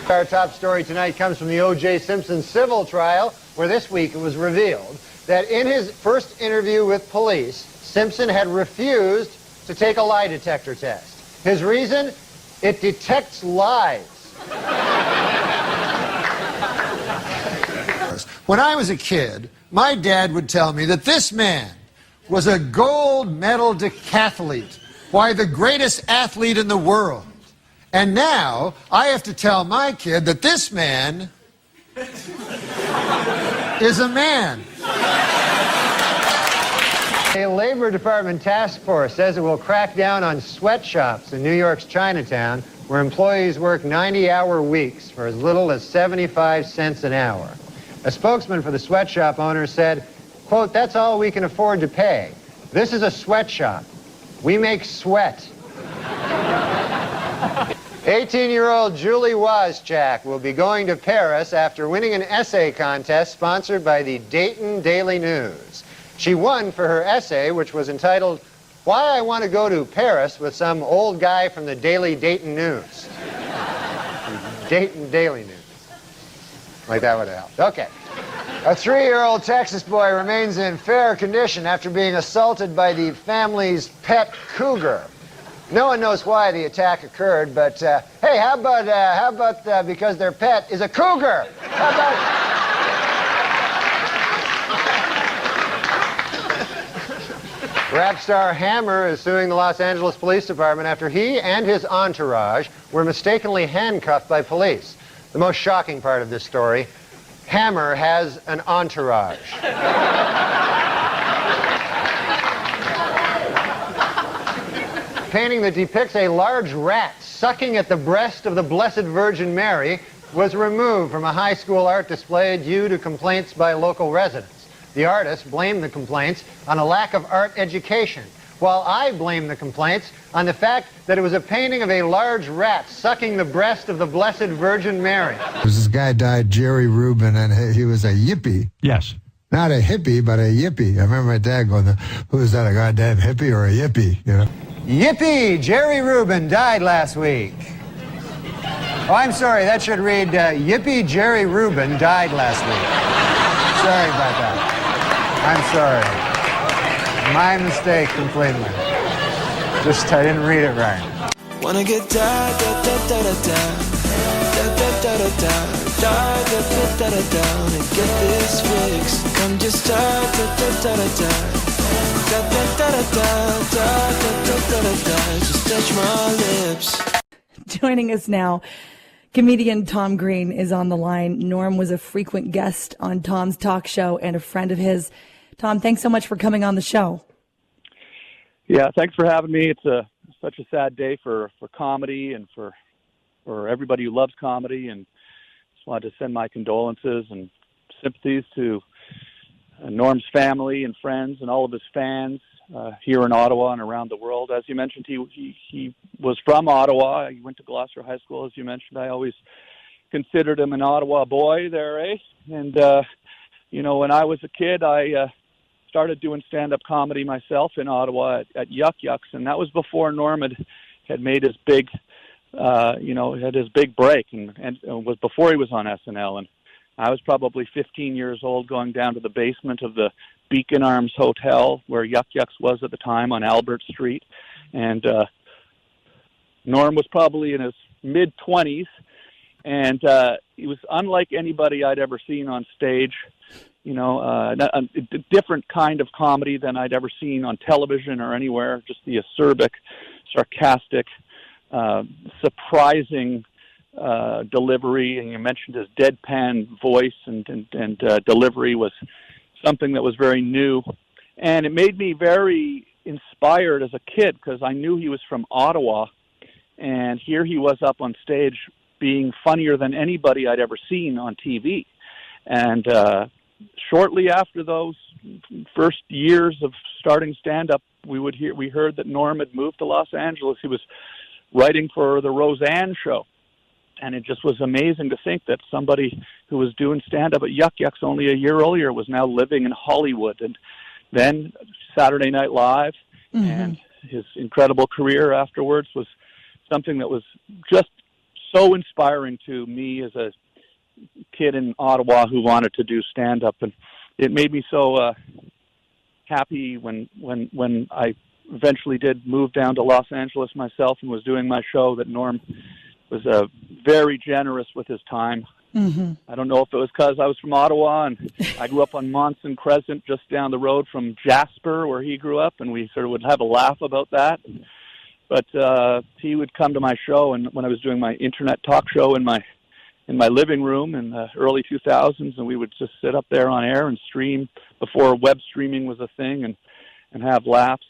Our top story tonight comes from the O.J. Simpson civil trial, where this week it was revealed that in his first interview with police, Simpson had refused to take a lie detector test. His reason? It detects lies. When I was a kid, my dad would tell me that this man was a gold medal decathlete. Why, the greatest athlete in the world. And now I have to tell my kid that this man is a man. A Labor Department task force says it will crack down on sweatshops in New York's Chinatown, where employees work 90-hour weeks for as little as 75 cents an hour. A spokesman for the sweatshop owner said, quote, "That's all we can afford to pay. This is a sweatshop. We make sweat." 18-year-old Julie Wozchak will be going to Paris after winning an essay contest sponsored by the Dayton Daily News. She won for her essay, which was entitled, "Why I Want to Go to Paris with Some Old Guy from the Daily Dayton News." Dayton Daily News. Like that would have helped. Okay. A 3-year-old Texas boy remains in fair condition after being assaulted by the family's pet cougar. No one knows why the attack occurred, but hey, how about because their pet is a cougar? How about... Rap star Hammer is suing the Los Angeles Police Department after he and his entourage were mistakenly handcuffed by police. The most shocking part of this story, Hammer has an entourage. Painting that depicts a large rat sucking at the breast of the Blessed Virgin Mary was removed from a high school art display due to complaints by local residents. The artist blamed the complaints on a lack of art education, while I blame the complaints on the fact that it was a painting of a large rat sucking the breast of the Blessed Virgin Mary. This guy died, Jerry Rubin, and he was a yippie. Yes. Not a hippie, but a yippie. I remember my dad going, "Who is that, a goddamn hippie or a yippie?" You know. Yippee! Jerry Rubin died last week. Oh, I'm sorry, that should read, Yippee Jerry Rubin died last week. Sorry about that. I'm sorry. My mistake completely. Just, I didn't read it right. Wanna get da da da da da da da da da da da da da da da and get this fix. Come just da da da da da da da da da da da da da da. Just touch my lips. Joining us now, comedian Tom Green is on the line. Norm was a frequent guest on Tom's talk show and a friend of his. Tom, thanks so much for coming on the show. Yeah, thanks for having me. It's such a sad day for comedy and for everybody who loves comedy, and just wanted to send my condolences and sympathies to Norm's family and friends and all of his fans here in Ottawa and around the world. As you mentioned, he was from Ottawa. He went to Gloucester High School, as you mentioned. I always considered him an Ottawa boy there, eh? And when I was a kid, I started doing stand-up comedy myself in Ottawa at Yuck Yucks, and that was before Norm had made his big, had his big break, and it was before he was on SNL. And I was probably 15 years old, going down to the basement of the Beacon Arms Hotel where Yuck Yucks was at the time on Albert Street, and Norm was probably in his mid-20s, and he was unlike anybody I'd ever seen on stage. A different kind of comedy than I'd ever seen on television or anywhere. Just the acerbic, sarcastic, surprising delivery. And you mentioned his deadpan voice and delivery was something that was very new. And it made me very inspired as a kid because I knew he was from Ottawa. And here he was up on stage being funnier than anybody I'd ever seen on TV. And shortly after those first years of starting stand-up, we heard that Norm had moved to Los Angeles. He was writing for the Roseanne show. And it just was amazing to think that somebody who was doing stand-up at Yuck Yucks only a year earlier was now living in Hollywood. And then Saturday Night Live and his incredible career afterwards was something that was just so inspiring to me as a kid in Ottawa who wanted to do stand-up. And it made me so happy when I eventually did move down to Los Angeles myself and was doing my show that Norm was very generous with his time. I don't know if it was because I was from Ottawa and I grew up on Monson Crescent just down the road from Jasper where he grew up, and we sort of would have a laugh about that. But he would come to my show, and when I was doing my internet talk show in my living room in the early 2000s, and we would just sit up there on air and stream before web streaming was a thing, and have laughs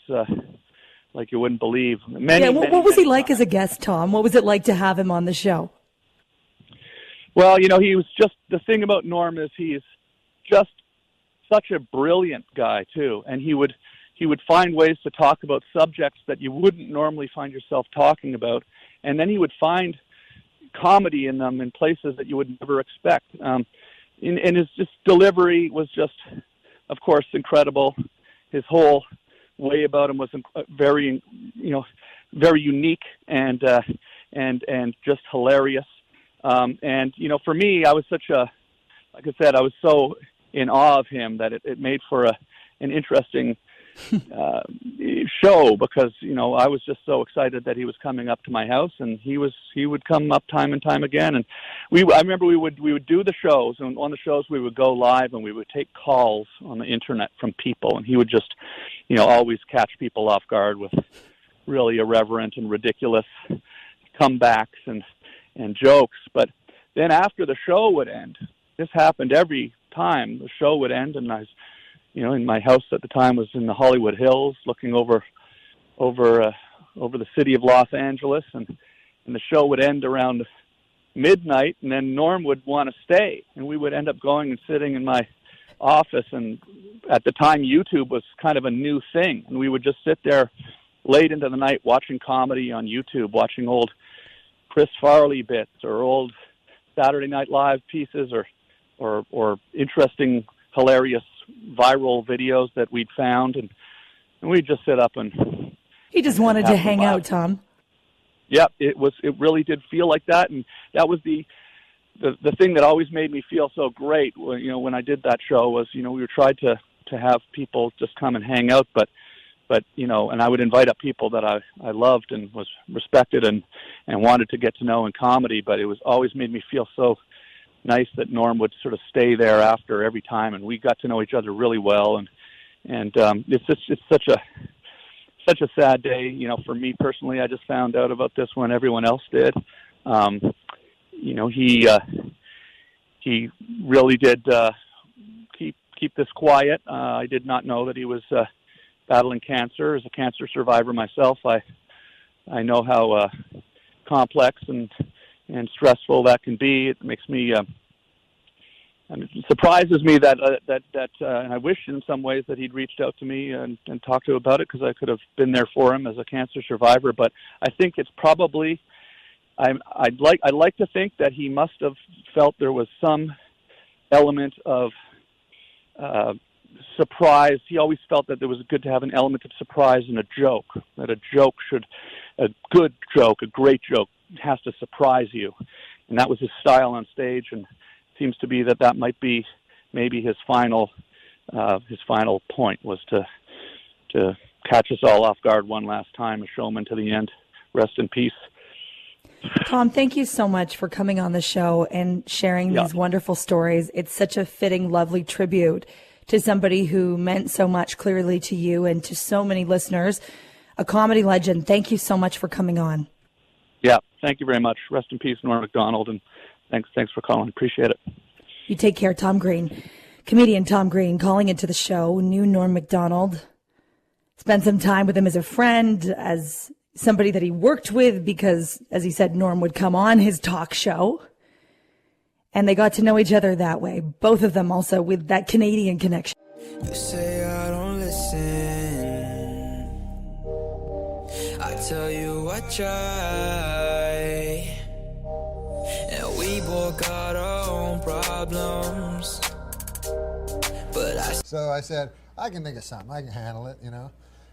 like you wouldn't believe. What was he like as a guest, Tom? What was it like to have him on the show? Well, he was just, the thing about Norm is he's just such a brilliant guy too, and he would find ways to talk about subjects that you wouldn't normally find yourself talking about, and then he would find comedy in them in places that you would never expect. And his just delivery was just, of course, incredible. His whole way about him was very, very unique and just hilarious. And for me, I was like I said, I was so in awe of him that it made for an interesting show because I was just so excited that he was coming up to my house, and he would come up time and time again. And I remember we would do the shows, and on the shows we would go live and we would take calls on the internet from people, and he would just always catch people off guard with really irreverent and ridiculous comebacks and jokes. But then after the show would end, this happened every time the show would end, and I was in my house at the time was in the Hollywood Hills, looking over the city of Los Angeles, and the show would end around midnight, and then Norm would want to stay, and we would end up going and sitting in my office. And at the time, YouTube was kind of a new thing, and we would just sit there late into the night watching comedy on YouTube, watching old Chris Farley bits or old Saturday Night Live pieces or interesting, hilarious viral videos that we'd found, and we'd just sit up and he just wanted to hang out, Tom. Yeah, it really did feel like that, and that was the thing that always made me feel so great when I did that show was we tried to have people just come and hang out, but and I would invite up people that I loved and was respected and wanted to get to know in comedy, but it was always made me feel so nice that Norm would sort of stay there after every time, and we got to know each other really well. And it's such a sad day, for me personally. I just found out about this when everyone else did. He really did keep this quiet. I did not know that he was battling cancer. As a cancer survivor myself, I know how complex and stressful that can be. It makes me, it surprises me that and I wish in some ways that he'd reached out to me and talked to about it, because I could have been there for him as a cancer survivor. But I think it's probably, I'd like to think that he must have felt there was some element of surprise. He always felt that it was good to have an element of surprise in a joke, that a good joke, a great joke, has to surprise you. And that was his style on stage, and it seems to be that might be maybe his final point was to catch us all off guard one last time, a showman to the end. Rest in peace. Tom, thank you so much for coming on the show and sharing these wonderful stories. It's such a fitting, lovely tribute to somebody who meant so much clearly to you and to so many listeners. A comedy legend. Thank you so much for coming on. Yeah, thank you very much. Rest in peace, Norm MacDonald, and thanks for calling. Appreciate it. You take care, Tom Green. Comedian Tom Green calling into the show. Knew Norm MacDonald. Spent some time with him as a friend, as somebody that he worked with, because, as he said, Norm would come on his talk show. And they got to know each other that way. Both of them also with that Canadian connection. You say I don't listen. I tell you I try. And we both got our own problems. So I said, I can think of something. I can handle it, you know.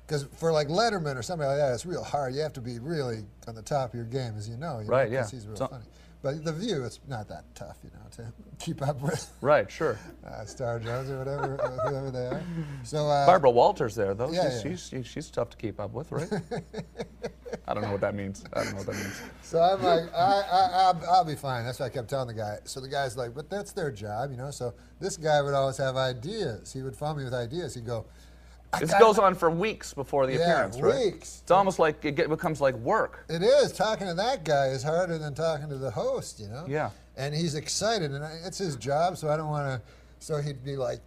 Because for like Letterman or somebody like that, it's real hard. You have to be really on the top of your game, as you know. Right, yeah. Because he's real funny. But The View, it's not that tough, you know, to keep up with. Right, sure. Star Jones or whatever, whoever they are. So Barbara Walters there, though. Yeah, she's tough to keep up with, right? I don't know what that means. So I'm like, I'll be fine. That's what I kept telling the guy. So the guy's like, but that's their job, you know. So this guy would always have ideas. He would phone me with ideas. He'd go, This goes on for weeks before the appearance, right? Weeks. It's almost like it becomes like work. It is. Talking to that guy is harder than talking to the host, you know? Yeah. And he's excited, and it's his job, so I don't want to. So he'd be like,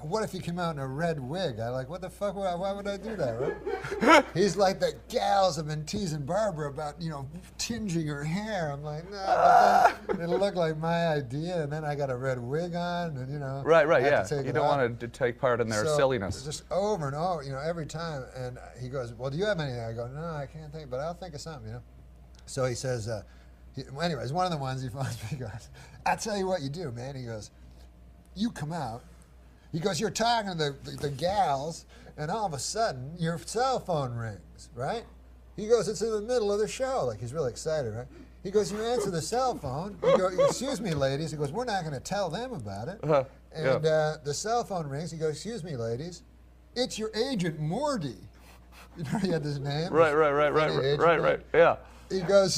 what if he came out in a red wig? I like, what the fuck? Why would I do that, right? He's like, the gals have been teasing Barbara about, you know, tinging her hair. I'm like, no, but then it'll look like my idea, and then I got a red wig on, and, you know. Right, I yeah. have to take You it don't off. want to take part in their So, silliness. Just over and over, you know, every time. And he goes, well, do you have anything? I go, no, I can't think, but I'll think of something, you know. So he says, anyways, one of the ones he phones me, he goes, I'll tell you what you do, man. He goes, you come out. He goes, you're talking to the gals, and all of a sudden, your cell phone rings, right? He goes, it's in the middle of the show. Like, he's really excited, right? He goes, you answer the cell phone. You go, excuse me, ladies. He goes, we're not going to tell them about it. And the cell phone rings. He goes, excuse me, ladies. It's your agent, Morty. You know, he had this name. Right. Yeah. He goes,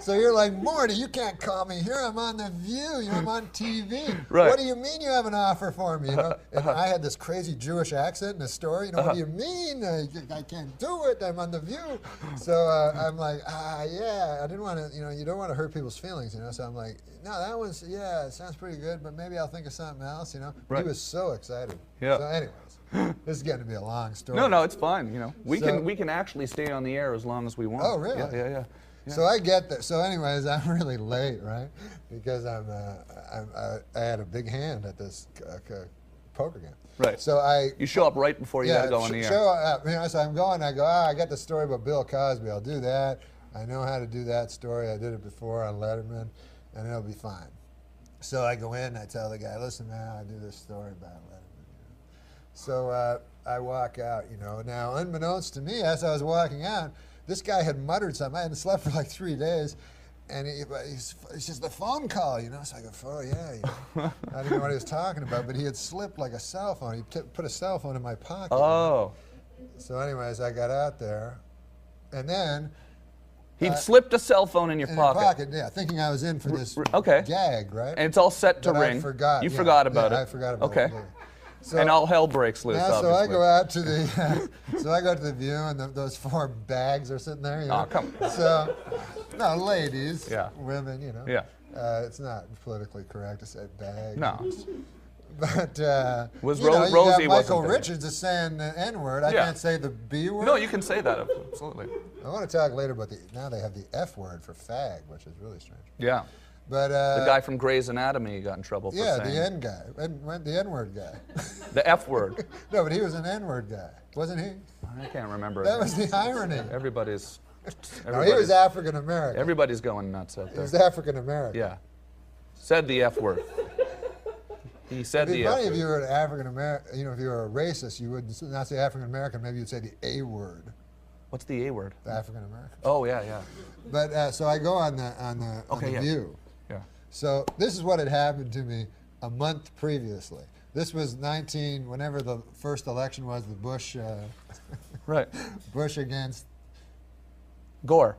so you're like, Morty, you can't call me here. I'm on The View. You know, I'm on TV. Right. What do you mean you have an offer for me? You know, and I had this crazy Jewish accent in the story. You know, what do you mean? I can't do it. I'm on The View. So I'm like, yeah. I didn't want to. You know, you don't want to hurt people's feelings. You know, so I'm like, no, that one's it sounds pretty good, but maybe I'll think of something else. You know, Right. He was so excited. Yeah. So anyways, this is getting to be a long story. No, it's fine. You know, we can actually stay on the air as long as we want. Oh, really? Yeah. So I get there. So anyways, I'm really late, right? Because I had a big hand at this poker game. Right. So you show up right before you gotta go on the air. Show up. You know, so I'm going. I go. I got the story about Bill Cosby. I'll do that. I know how to do that story. I did it before on Letterman, and it'll be fine. So I go in. I tell the guy, listen, man, I do this story about Letterman. You know? So I walk out. You know. Now, unbeknownst to me, as I was walking out, this guy had muttered something. I hadn't slept for like 3 days, and it's just the phone call, you know. So I go, oh yeah, you know. I didn't know what he was talking about, but he had slipped like a cell phone. He put a cell phone in my pocket. Oh. You know? So anyways, I got out there, and then He'd slipped a cell phone in your pocket. Yeah, thinking I was in for this gag, right? And it's all set to but ring. I forgot. You forgot about it. I forgot about it. Okay. So, and all hell breaks loose. Now, obviously. so I go out to the, so I go to The View, and those 4 bags are sitting there. You know? Oh, come on. So, no, ladies, yeah, women, you know. Yeah. It's not politically correct to say bag. No. But was you know, Rosie you got Michael Richards is saying the N-word. I can't say the B word. No, you can say that absolutely. I want to talk later about now they have the F word for fag, which is really strange. Yeah. But the guy from Grey's Anatomy got in trouble for saying. the N guy, the N-word guy. The F word. No, but he was an N-word guy, wasn't he? I can't remember. That was the irony. Everybody's no, he was African American. Everybody's going nuts out there. He was African American. Yeah. Said the F word. He said It'd be the funny F if you were an African American. You know, if you were a racist, you would not say African American. Maybe you'd say the A word. What's the A word? The African American. Oh yeah, yeah. But so I go on the yeah. View. Yeah. So this is what had happened to me a month previously. This was whenever the first election was, the Bush. Right. Bush against Gore.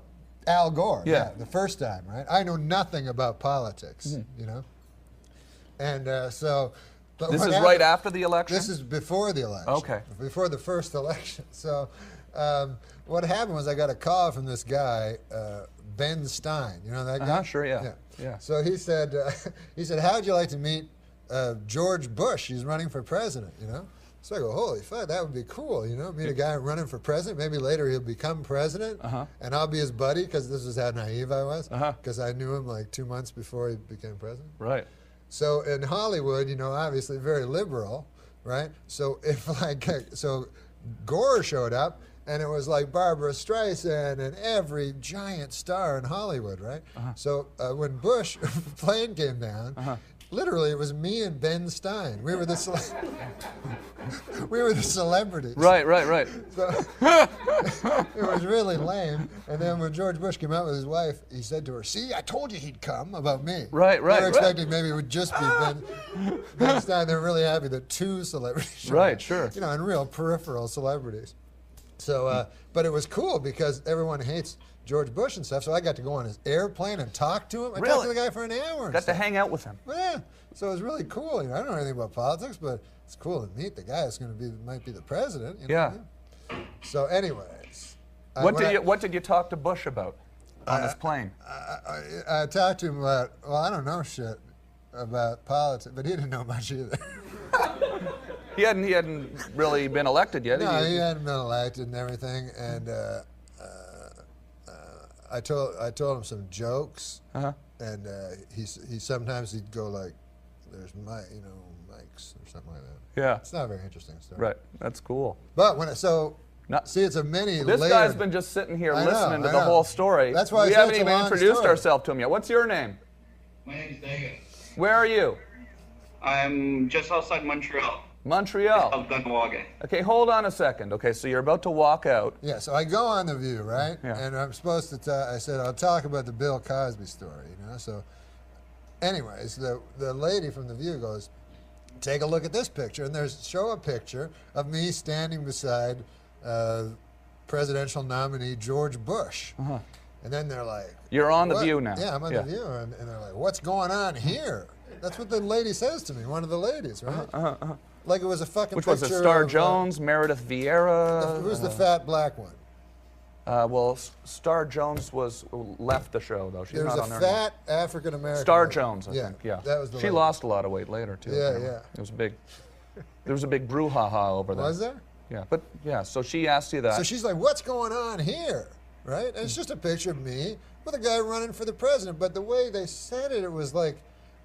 Al Gore. Yeah. The first time, right? I know nothing about politics, you know. And so. But This what is happened- right after the election? This is before the election. Okay. Before the first election. So what happened was I got a call from this guy, Ben Stein. You know that guy? Sure, yeah. Yeah. So he said, how'd you like to meet George Bush? He's running for president, you know? So I go, holy fuck, that would be cool, you know? Meet a guy running for president. Maybe later he'll become president, and I'll be his buddy, because this is how naive I was, because I knew him like 2 months before he became president. Right. So in Hollywood, you know, obviously very liberal, right? So so Gore showed up, and it was like Barbara Streisand and every giant star in Hollywood, right? So when Bush plane came down, literally it was me and Ben Stein. We were the celebrities. Right. So it was really lame. And then when George Bush came out with his wife, he said to her, "See, I told you he'd come," about me. Right. They were expecting maybe it would just be Ben Stein. They were really happy that two celebrities showed Right, up. sure. You know, and real peripheral celebrities. So, but it was cool because everyone hates George Bush and stuff, so I got to go on his airplane and talk to him. I talked to the guy for an hour. And Got to stuff. hang out with him. Yeah, so it was really cool. You know, I don't know anything about politics, but it's cool to meet the guy that's might be the president. You know? Yeah. So, anyways, What did you talk to Bush about on his plane? I talked to him about, well, I don't know shit about politics, but he didn't know much either. He hadn't really been elected yet. No, he hadn't been elected and everything, and I told him some jokes, and he sometimes he'd go like, "There's mics or something like that." Yeah, it's not a very interesting story. Right, that's cool. But see, it's a mini. This layered, guy's been just sitting here listening to I the know. whole story. That's why we I said haven't it's a even long introduced story. ourselves to him yet. What's your name? My name's Dagan. Where are you? I'm just outside Montreal. Montreal. I'm going to walk in. Okay, hold on a second. Okay, so you're about to walk out. Yeah, so I go on The View, right? Yeah. And I'm supposed to I said, I'll talk about the Bill Cosby story, you know? So, anyways, the lady from The View goes, take a look at this picture. And show a picture of me standing beside presidential nominee George Bush. And then they're like... You're on The "What?" View now. Yeah, I'm on The View. And they're like, what's going on here? That's what the lady says to me, one of the ladies, right? Like it was a fucking Which picture was it? Star of, Jones, Meredith Vieira? Who's the fat black one? Well, Star Jones left the show, though. She's There was not a on there fat African American. Star lady. Jones, I think. Yeah, that was the she lady. lost a lot of weight later too. Yeah, apparently. yeah. It was big. There was a big brouhaha over there. Was there? Yeah, but yeah. So she asked you that. So she's like, "What's going on here?" Right? And it's just a picture of me with a guy running for the president. But the way they said it, it was like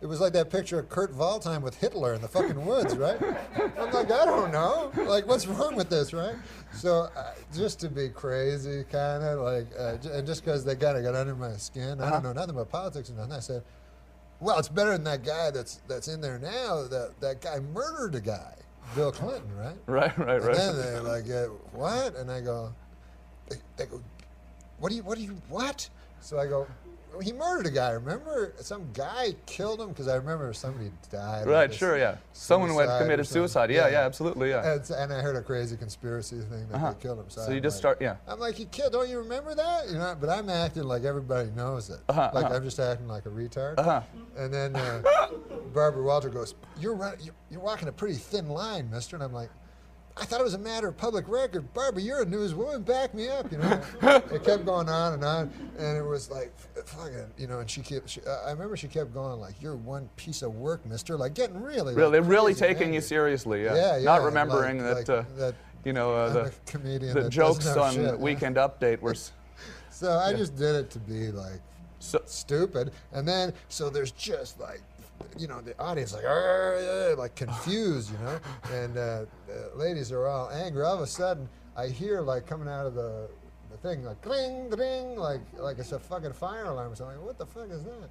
that picture of Kurt Waldheim with Hitler in the fucking woods, right? I'm like, I don't know. Like, what's wrong with this, right? So just to be crazy, kind of like, and just because they got under my skin, I don't know nothing about politics and nothing. I said, well, it's better than that guy that's in there now. That guy murdered a guy, Bill Clinton, right? Right. And then they're like, what? And I go, they go, what? So I go, he murdered a guy, remember? Some guy killed him because I remember somebody died. Right, sure, yeah. Someone who had committed suicide. Yeah, absolutely, yeah. And I heard a crazy conspiracy thing that they killed him. So you just start, yeah. I'm like, he killed, don't you remember that? You know, but I'm acting like everybody knows it. Like I'm just acting like a retard. And then Barbara Walter goes, you're walking a pretty thin line, mister. And I'm like, I thought it was a matter of public record. Barbara, you're a newswoman, back me up, you know. It kept going on, and it was like, fucking, you know, and I remember she kept going like, you're one piece of work, mister, like getting really taking you seriously, yeah. Yeah, Not remembering that you know, I'm a comedian the that jokes doesn't know on shit, Weekend Update were... So I just did it to be like stupid, and then, so there's just like, you know, the audience like confused, you know, and the ladies are all angry. All of a sudden, I hear like coming out of the thing like cling, ding, like it's a fucking fire alarm. So I'm like, what the fuck is that?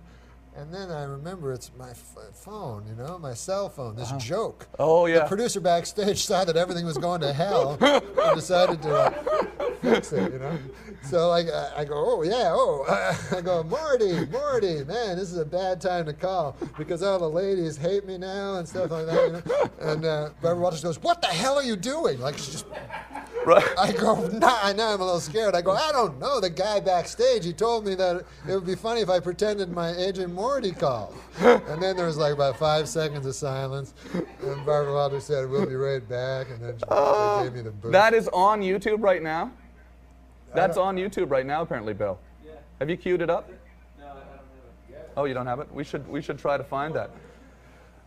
And then I remember it's my phone, you know, my cell phone, this joke. Oh, yeah. The producer backstage saw that everything was going to hell and decided to fix it, you know. So I go, oh, yeah, I go, Marty, man, this is a bad time to call because all the ladies hate me now and stuff like that, you know. And Barbara Walters goes, what the hell are you doing? Like, she's just... Right. I go, nah, I know I'm a little scared. I go, I don't know. The guy backstage, he told me that it would be funny if I pretended my agent Morty called. And then there was like about 5 seconds of silence. And Barbara Walters said, we'll be right back. And then she gave me the boot. That is on YouTube right now? That's on YouTube right now, apparently, Bill. Yeah. Have you queued it up? No, I don't have it yet. Oh, you don't have it? We should try to find that.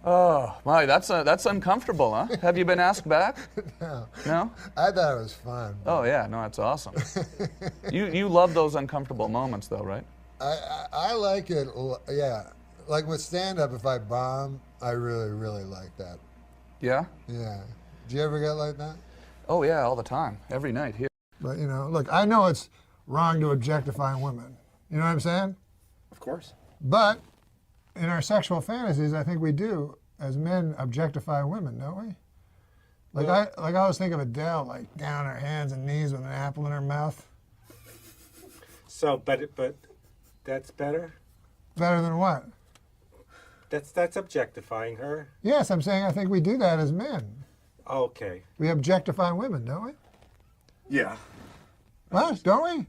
Oh, my, that's uncomfortable, huh? Have you been asked back? No. No? I thought it was fun. Oh, yeah, no, that's awesome. You love those uncomfortable moments, though, right? I like it, yeah. Like with stand-up, if I bomb, I really, really like that. Yeah? Yeah. Do you ever get like that? Oh, yeah, all the time. Every night here. But, you know, look, I know it's wrong to objectify women. You know what I'm saying? Of course. But in our sexual fantasies, I think we do, as men, objectify women, don't we? Like, I always think of Adele, like, down on her hands and knees with an apple in her mouth. So, but that's better? Better than what? That's objectifying her. Yes, I'm saying I think we do that as men. Okay. We objectify women, don't we? Yeah. What? Don't we?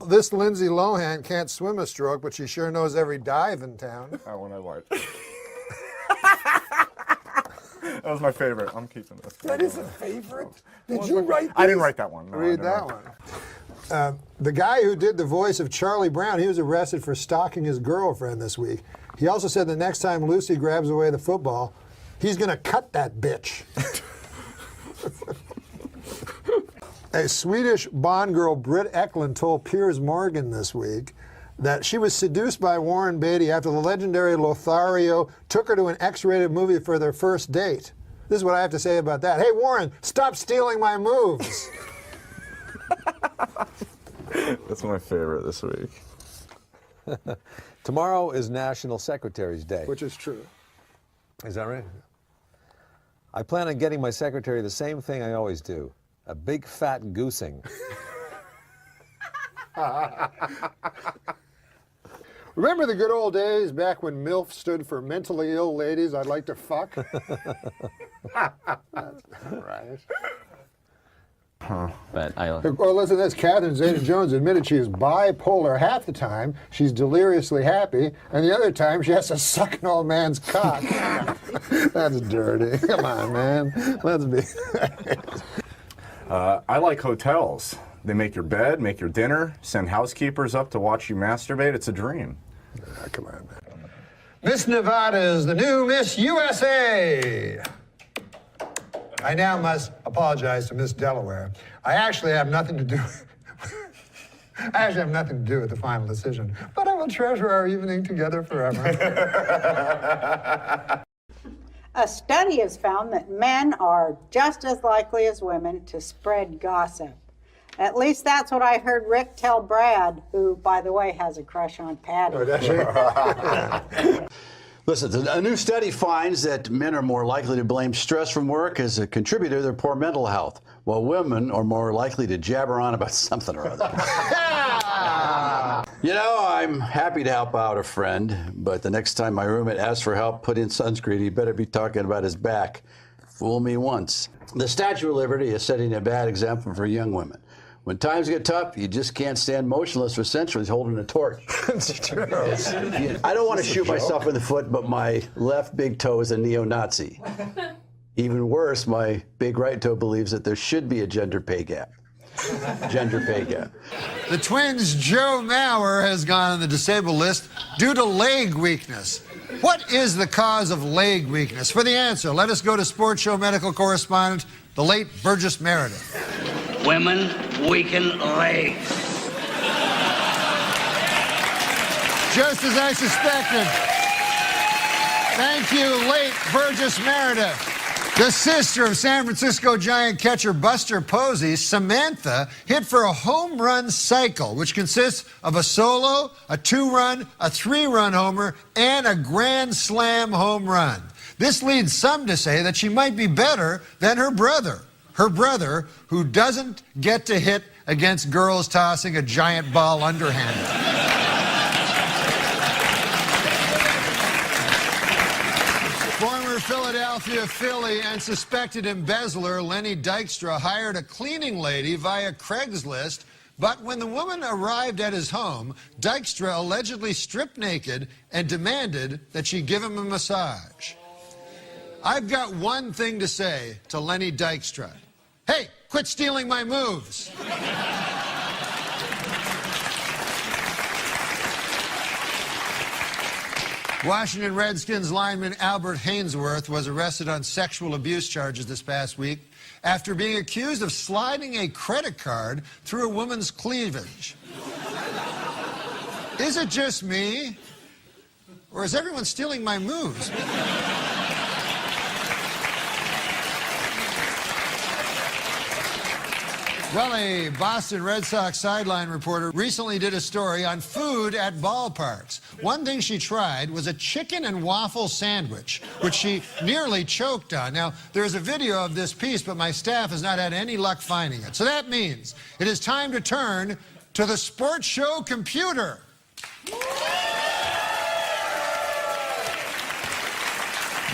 This Lindsay Lohan can't swim a stroke, but she sure knows every dive in town. That one I liked. That was my favorite. I'm keeping this. That is a favorite? Did you write this? I didn't write that one. No, Read that one. The guy who did the voice of Charlie Brown, he was arrested for stalking his girlfriend this week. He also said the next time Lucy grabs away the football, he's going to cut that bitch. A Swedish Bond girl, Britt Eklund, told Piers Morgan this week that she was seduced by Warren Beatty after the legendary Lothario took her to an X-rated movie for their first date. This is what I have to say about that. Hey, Warren, stop stealing my moves. That's my favorite this week. Tomorrow is National Secretary's Day. Which is true. Is that right? I plan on getting my secretary the same thing I always do. A big fat goosing. Remember the good old days back when MILF stood for mentally ill ladies I'd like to fuck? Right. Huh. But I... Well, listen to this. Catherine Zeta-Jones admitted she is bipolar. Half the time, she's deliriously happy, and the other time, she has to suck an old man's cock. That's dirty. Come on, man. Let's be... I like hotels. They make your bed, make your dinner, send housekeepers up to watch you masturbate. It's a dream. Come on, man. Miss Nevada is the new Miss USA. I now must apologize to Miss Delaware. I actually have nothing to do with the final decision, but I will treasure our evening together forever. A study has found that men are just as likely as women to spread gossip. At least that's what I heard Rick tell Brad, who, by the way, has a crush on Patty. Oh, does she? Listen, a new study finds that men are more likely to blame stress from work as a contributor to their poor mental health, while women are more likely to jabber on about something or other. You know, I'm happy to help out a friend, but the next time my roommate asks for help put in sunscreen, he better be talking about his back. Fool me once. The Statue of Liberty is setting a bad example for young women. When times get tough, you just can't stand motionless for centuries holding a torch. It's true. I don't want to shoot myself in the foot, but my left big toe is a neo-Nazi. Even worse, my big right toe believes that there should be a gender pay gap. Gender pay gap. The twins' Joe Mauer has gone on the disabled list due to leg weakness. What is the cause of leg weakness? For the answer, let us go to sports show medical correspondent, the late Burgess Meredith. Women weaken legs. Just as I suspected. Thank you, late Burgess Meredith. The sister of San Francisco Giant catcher Buster Posey, Samantha, hit for a home run cycle, which consists of a solo, a 2-run, a 3-run homer, and a grand slam home run. This leads some to say that she might be better than her brother. Her brother, who doesn't get to hit against girls tossing a giant ball underhanded. Former Philadelphia Philly and suspected embezzler Lenny Dykstra hired a cleaning lady via Craigslist, but when the woman arrived at his home, Dykstra allegedly stripped naked and demanded that she give him a massage. I've got one thing to say to Lenny Dykstra. Hey, quit stealing my moves. Washington Redskins lineman Albert Hainsworth was arrested on sexual abuse charges this past week after being accused of sliding a credit card through a woman's cleavage. Is it just me? Or is everyone stealing my moves? Well, a Boston Red Sox sideline reporter recently did a story on food at ballparks. One thing she tried was a chicken and waffle sandwich, which she nearly choked on. Now, there's a video of this piece, but my staff has not had any luck finding it. So that means it is time to turn to the sports show computer.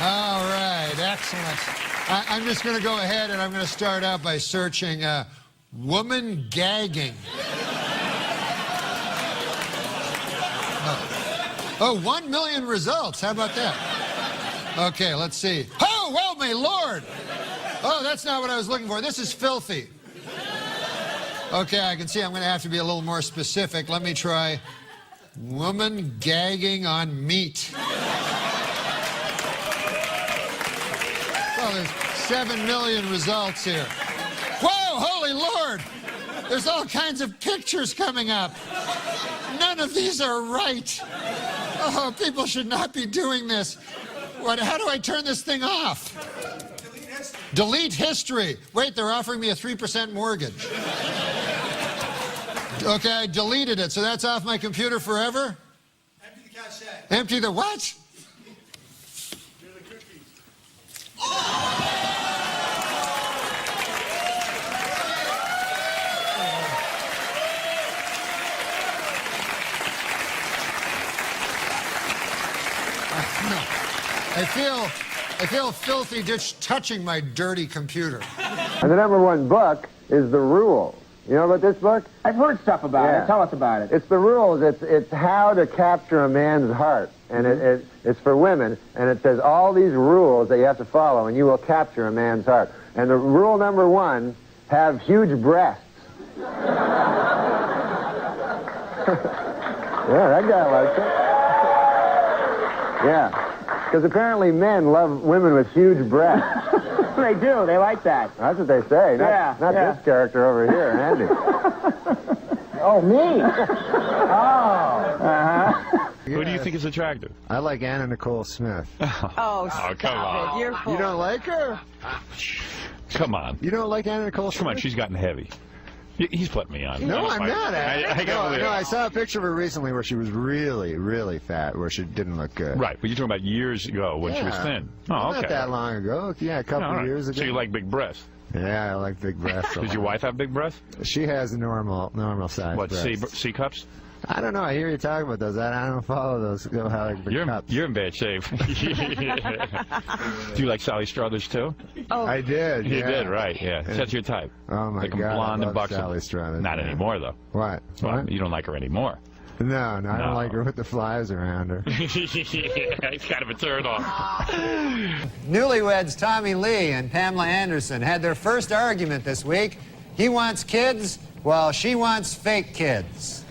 All right, excellent. I'm just going to go ahead and I'm going to start out by searching woman gagging. Oh, 1 million results. How about that? Okay, let's see. Oh, well, my Lord. Oh, that's not what I was looking for. This is filthy. Okay, I can see I'm going to have to be a little more specific. Let me try woman gagging on meat. Well, there's 7 million results here. Whoa, holy Lord! There's all kinds of pictures coming up. None of these are right. Oh, people should not be doing this. How do I turn this thing off? Delete history. Wait, they're offering me a 3% mortgage. Okay, I deleted it, so that's off my computer forever? Empty the cache. Empty the what? They're the cookies. I feel filthy just touching my dirty computer. And the #1 book is The Rules. You know about this book? I've heard stuff about it. Tell us about it. It's The Rules. It's how to capture a man's heart. And it's for women. And it says all these rules that you have to follow, and you will capture a man's heart. And the rule #1, have huge breasts. Yeah, that guy likes it. Yeah. Because apparently men love women with huge breasts. They do. They like that. That's what they say. Not this character over here, Andy. Oh, me? Who do you think is attractive? I like Anna Nicole Smith. Oh, come on. You don't like her? Come on. You don't like Anna Nicole Smith? Come on, she's gotten heavy. He's putting me on. No, I'm not. I saw a picture of her recently where she was really, really fat, where she didn't look good. Right, but you're talking about years ago when she was thin. Oh, okay. Not that long ago. Yeah, a couple of years ago. So you like big breasts? Yeah, I like big breasts. Does your wife have big breasts? She has normal size breasts. What, C cups? I don't know. I hear you talking about those. I don't follow those. You're in bad shape. Do you like Sally Struthers too? Oh, I did. You did, right? Yeah, that's your type. Oh my God, blonde I and love buxom. Sally Struthers. Not anymore though. What? Well, you don't like her anymore. No, I don't like her with the flies around her. It's kind of a turn off. Newlyweds Tommy Lee and Pamela Anderson had their first argument this week. He wants kids, while she wants fake kids.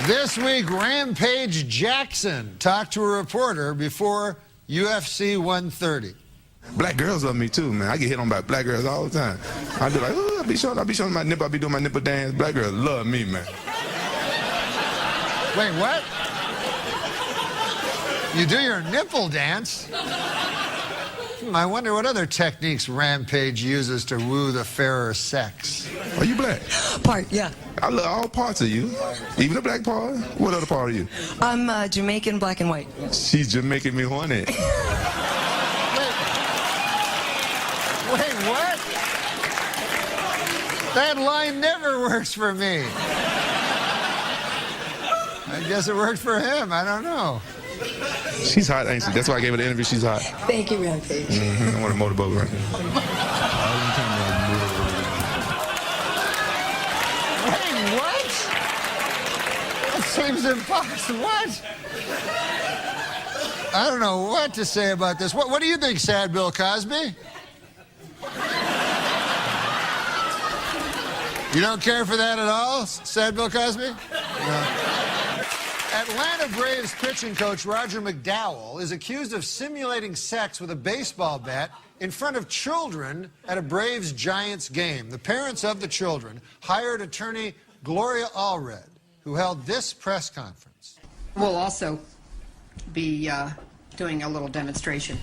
This week, Rampage Jackson talked to a reporter before UFC 130. Black girls love me too, man. I get hit on by black girls all the time. I be like, oh, I be showing my nipple, I be doing my nipple dance. Black girls love me, man. Wait, what? You do your nipple dance? I wonder what other techniques Rampage uses to woo the fairer sex. Are you black? Part, yeah. I love all parts of you. Even the black part? What other part are you? I'm Jamaican, black and white. She's just making me horny. Wait, what? That line never works for me. I guess it worked for him. I don't know. She's hot, ain't she? That's why I gave her the interview. She's hot. Thank you, Rampage. I want a motorboat right now. Wait, what? That seems impossible. What? I don't know what to say about this. What do you think, Sad Bill Cosby? You don't care for that at all, Sad Bill Cosby? No. Atlanta Braves pitching coach Roger McDowell is accused of simulating sex with a baseball bat in front of children at a Braves-Giants game. The parents of the children hired attorney Gloria Allred, who held this press conference. We'll also be doing a little demonstration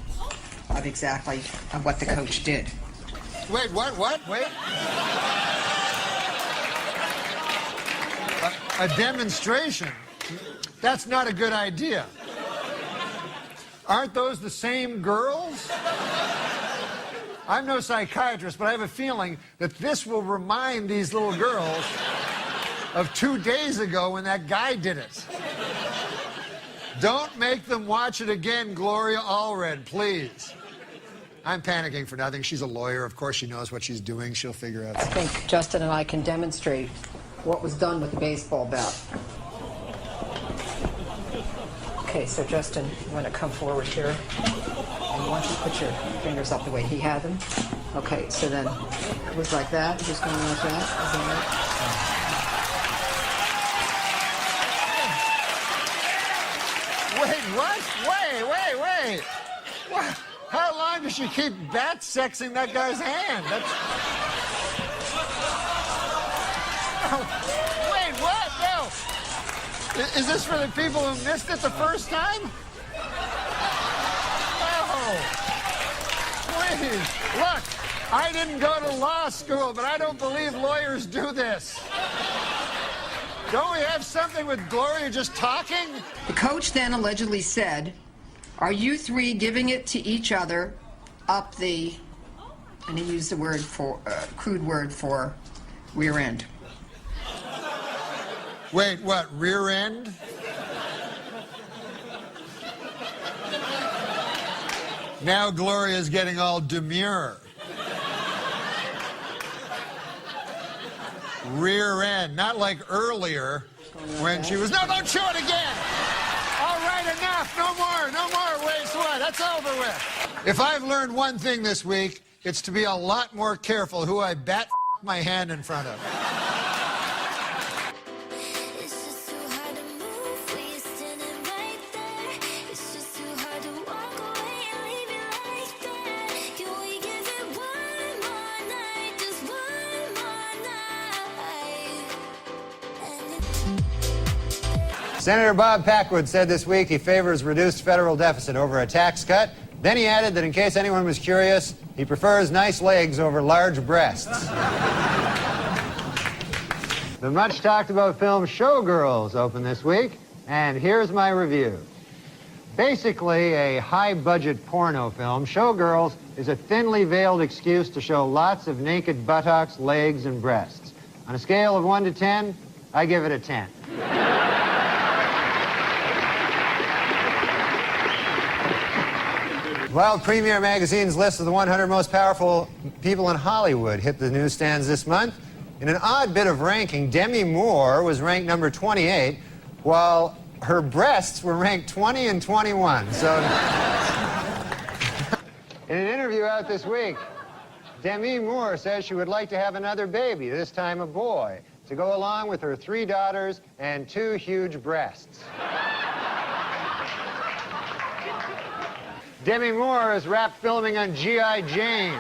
of exactly what the coach did. Wait, what? Wait. A demonstration? That's not a good idea. Aren't those the same girls? I'm no psychiatrist, but I have a feeling that this will remind these little girls of 2 days ago when that guy did it. Don't make them watch it again, Gloria Allred, please. I'm panicking for nothing. She's a lawyer. Of course she knows what she's doing. She'll figure out. I think Justin and I can demonstrate what was done with the baseball bat. Okay, so Justin, you want to come forward here? And you want you to put your fingers up the way he had them. Okay, so then it was like that, just going like that. Wait, what? Wait. What? How long does she keep bat sexing that guy's hand? That's... Oh, wait, what? No. Is this for the people who missed it the first time? No. Please. Look, I didn't go to law school, but I don't believe lawyers do this. Don't we have something with Gloria just talking? The coach then allegedly said, "Are you three giving it to each other up the," and he used the word for, crude word for rear end. Wait, what, rear end? Now Gloria's getting all demure. Rear end, not like earlier when she was, no, don't show it again. All right, enough, no more, wait, what, that's over with. If I've learned one thing this week, it's to be a lot more careful who I bat my hand in front of. Senator Bob Packwood said this week he favors reduced federal deficit over a tax cut. Then he added that in case anyone was curious, he prefers nice legs over large breasts. The much talked about film Showgirls opened this week, and here's my review. Basically a high-budget porno film, Showgirls is a thinly veiled excuse to show lots of naked buttocks, legs, and breasts. On a scale of 1 to 10, I give it a 10. Well, Premiere Magazine's list of the 100 most powerful people in Hollywood hit the newsstands this month. In an odd bit of ranking, Demi Moore was ranked number 28, while her breasts were ranked 20 and 21. So, in an interview out this week, Demi Moore says she would like to have another baby, this time a boy, to go along with her 3 daughters and 2 huge breasts. Demi Moore is wrapped filming on G.I. Jane,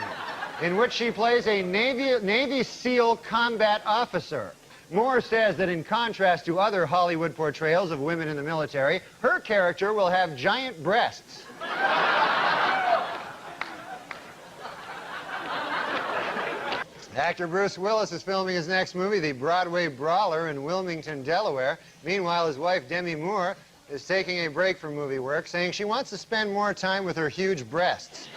in which she plays a Navy SEAL combat officer. Moore says that in contrast to other Hollywood portrayals of women in the military, her character will have giant breasts. Actor Bruce Willis is filming his next movie, The Broadway Brawler, in Wilmington, Delaware. Meanwhile, his wife, Demi Moore, is taking a break from movie work, saying she wants to spend more time with her huge breasts.